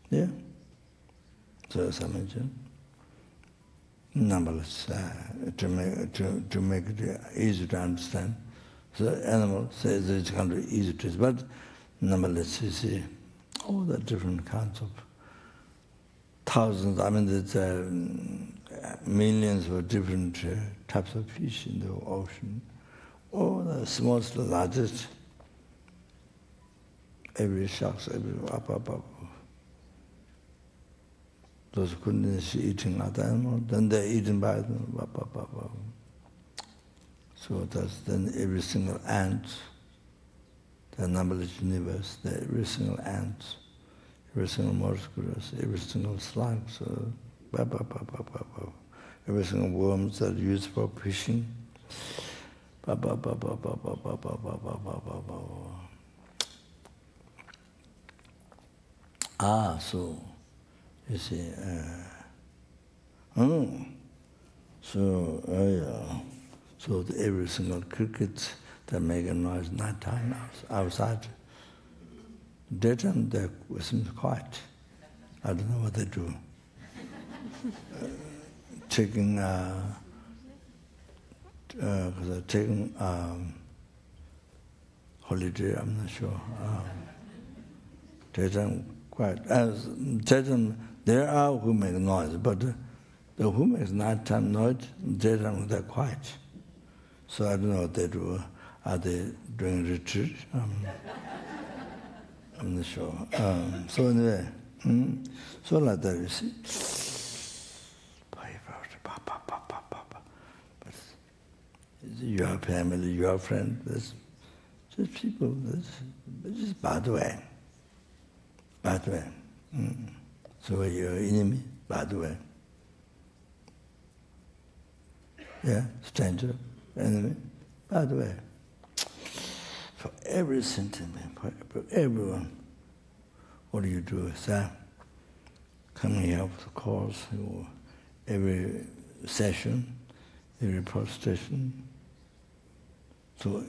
S2: Yeah. So as I mentioned. Numberless, to make it easy to understand. So animal says it's kind of easy to, but numberless, you see, all the different kinds of thousands, I mean, there's millions of different types of fish in the ocean. All the smallest, the largest, every sharks, every up. Those who couldn't see eating other animals, then they're eaten by them. So that's then every single ant, the numberless universe, every single ant, every single mosquitoes, every single slug, so every single worms that are used for fishing. So you see, so every single cricket that make a noise nighttime outside, daytime they seem quiet. I don't know what they do. Taking holiday, I'm not sure. Daytime quiet. Daytime there are who make noise, but the who makes nighttime noise, daytime they're quiet. So I don't know what they do. Are they doing retreat? I'm not sure. So anyway, so like that, you see. But your family, your friend, there's just people, it's just bad way. Bad way. So your enemy, bad way. Yeah, stranger, enemy, bad way. For every sentiment, for everyone, what do you do is that? Coming here for the course, every session, every prostration, so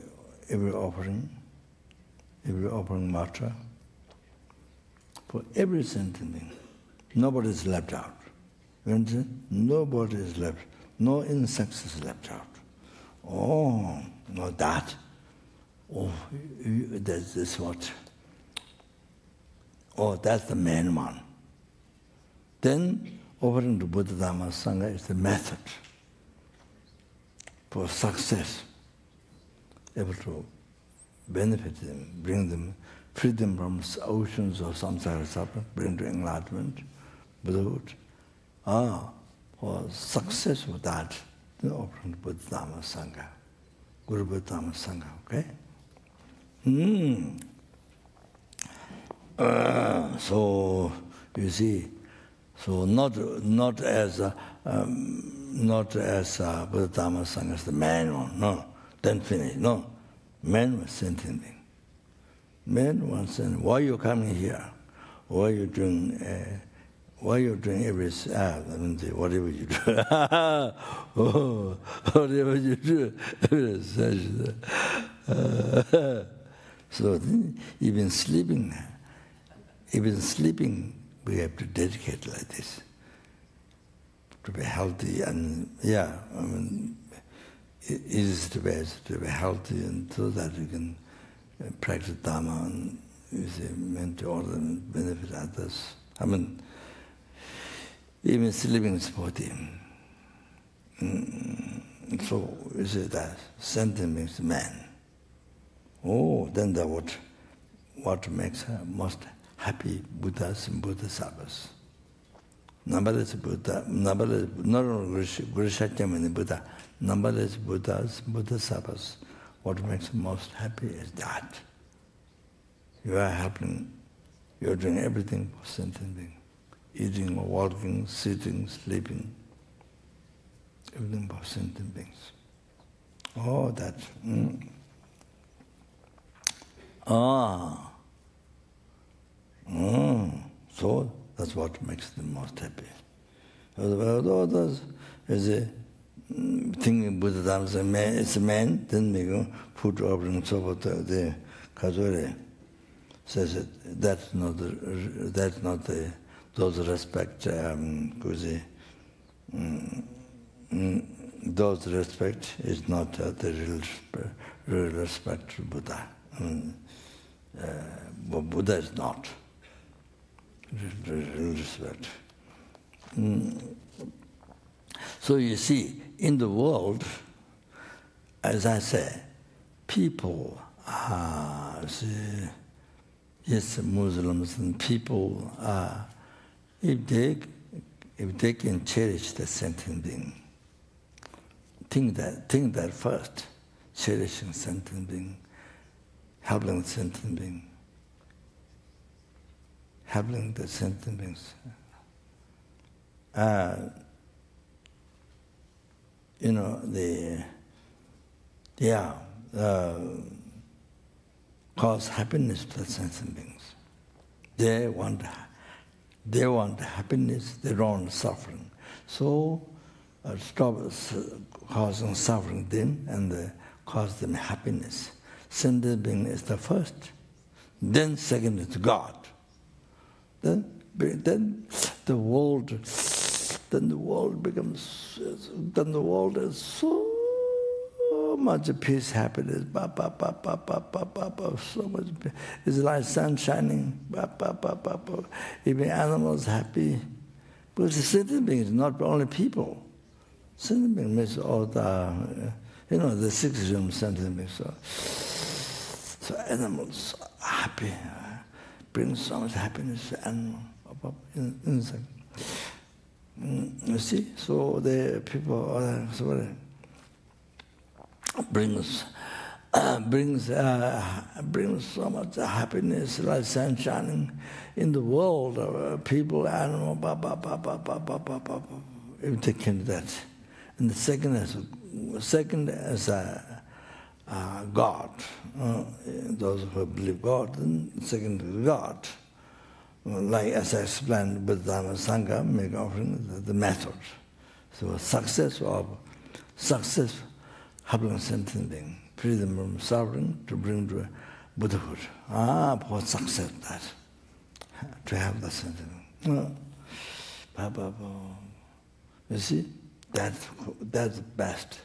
S2: every offering mantra, for every sentiment, nobody is left out. You understand? Nobody is left. No insects is left out. Oh, no that. Oh, that's this what. Oh, that's the main one. Then, offering to Buddha Dhamma Sangha is the method for success, able to benefit them, bring them, free them from oceans of samsara suffering, bring to enlightenment, Buddhahood. For success of that, the offering to Buddha Dhamma Sangha, Guru Buddha Dhamma Sangha, okay? So you see, so not as Buddha Dhamma Sangha is the main one, no. then finish. No, man was sentient being. Man was sentient. Why are you coming here? Why are you doing every whatever you do? Oh, whatever you do, so even sleeping, we have to dedicate like this to be healthy and it is the best to be healthy and so that you can practice Dhamma and meant to order and benefit others. Even sleeping is body. So you say that sentient means man. Oh, then what makes most happy Buddhas and Bodhisattvas. Numberless Buddha, not only Guru Shakyamuni Buddha, numberless Buddhas, Bodhisattvas. What makes most happy is that you are helping, you are doing everything for sentient being. Eating, walking, sitting, sleeping, everything for sentient beings. Oh, that. So that's what makes them most happy. Others is a thinking Buddha Dhamma, it's a man, then we go food offering, so what the Kazore says it, that's not the those respect, those respect is not the real respect to Buddha. But Buddha is not real respect. So you see, in the world, as I say, people are, yes, Muslims and people are, if they can cherish the sentient being, think that first, cherishing sentient being, helping the sentient being, helping the sentient beings. Cause happiness to the sentient beings. They want happiness, they don't want suffering. So stop causing suffering them and cause them happiness. Sentient being is the first, then second is God. Then the world becomes, then the world is so much peace, happiness, so much peace. It's like sun shining, even animals happy. But the sentient being is not only people. Sentient being means all the, the six realms sentient beings. So animals are happy, brings so much happiness to animals, insect. You see, so the people brings so much happiness, like sun shining in the world. People, animal, if they can do that. And the second is God. Those who believe God, and second is God. Like as I explained, Buddha and Sangha make offering the method. So success, helping sentient being, freedom from suffering to bring to Buddhahood. For success that, to have the sentient being. You see, that's best.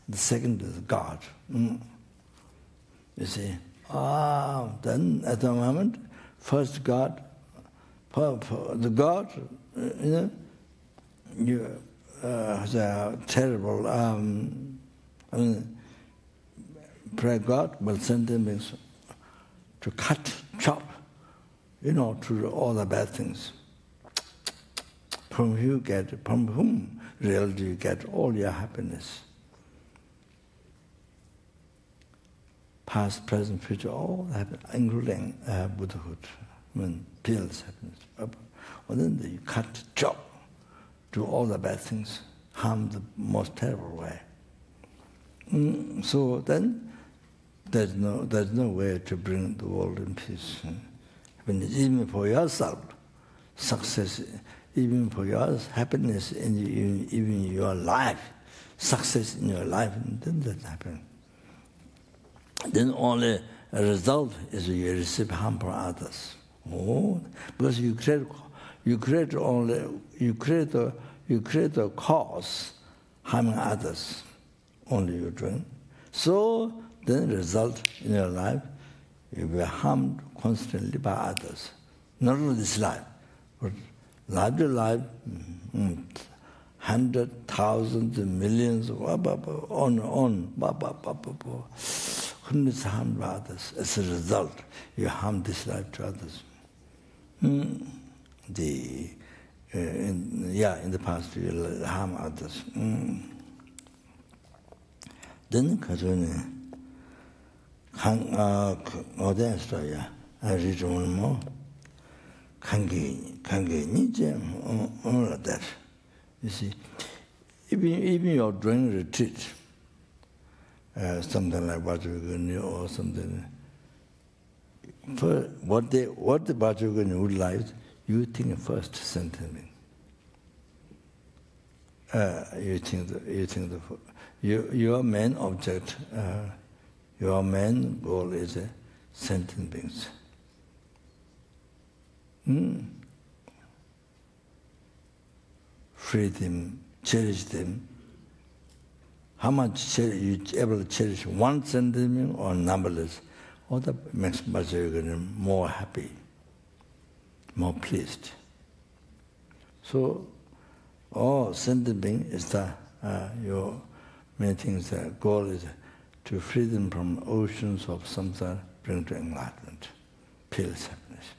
S2: The second is God. You see, then at the moment, first God, the God, the terrible, pray God, but sentient beings to cut, chop, to all the bad things. From whom really do you get all your happiness? Past, present, future, all happiness, including Buddhahood. Pills happiness. And then you cut, chop, do all the bad things, harm the most terrible way. So then, there's no way to bring the world in peace. Even for yourself, success, even for your happiness, in even your life, success in your life, then that happen. Then only a result is you receive harm from others. Oh, because you create a cause harming others. Only you doing. So then result in your life, you will be harmed constantly by others. Not only this life, but life to life, hundreds, thousands, millions, on, hundreds harmed by others. As a result, you harm this life to others. In the past, you harm others. Then, 어디에서야? 아리존 뭐 관계 니제 that. You see, even you're doing retreat, something like Bajragani or something. For what the Bajragani would like, you think first sentence. Your main object, your main goal is sentient beings. Free them, cherish them. How much you able to cherish one sentient being or numberless, all that makes Bajragani more happy, more pleased. So, sentient being is your main things. Goal is to free them from oceans of samsara, bring to enlightenment, peace, happiness.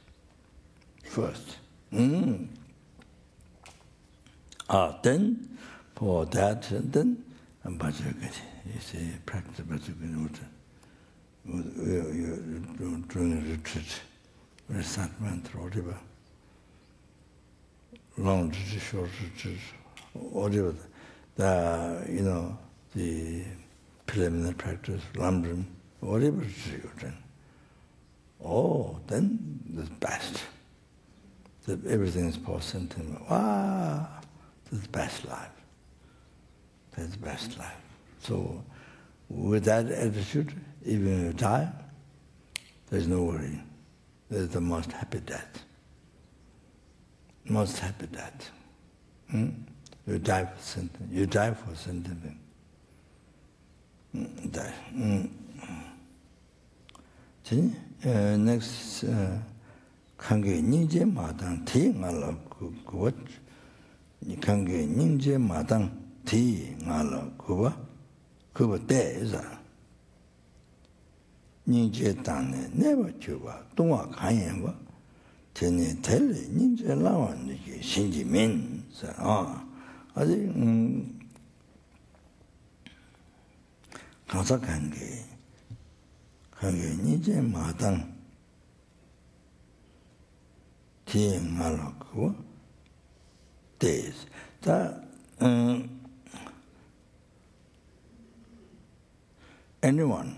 S2: First. Then, for that, then, Bajragani. You see, practice Bajragani. You're doing a retreat, very sacrament, whatever. Long retreat, short retreat, whatever. The preliminary practice, London, whatever you're doing. Then the best. Everything is post-sentient. Wow, that's the best life. That's the best life. So, with that attitude, even if you die, there's no worry. There's the most happy death. Most happy death. You die for sentient. You die for sentient. Die. Next, 관계 닝제 마당 대응하려 그것 관계 닝제 마당 대응하려 그거 대자 닝제 땅에 내가 줘봐 동화 간행과 전에 될 닝제 나왔는 게 신지민 아직 가사 관계 닝제 마당 대응하려고 days. Anyone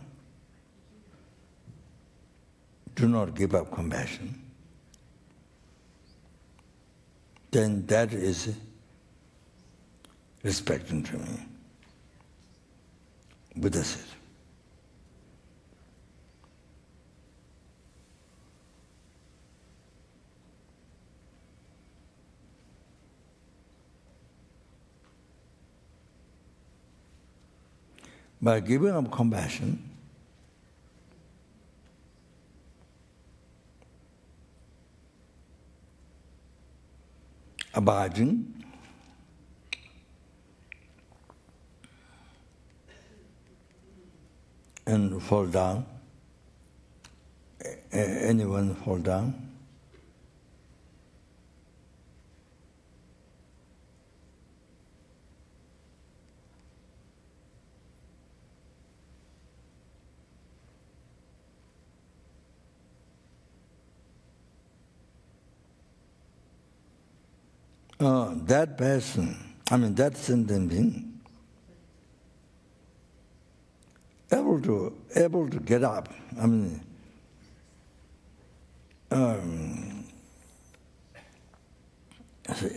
S2: do not give up compassion, then that is respecting to me. Buddha said. By giving up compassion, abiding, and fall down, anyone fall down, that person, that sentient being, able to get up. I mean,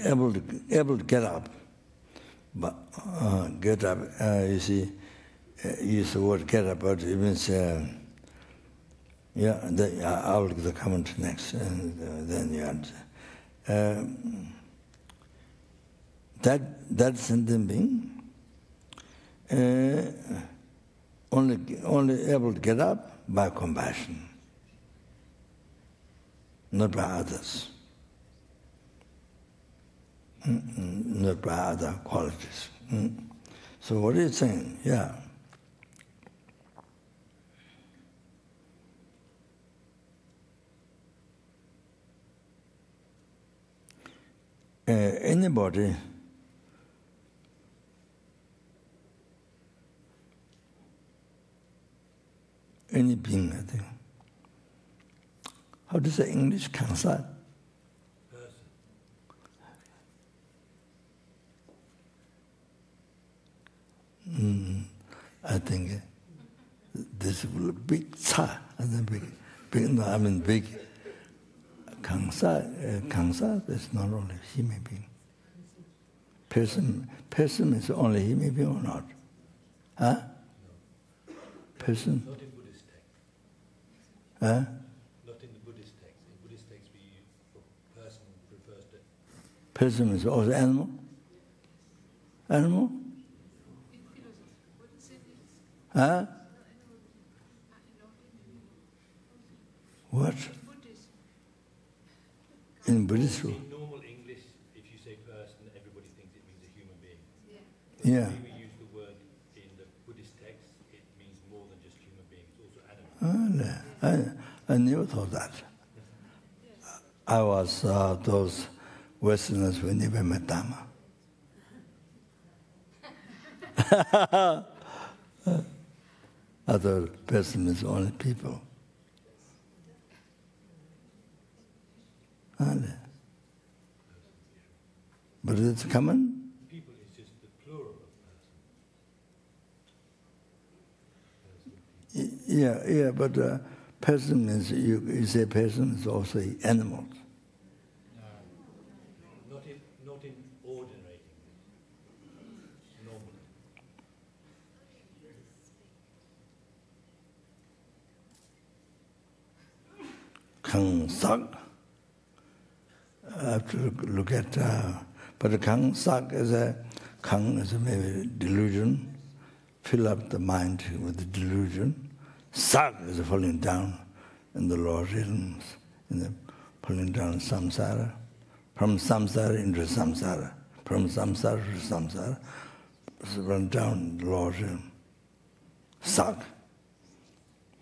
S2: able to get up, but get up. You see, use the word get up, but it means yeah. I will give the comment next, and then you answer. That sentient being only able to get up by compassion, not by others, not by other qualities. So what are you saying? Yeah. Anybody any being, I think. How to say English? Kansa? I think this will be big cha, and then big. No, I mean big. Kansa is not only human being. Person is only human being or not? Huh? Person.
S4: Not in Buddhist text.
S2: Huh?
S4: Not in the Buddhist text. In Buddhist text, person refers to.
S2: Person is also animal. Animal. Huh? What? In Buddhist.
S4: In normal English, if you say person, everybody thinks it means a human being.
S2: Yeah.
S4: When we use the word in the Buddhist text, it means more than just human beings, it's also animals.
S2: I never thought that. I was those Westerners who never met Dharma. Other person is only people. But it's common.
S4: People is just the plural of person.
S2: Yeah, but person means you say person is also animals.
S4: Not in ordinary English. Normally.
S2: Kang sak. I have to look at, but Kang sak is maybe delusion. Fill up the mind with the delusion. Sak is falling down in the lower realms, pulling down samsara, from samsara into samsara, from samsara to samsara, so run down the lower realm. Sak.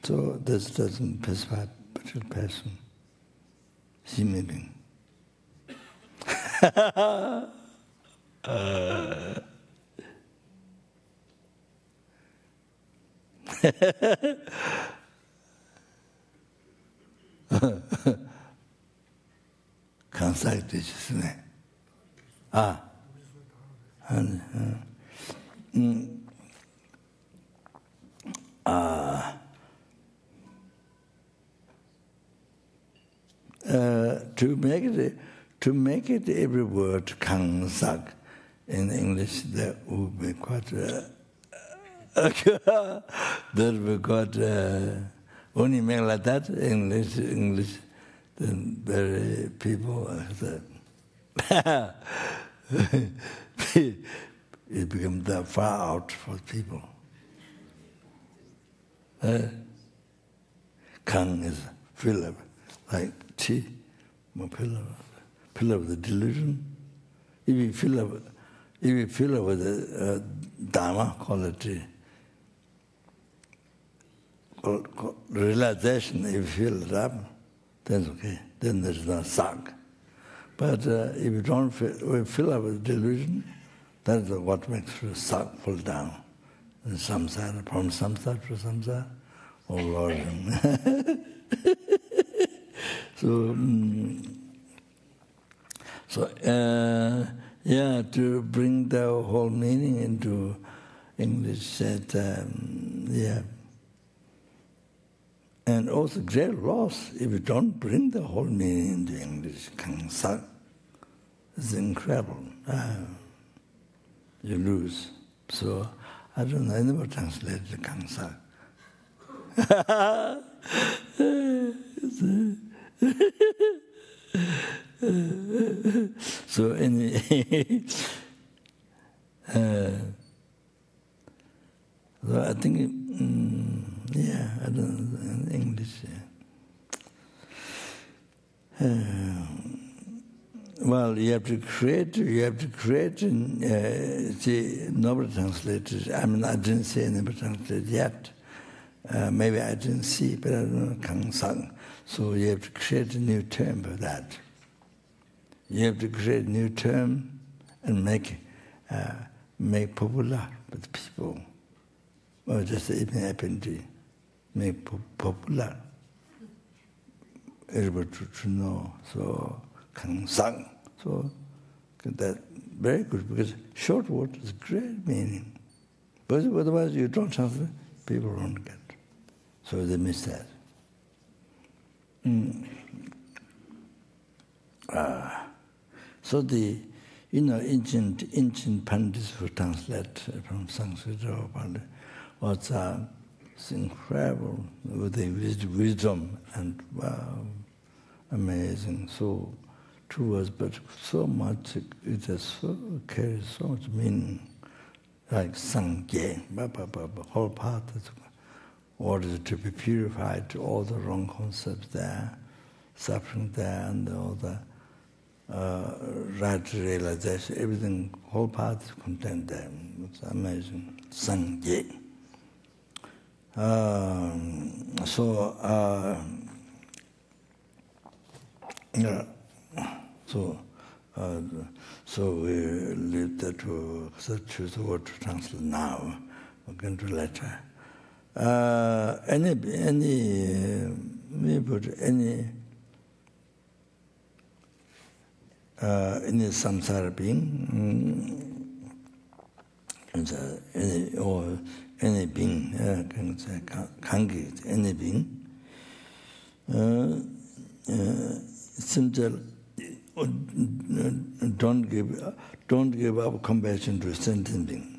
S2: So this doesn't specify particular person, human being. Kansa teaches me. To make it every word Kangsak in English, that would be quite that would be quite only make like that English then very people it becomes that far out for people. Kang is pillar, like tea, pillar of the delusion. If you fill up with the Dharma quality, realization, if you fill it up, then it's okay. Then there's no sak. But if you don't fill up with delusion, that's what makes the sak fall down. And samsara, from samsara to samsara, oh Lord. To bring the whole meaning into English, And also great loss if you don't bring the whole meaning into English. Kangsang. It's incredible. You lose. So I don't know, I never translated Kangsang. So anyway, so I think, yeah, I don't know, in English. Well, you have to create, see, nobody translated. I mean, I didn't say nobody translated yet. Maybe I didn't see, but I don't know, Kangsang. So you have to create a new term for that. You have to create a new term and make popular with people. Or just even happen to make popular. Everybody to know. So, Kangsang. So, that's very good because short word is great meaning. But otherwise you don't translate, people don't get. So they miss that. So the, ancient Pandits who translate from Sanskrit or Pali was incredible with the wisdom and amazing. So two words, but so much, it has carries so much meaning, like Sangye, whole part is ordered to be purified, all the wrong concepts there, suffering there, and all the right realization, everything, whole part is contained there. It's amazing. Sangye. So we leave that to choose the word to translate now. We're going to later. Any samsara being, any being, can say, kangi, any being, simple. Don't give up compassion to a sentient being.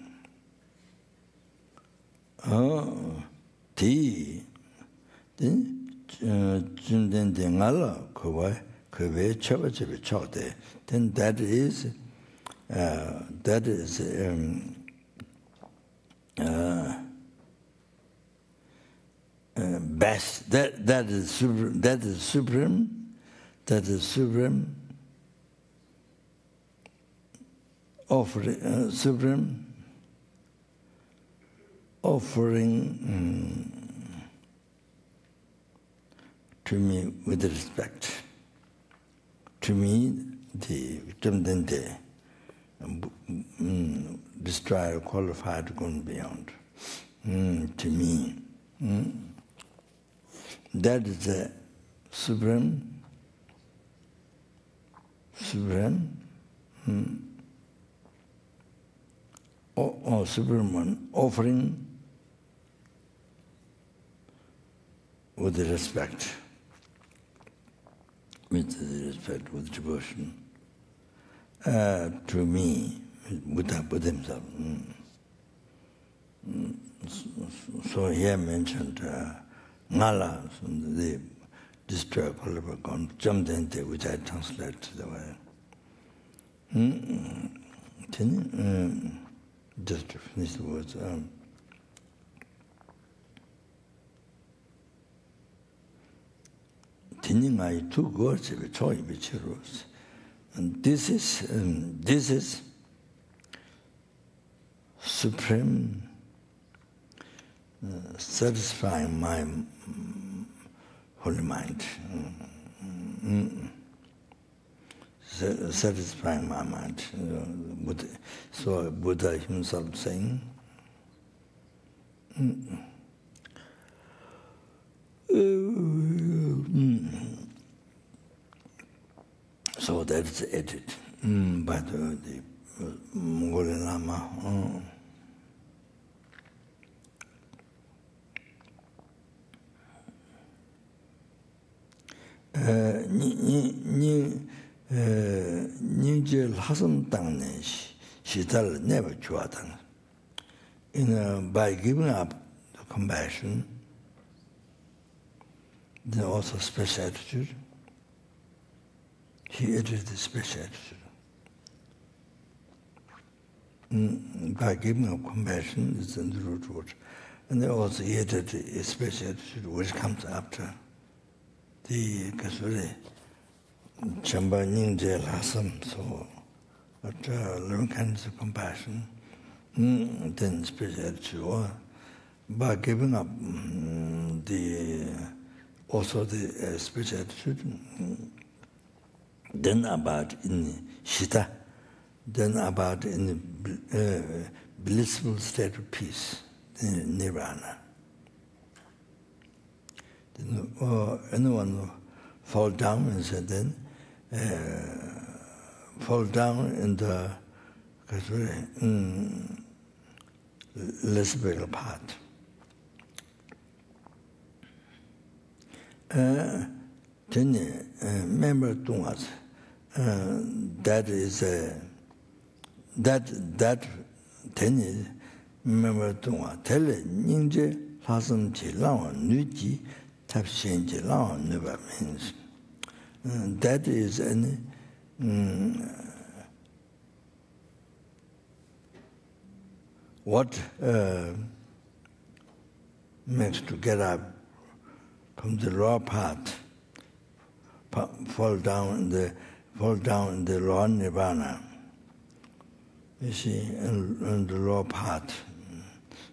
S2: Then that is best. That is supreme. That is supreme. Offering to me with respect. To me, the Jamdente, destroyer, qualified, gone beyond. To me. That is the supreme, or supreme one, offering with respect, with devotion, to me, with himself. So here mentioned Ngala, the destroyer qualifier, Jamdente, which I translate the way. Just to finish the words. Two words and this is supreme, satisfying my holy mind. Satisfying my mind. So Buddha himself saying, so that's edit by the Mongolian Lama. Ninja Hasam Tang Shital never Chuatan. By giving up the compassion, then also special attitude. He added the special attitude. By giving up compassion is in the root word. And then also he added a special attitude which comes after the Kasuri Chamba Ninja Lasam. So, but learn kinds of compassion, then special attitude. By giving up also the special attitude, then about in Shita, then about in the blissful state of peace, in Nirvana. Then, anyone fall down and said then, fall down in the lesbian path. Then member Tungas, that is that then member Tunga tell Ninja Hasam Chilang Nuji Tapshin Chilang never means. That is any what makes to get up from the raw path, fall down in the raw nirvana. You see, in the raw path,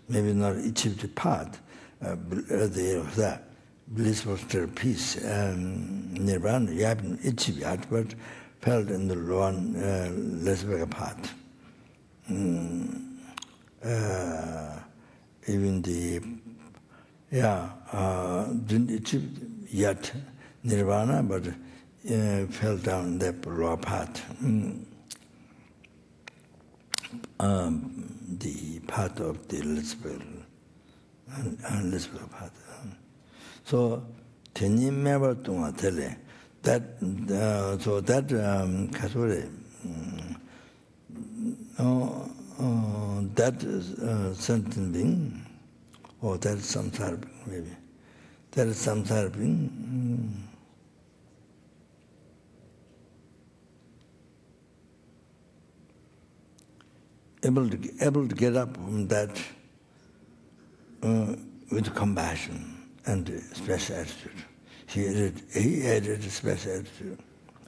S2: maybe not achieve the path, the blissful state of peace, nirvana. You haven't achieved yet, but felt in the raw lesbian path. Even the didn't achieve yet nirvana, but fell down that raw path. The path of the lesbian and lesbian path. So, tenim member tunga tele that so that kasure that sentient being, or that is samsara being, maybe. That is samsara being. Able to get up from that with compassion and special attitude. He added a special attitude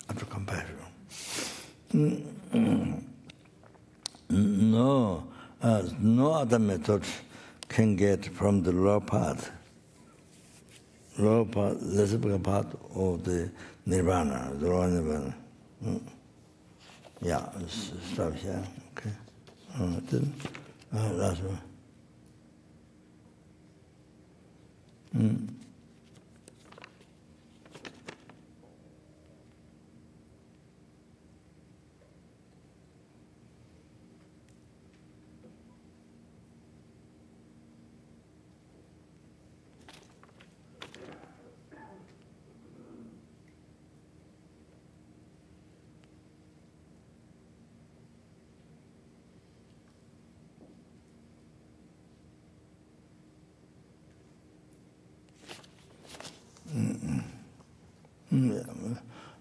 S2: after compassion. No other method can get from the raw path, lesbian path of the nirvana, the raw nirvana. Yeah, stop here. Okay. Last one.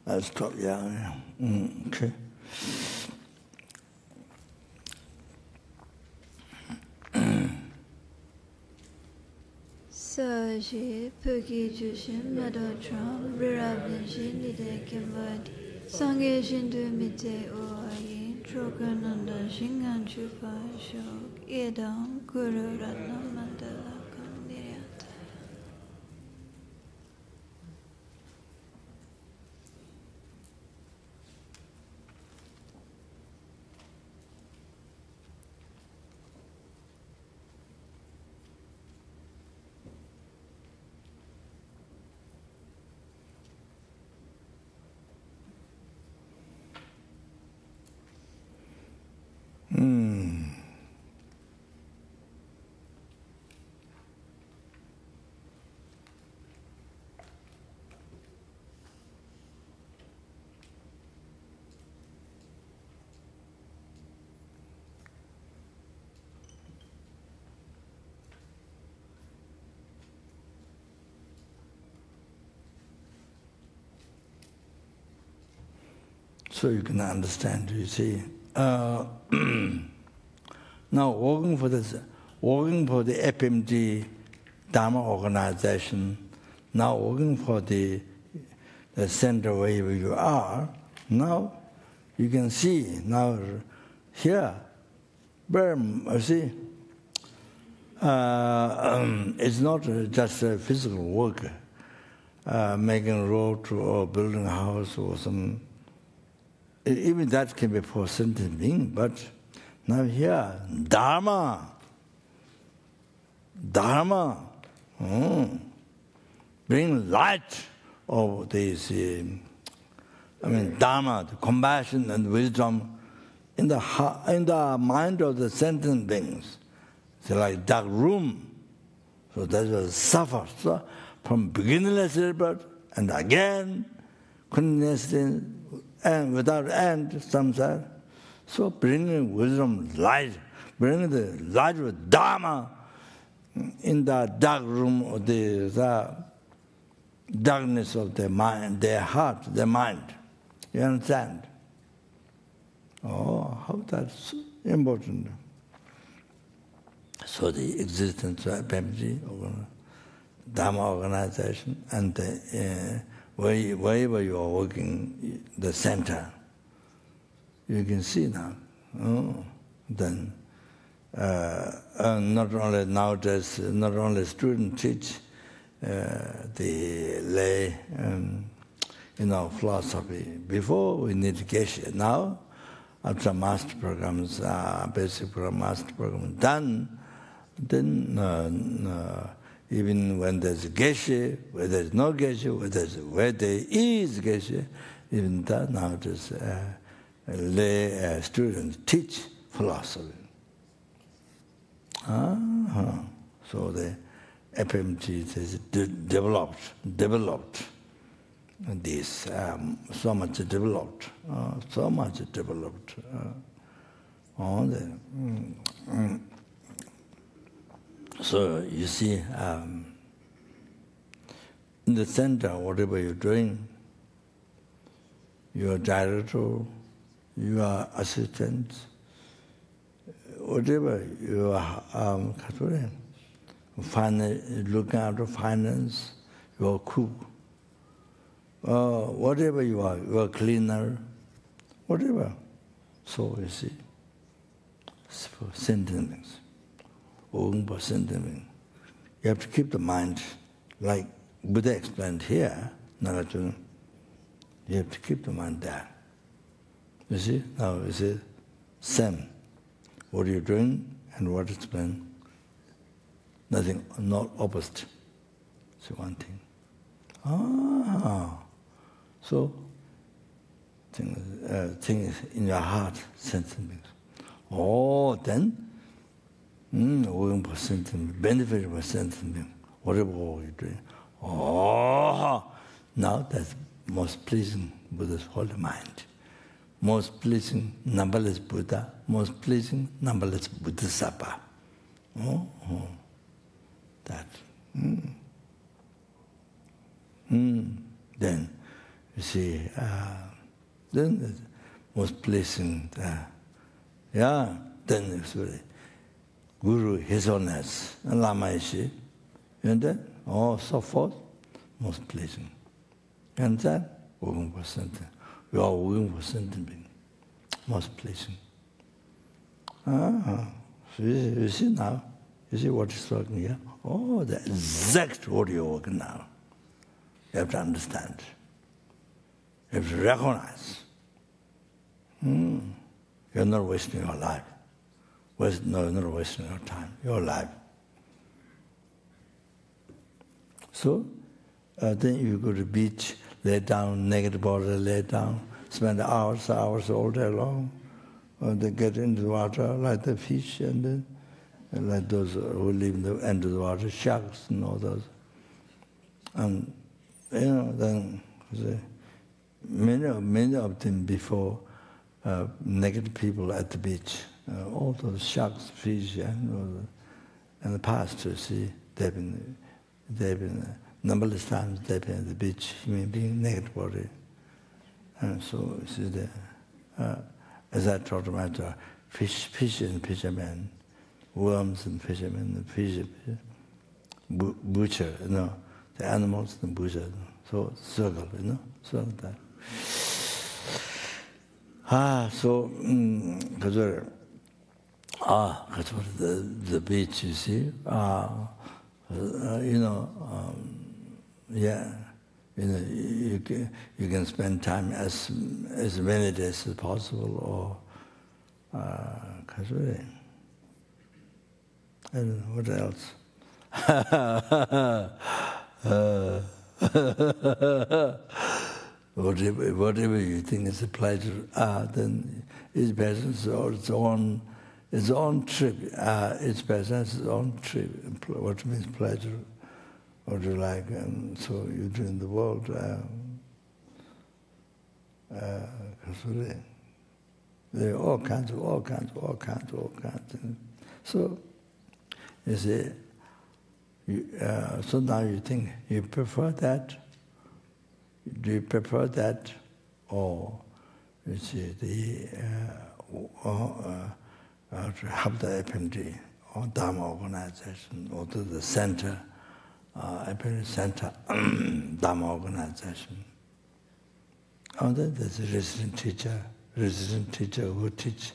S2: I'll stop, yeah. Okay.
S1: Saji, Puki Jushin, Madotron, Rirabinjin, Nide Kimbad, Sange Shindu Mite Oayi, Trokananda, Shingan Chupa, Shok, Edam, Guru Ratna Mandala, Kandiryata.
S2: So you can understand, you see. Now working for the FMG Dharma organization, now working for the center where you are, now you can see, now here, you see, it's not just a physical work, making a road or building a house or some, even that can be for sentient being, but now here, Dharma, bring light of this, Dharma, the compassion and wisdom in the mind of the sentient beings. It's like dark room. So that will suffer from beginningless rebirth and again, continuously and without end, samsara. So bringing wisdom, light, bringing the light of Dharma in the dark room of the darkness of their mind, their heart, their mind. You understand? Oh, how that's important. So the existence of FMG, Dharma organization, and wherever you are working, the center, you can see now. Then not only nowadays, not only students teach the lay, philosophy. Before we need geshe. Now, after master programs, basic program, master program done, then even when there's geshe, where there's no geshe, where there is geshe, even that nowadays lay students teach philosophy. So the FMG is developed this, so much developed. So you see, in the center, whatever you're doing, your director, your assistant, whatever you are looking after finance, your cook, whatever you are, your cleaner, whatever. So you see, it's for sentient beings. You have to keep the mind, like Buddha explained here, Nagarjuna, you have to keep the mind there. You see, now you see, same. What are you doing and what is explained? Nothing, not opposite. It's one thing. So, thing is in your heart, sentient beings. Then, working for sentient, benefit for sentient being, whatever you're doing. Now that's most pleasing Buddha's holy mind. Most pleasing numberless Buddha, most pleasing numberless Bodhisattva. That. Then you see, then the most pleasing, then it's really Guru, His Holiness, and Lama Ishi, and then, so forth, most pleasing. And then, working for sentient. We are working for sentient being, most pleasing. So you see now, you see what is talking here? The exact what you're working now. You have to understand. You have to recognize. You're not wasting your life. No, you're not wasting your time, your life. So, then you go to the beach, lay down, naked body, lay down, spend hours all day long. They get into the water like the fish, and then like those who live in the end of the water, sharks and all those. And then many of them before naked people at the beach, all those sharks, fish, and the past, you see, they've been numberless times they've been at the beach, human being, naked body. And so, see as I talked about fish and fishermen, worms and fishermen, butcher, the animals and butcher. So circle, so that. So the beach, you see, you can spend time as many days as possible, or I don't know what else. Whatever you think is a pleasure, then it's better. So its own trip. It's better. Its own trip. What means pleasure? What you like? So you do in the world. There are all kinds. So you see. So now you think you prefer that. Do you prefer that, or you see to have the FMD or Dharma organization, or to the center, FMD center Dharma organization? And then there's a resident teacher who teach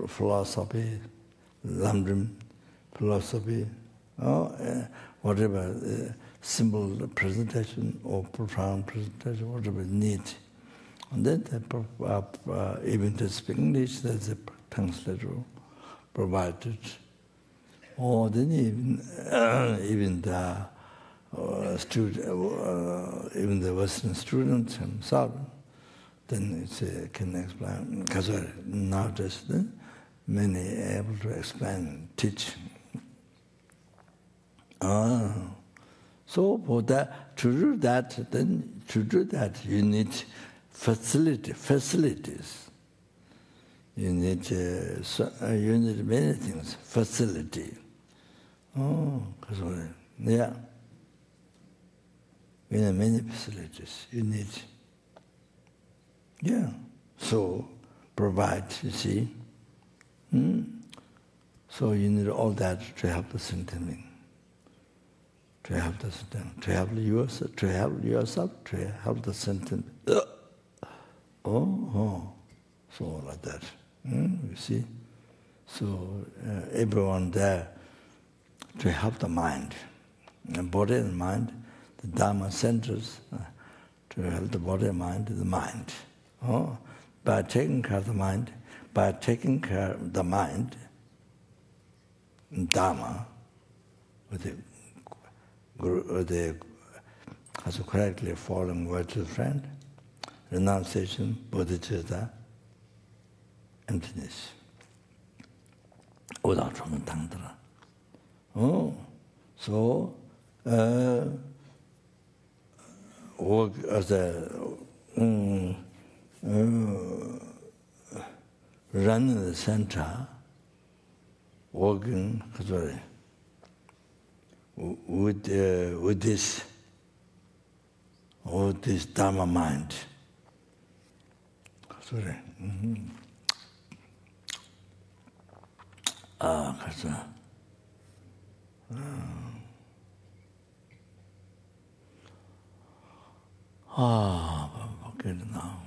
S2: philosophy, Lamrim philosophy, whatever. Simple presentation or profound presentation, whatever need. And then even to speak English, there's a translator provided. Or then even the even the Western students themselves, then can explain. Because nowadays, many are able to explain, teach. So for that, to do that, you need facilities. You need many things. Facility. Yeah. You need many facilities. You need. Yeah. So provide. You see. So you need all that to help the centering. To help the sentence, to help yourself, to help the sentence. So like that. You see? So everyone there to help the mind. The body and mind, the Dharma centers to help the body and mind, the mind. By taking care of the mind, Dharma, with the as a correctly following word to the friend, renunciation, bodhicitta, emptiness. Without from Tantra. So work as a run in the center, working with this Dharma mind. Sorry. Forget it now.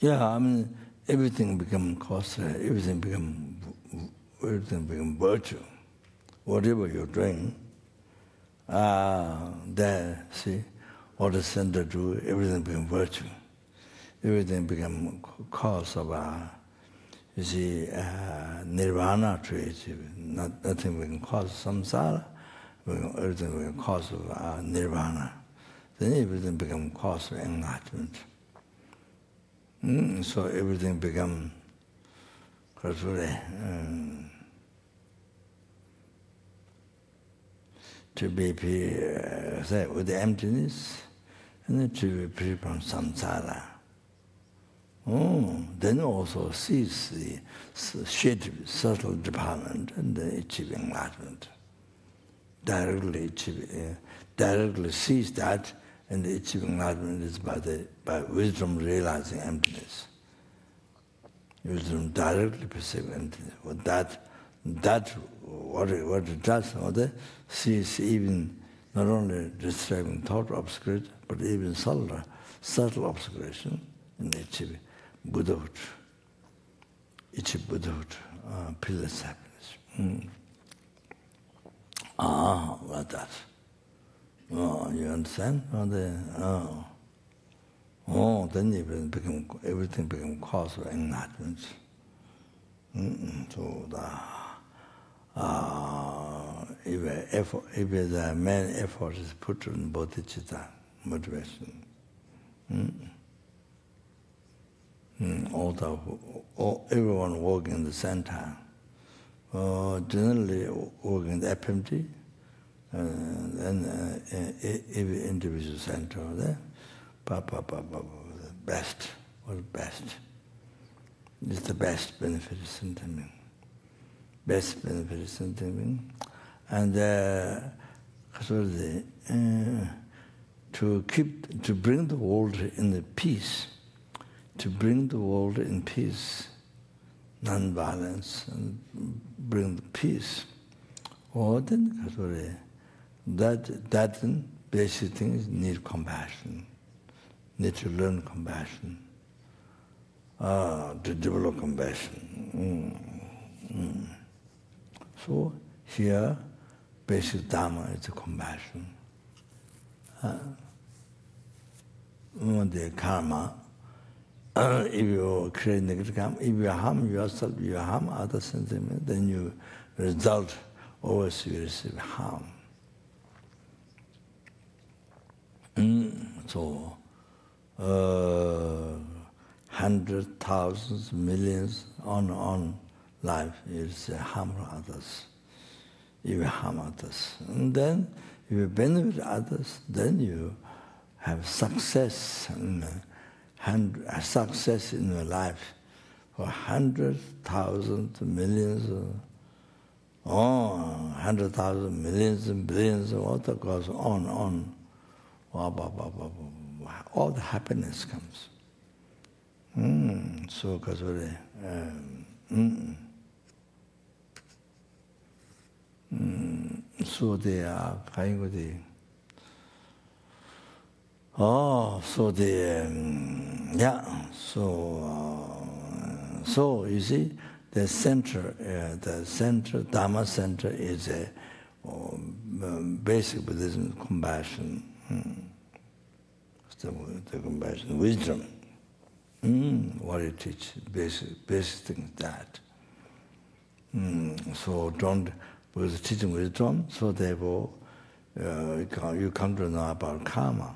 S2: Yeah, I mean, everything become costly, everything become virtue. Whatever you're doing, there, see, what the center do, everything become virtue. Everything become cause of, you see, nirvana to it. Nothing become cause of samsara, everything become cause of nirvana. Then everything become cause of enlightenment. So everything become gradually. to be say, with the emptiness, and then to be free from samsara. Then also sees the subtle department and achieve enlightenment. Directly sees that, and the achieving enlightenment is by wisdom realizing emptiness. Wisdom directly perceives emptiness. What it does, sees even not only disturbing thought obscurity, but even subtle obscuration in the achieving Buddhahood. Achieve Buddhahood, peerless happiness. Like that. You understand? Then everything becomes cause of enlightenment. So if the main effort is put in bodhicitta, motivation, everyone working in the center, generally working in the FMT, and every individual center there, best, what's best? It's the best benefit of centering. Best benefit of centering. And to bring the world in peace, to bring the world in peace, non-violence, and bring the peace. Then that basic things need compassion, need to learn compassion, to develop compassion. So here, basic Dharma is compassion. The karma, if you create negative karma, if you harm yourself, you harm other sentiments, then you result always you receive harm. So, hundreds, thousands, millions, on life is harm others. If you harm others. And then, if you benefit others, then you have success, success in your life for hundreds, thousands, millions, 100,000, millions and billions, what goes on. All the happiness comes. So, so they are kind of the. So you see, the center, Dharma center is a basic Buddhism, compassion. The compassion, wisdom. What it teaches, basic things that. So because teaching wisdom, so therefore you come to know about karma.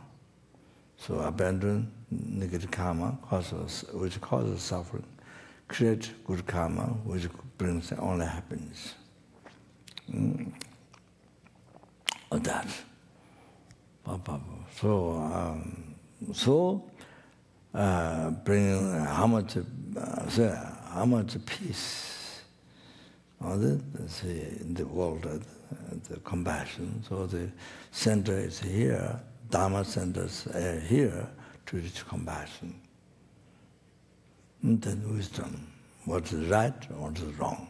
S2: So abandon negative karma, which causes suffering. Create good karma, which brings only happiness. That. So bring how much peace in the world, the compassion. So the center is here, Dharma center is here to reach compassion. And then wisdom, what is right, what is wrong.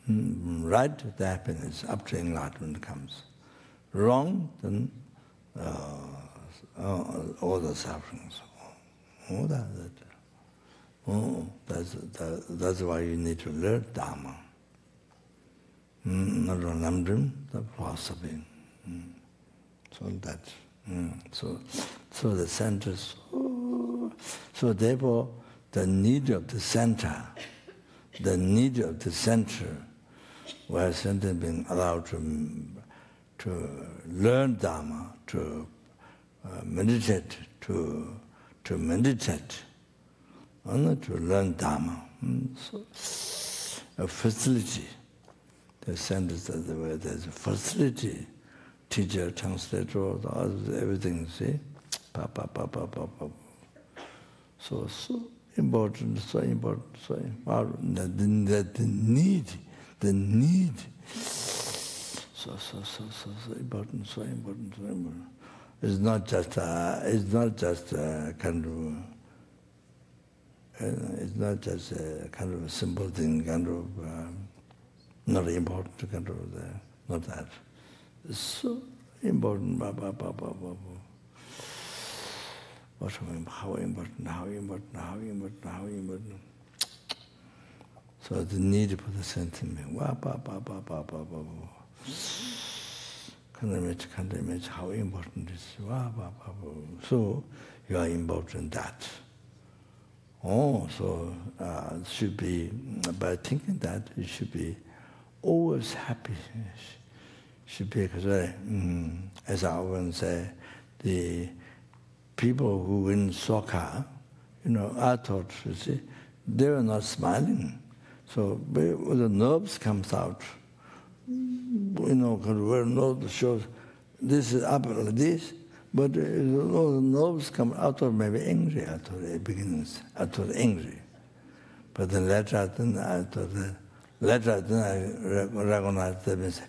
S2: Right, the happiness, up to enlightenment comes. Wrong, then all the sufferings. That's why you need to learn Dharma. Not Namdrim, the philosophy. So the center. So therefore, the need of the center, where center being allowed to learn Dharma, to meditate, to meditate, to learn Dharma. So, a facility The centers where there's a facility, teacher, translator, everything, see? So important, so important, so important. The need. So important, so important, so important. It's not just kind of. It's not just a kind of a simple thing, kind of not important, kind of not that. It's so important. What how important. So the need for the sentiment. Can't imagine how important it is. So you are important that. So should be, by thinking that, you should be always happy. Should be, because as I often say, the people who win soccer, I thought, you see, they were not smiling. So when the nerves comes out, where nerves shows this is up like this, but the nerves come out of maybe angry at the beginnings, out of angry. But then later I recognize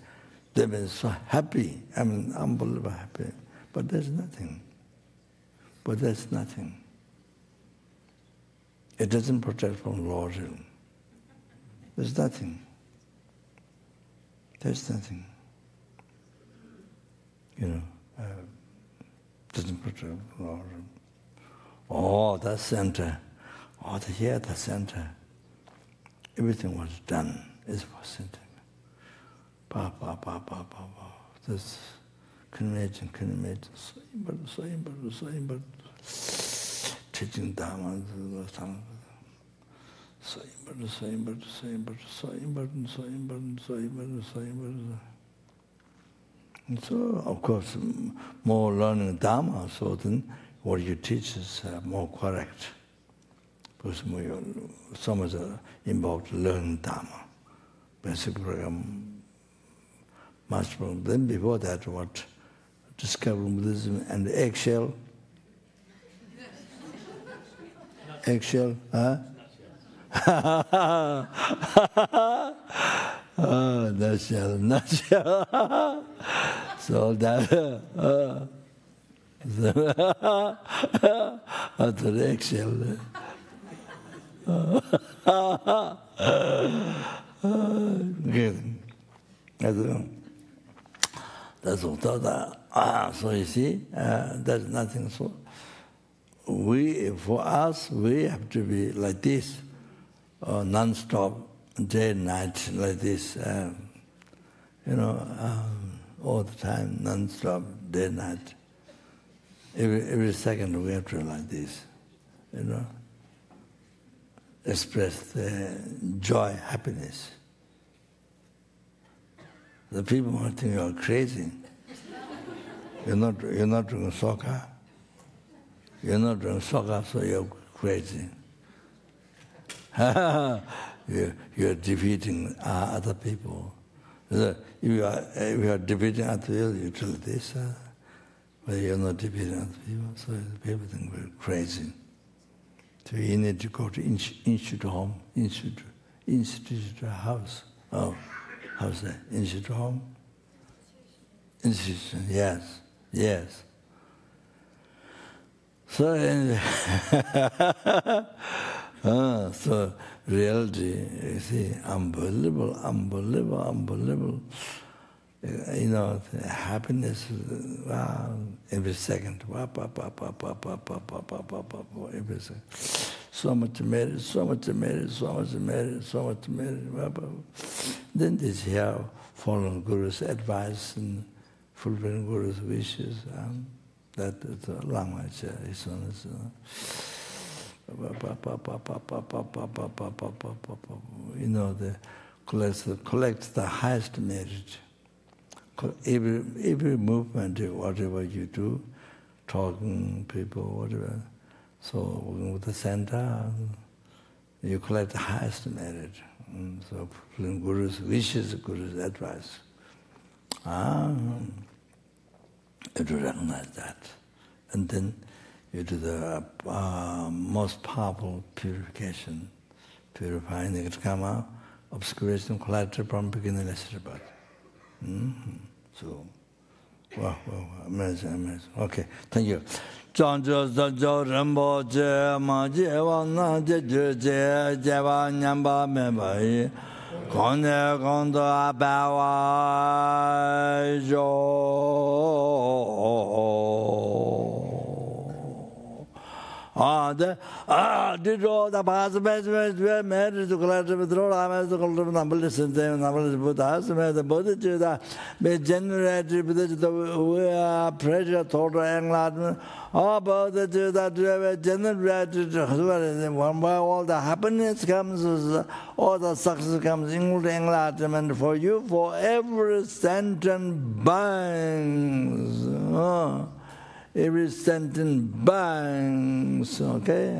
S2: they've been so happy, unbelievably happy. But there's nothing. It doesn't protect from lordship. There's nothing. Doesn't protect from lordship. Oh, that center. Oh, here, the center. Everything was done. It's for center. This can imagine. So important. Teaching Dharma. So important. And so, of course, more learning Dharma, so then what you teach is more correct. Because so much involved learning Dharma. Basic program, much more. Then before that, what? Discovering Buddhism and eggshell. Eggshell, huh? Nutshell. So that, after the eggshell. That's all. So you see, there's nothing so. For us, we have to be like this, non-stop, day and night, like this. All the time, non-stop, day and night. Every second we have to like this, express the joy, happiness. The people might think you're crazy. You're not doing soccer. You're not doing soccer, so you're crazy. You're defeating other people. If you are defeating other people, you do this. But you're not defeating other people, so people think we're crazy. So you need to go to institute home, institute house. Oh, how's that? Institute home? Institution, yes. So, so reality, you see, unbelievable. The happiness, wow, every second, every second. So much merit. Then this here, following Guru's advice and fulfilling Guru's wishes. That is a language. Collect the highest merit. Every movement, whatever you do, talking, people, whatever. So with the center, you collect the highest merit. So Guru's wishes, Guru's advice. You have to recognize that. And then you do the most powerful purification, purifying the karma, obscuration, collateral from beginning, etc. So, wow, amazing. Okay, thank you. Chanjo Zanjo Rambo Je Maji Ewana Je Je Java Nyamba Mebai Konde Kondo Abawa Jo did all the past messages were married to collateral with all I the number listen them, number Buddhas, the Buddha may generate the pressure toward enlightenment. About the that generated one by all the happiness comes, all the success comes, including enlightenment for you, for every sentence binds. Every sentence bangs, okay?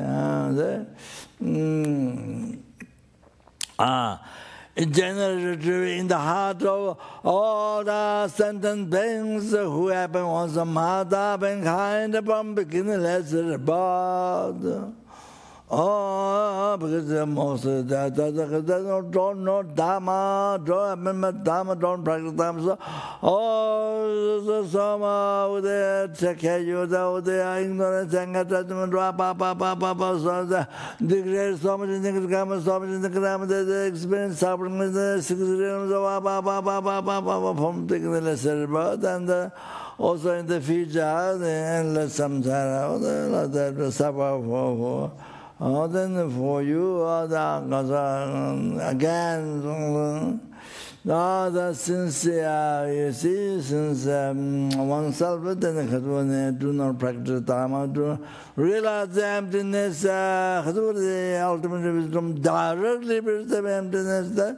S2: Generated in the heart of all the sentence beings who happen once a mother being kind from beginningless birth. Because the most don't know Dharma, don't remember Dharma, don't practice Dharma. So somehow they take care of you, they are ignorance and attachment, so they degrade so much in the grammar, so much in the grammar, they experience suffering in the 6 realms from taking the lesser birth, and also in the future, the endless samsara, they suffer for. Then for you, again, the sincere, you see, since oneself then do not practice Dharma, to realize the emptiness, the ultimate wisdom directly perceive emptiness, then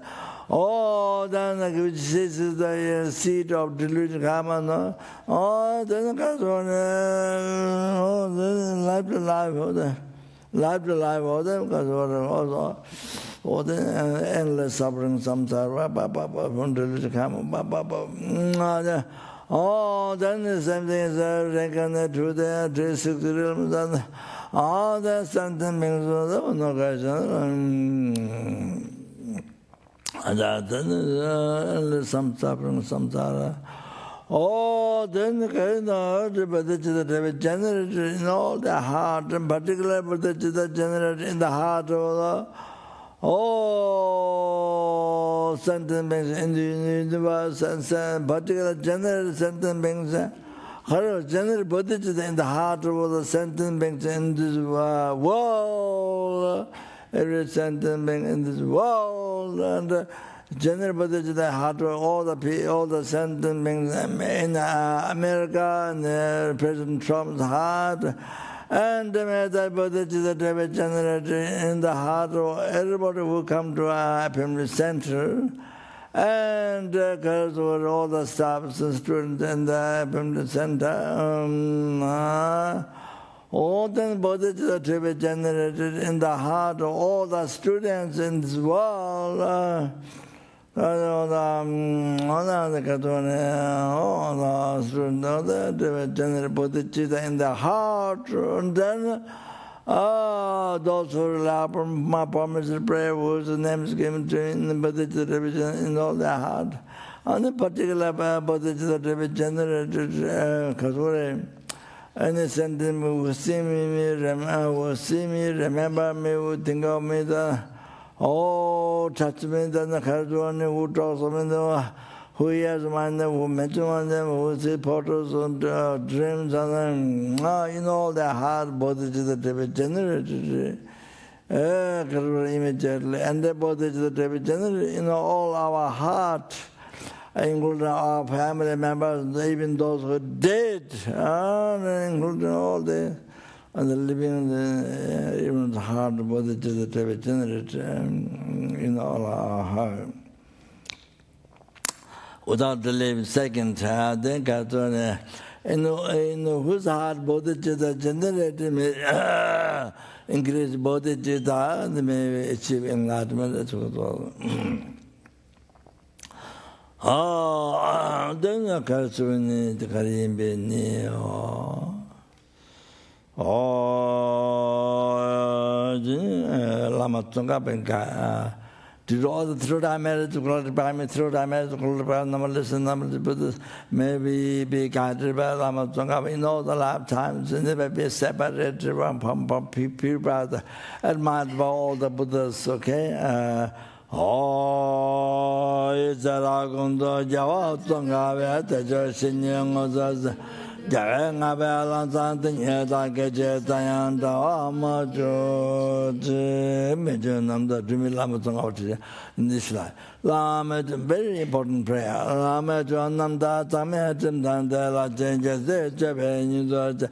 S2: which is the seat of delusion, karma, then life to life, life to life, because all the endless suffering, samsara, from delusion, karma, then the same thing is reckoned to the 6 realms, and all the sentence beings, no question. Then endless suffering, samsara. Then the Buddhachita generated in all the heart, in particular Buddhachita generated in the heart of the sentence beings in the universe, and particular generated sentence beings, generated Buddhachita in the heart of the sentence beings in this world, every sentence being in this world, and general Buddhachita heart of all the sentient beings in America, and President Trump's heart, and the Buddhachita generated in the heart of everybody who come to our happiness center, and because of all the staffs and students in the happiness center, all the Buddhachita generated in the heart of all the students in this world. All the general Buddhachita in the heart, and then those who rely upon my permissive prayer, whose name is given to in the Buddhachita in all their heart. And the particular Buddhachita generated any sentence who see me, remember me, who think of me, touch me, then the Karjuan who talks of me, who hears mind, who mentions them, who sees photos and dreams, and in all their heart, Bodhicitta generated immediately, and the Bodhicitta generated in all our heart, including our family members, even those who dead, including all the and the living, even the heart, Bodhicitta generated in all our heart. Without delaying second, then whose heart bodhicitta generated may increase bodhicitta, they may achieve enlightenment. That's what all. Then you can see the Karimbe. Lama Tunga Benka. Did all the through diameter to glorify me, through diameter to glorify numberless and numberless Buddhas, maybe be guided by Lama Tsongkhapa in all the lifetimes, and never be separated from people admired by all the Buddhas, okay? Izaragundo Java Tsongkhapa, Tajo Shinyang Jaranga Balan Santin Yada Gaja Tayanda Amajo Major Namda Jimmy Lama Tsongkhapa in this life. Lama, very important prayer. Lama Namda Tamatim Dandela changes the Japan, the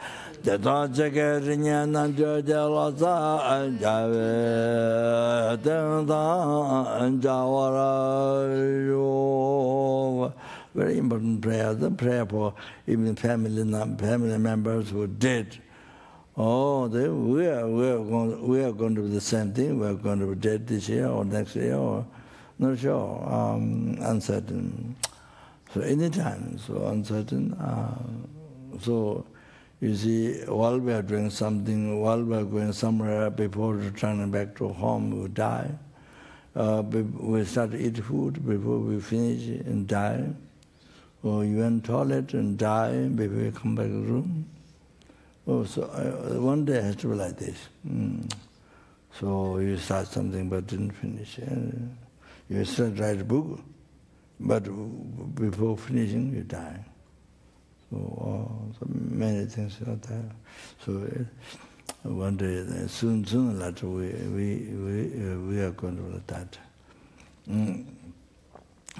S2: Dodgerian and Georgia Loza and Java and Jawara. Very important prayer. The prayer for even family members who did. Oh, we are going to do the same thing. We are going to be dead this year or next year, or not sure, uncertain. So anytime, so uncertain. So you see, while we are doing something, while we are going somewhere, before returning back to home, we die. We start to eat food before we finish and die. Or you went to the toilet and die before you come back to the room. Oh, so one day it has to be like this. So you start something but didn't finish. You start to write a book, but before finishing you die. So many things like that. So one day, sooner or later, we are going to do that.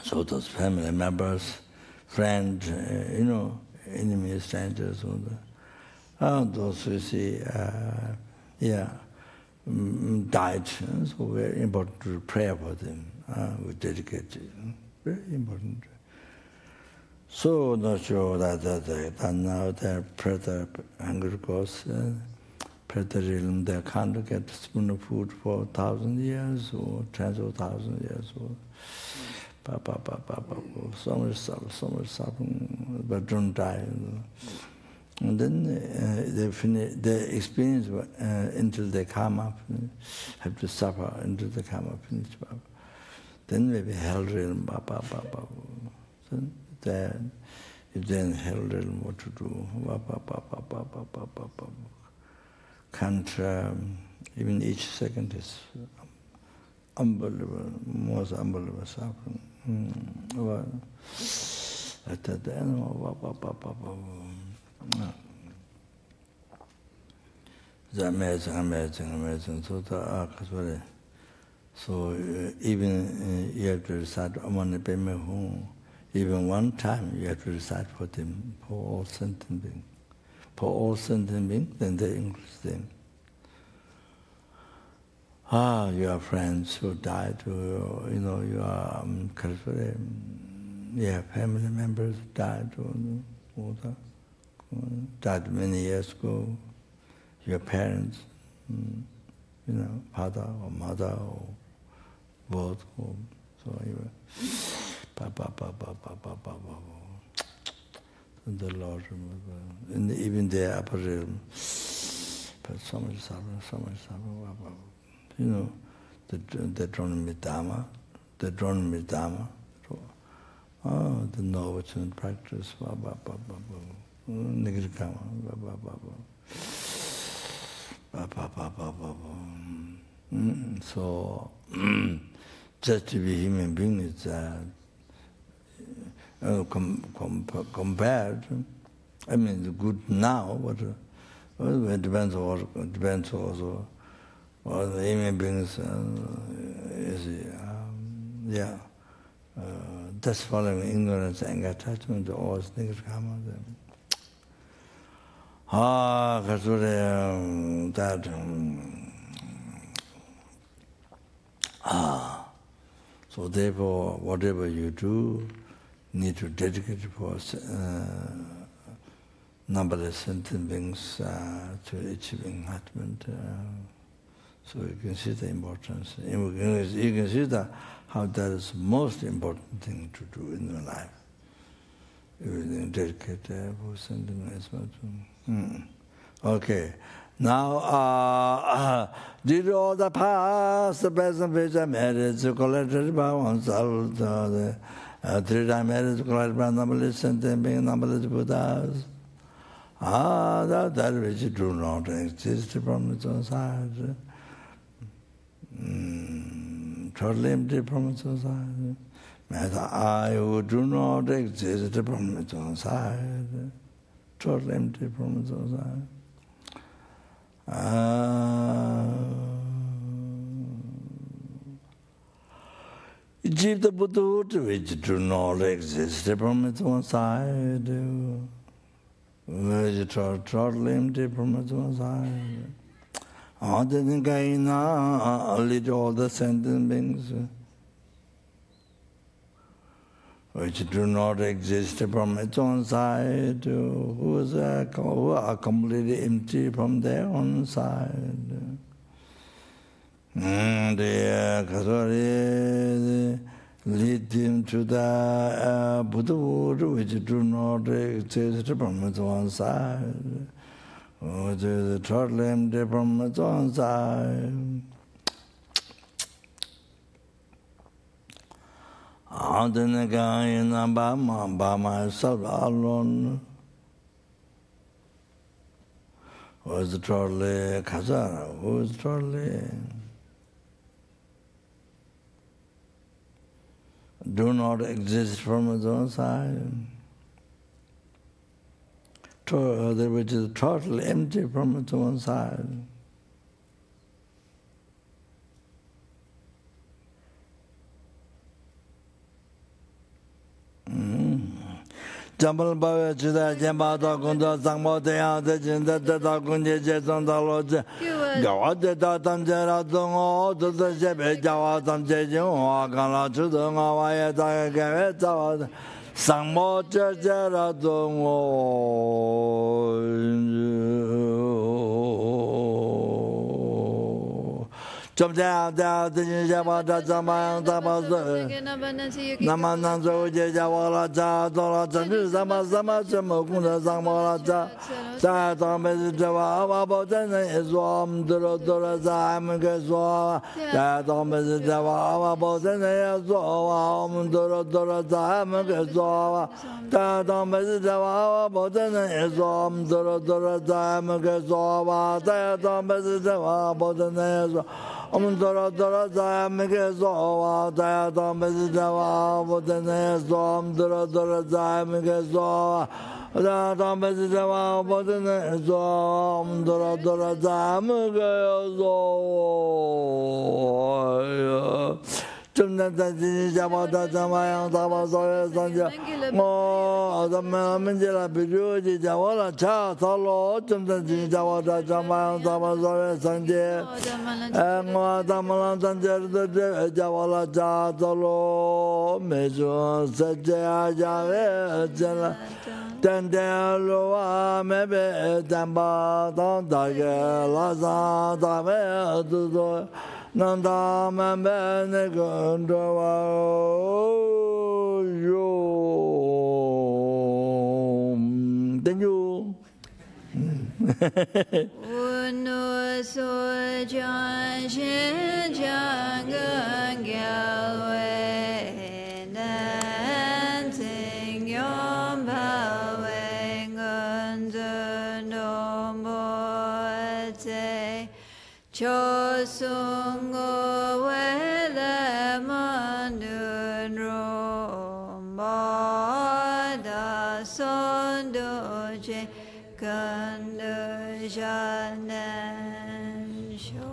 S2: So those family members, friends, enemies, strangers, all that. Those we see, died. So very important to pray for them. We dedicate it. Very important. So not sure that now their prayer hunger goes. Preterism, they can't get a spoon of food for 1,000 years or tens of 1,000 years. So much suffering, but don't die. And then they experience until they come up, have to suffer until they come up. Then maybe hell realm. Then if they're in hell realm, what to do? Can't, even each second is unbelievable, most unbelievable suffering. It's amazing. So even you have to recite Amane Peme Hum. Even one time you have to recite for them, for all sentient beings. For all sentient beings, then they increase them. Your friends who died, you have family members who died, died many years ago. Your parents, father or mother or both. So you the Lord, and even the upper realm, but so much suffering. The Dronami Dhamma, the knowledge and practice, So, just to be human being is compared, I mean, good now, but it depends also. All the human beings just following ignorance and attachment to all things come. So therefore, whatever you do, need to dedicate for numberless sentient beings to achieve enlightenment. So you can see the importance. You can see how that is the most important thing to do in your life. Everything dedicated for sentient beings. Okay. Now, did all the past, the present, future marriage, collected by oneself, the three-time marriage collected by numberless sentient beings, numberless Buddhas. That which do not exist from its own side. Totally empty from its own side. Matter I who do not exist from its own side. Totally empty from its own side. Achieve the Buddhahood which do not exist from its own side. Which totally empty from its own side. All the sentient beings which do not exist from its own side, who are completely empty from their own side. They lead them to the Buddhahood which do not exist from its own side. Which is totally empty from its own side. By myself alone was totally Khazara, was totally do not exist from its own side. Which is totally empty from its own side. Jambal Bava Chida Jambata Kunda Sangmo Dea the Jinda Data Kunja Jason Daloja Gawade Datam Jera Dungo to the Jebe Jawatam Jejun Wakala Chudunga Waya Daya Gaveta Sangmo Jera Dungo Jump down, the Jabata Zamayang Tabazo Namananzo Jawala Dola Sama Mukunda Samolaja Satam Java Botan is warm Dora Zam Gazwa Satam Java Botan is warm Dora Zam Gazwa Satam Java Botan is warm Dora Zam Gazwa Satam Java Botan is Dora Zam Gazwa Satam Java Botan is warm Dora Zam Gazwa Satam Java Botan is warm Dora Zam Gazwa Jumnata Jamata Jamayang Tabasoya Sanja Mo Manjela Pijuji Jawala Cha Salo Jumnata Jamata Jamayang Tabasoya Sanja Mo Tamalan Sanja Jawala Cha Salo Mejo Saja Jave Jala Tandaloa Mebe Tamba Tandage Laza Tame Tuzo Nanda Mambene Gondova Thank you.
S1: Uno so John Shin Jangan Galway Dancing Yom Bawang Under No Mote Cho Sung Wele Mandun Romba Da Son Doje Kanda Janan Sho.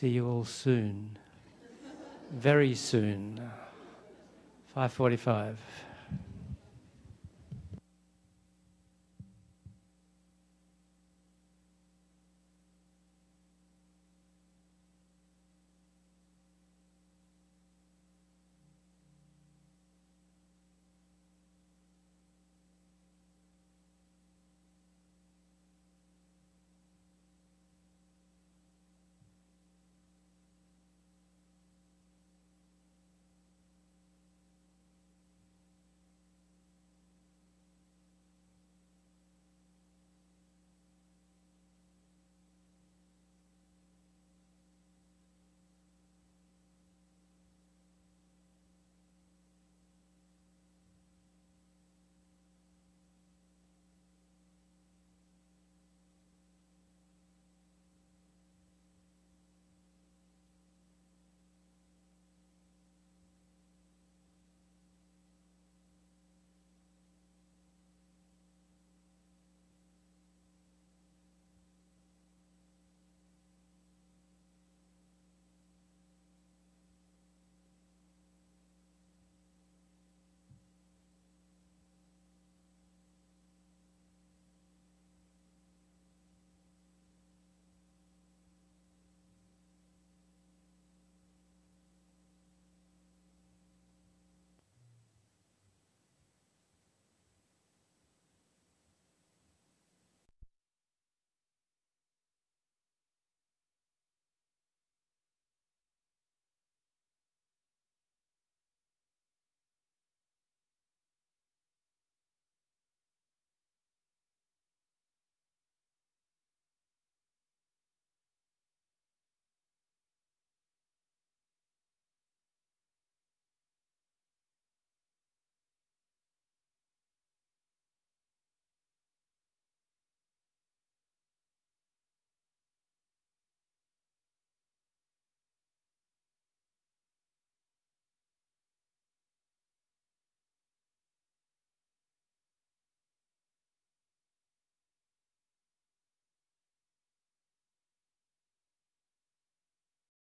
S5: see you all soon. Very soon. 5:45.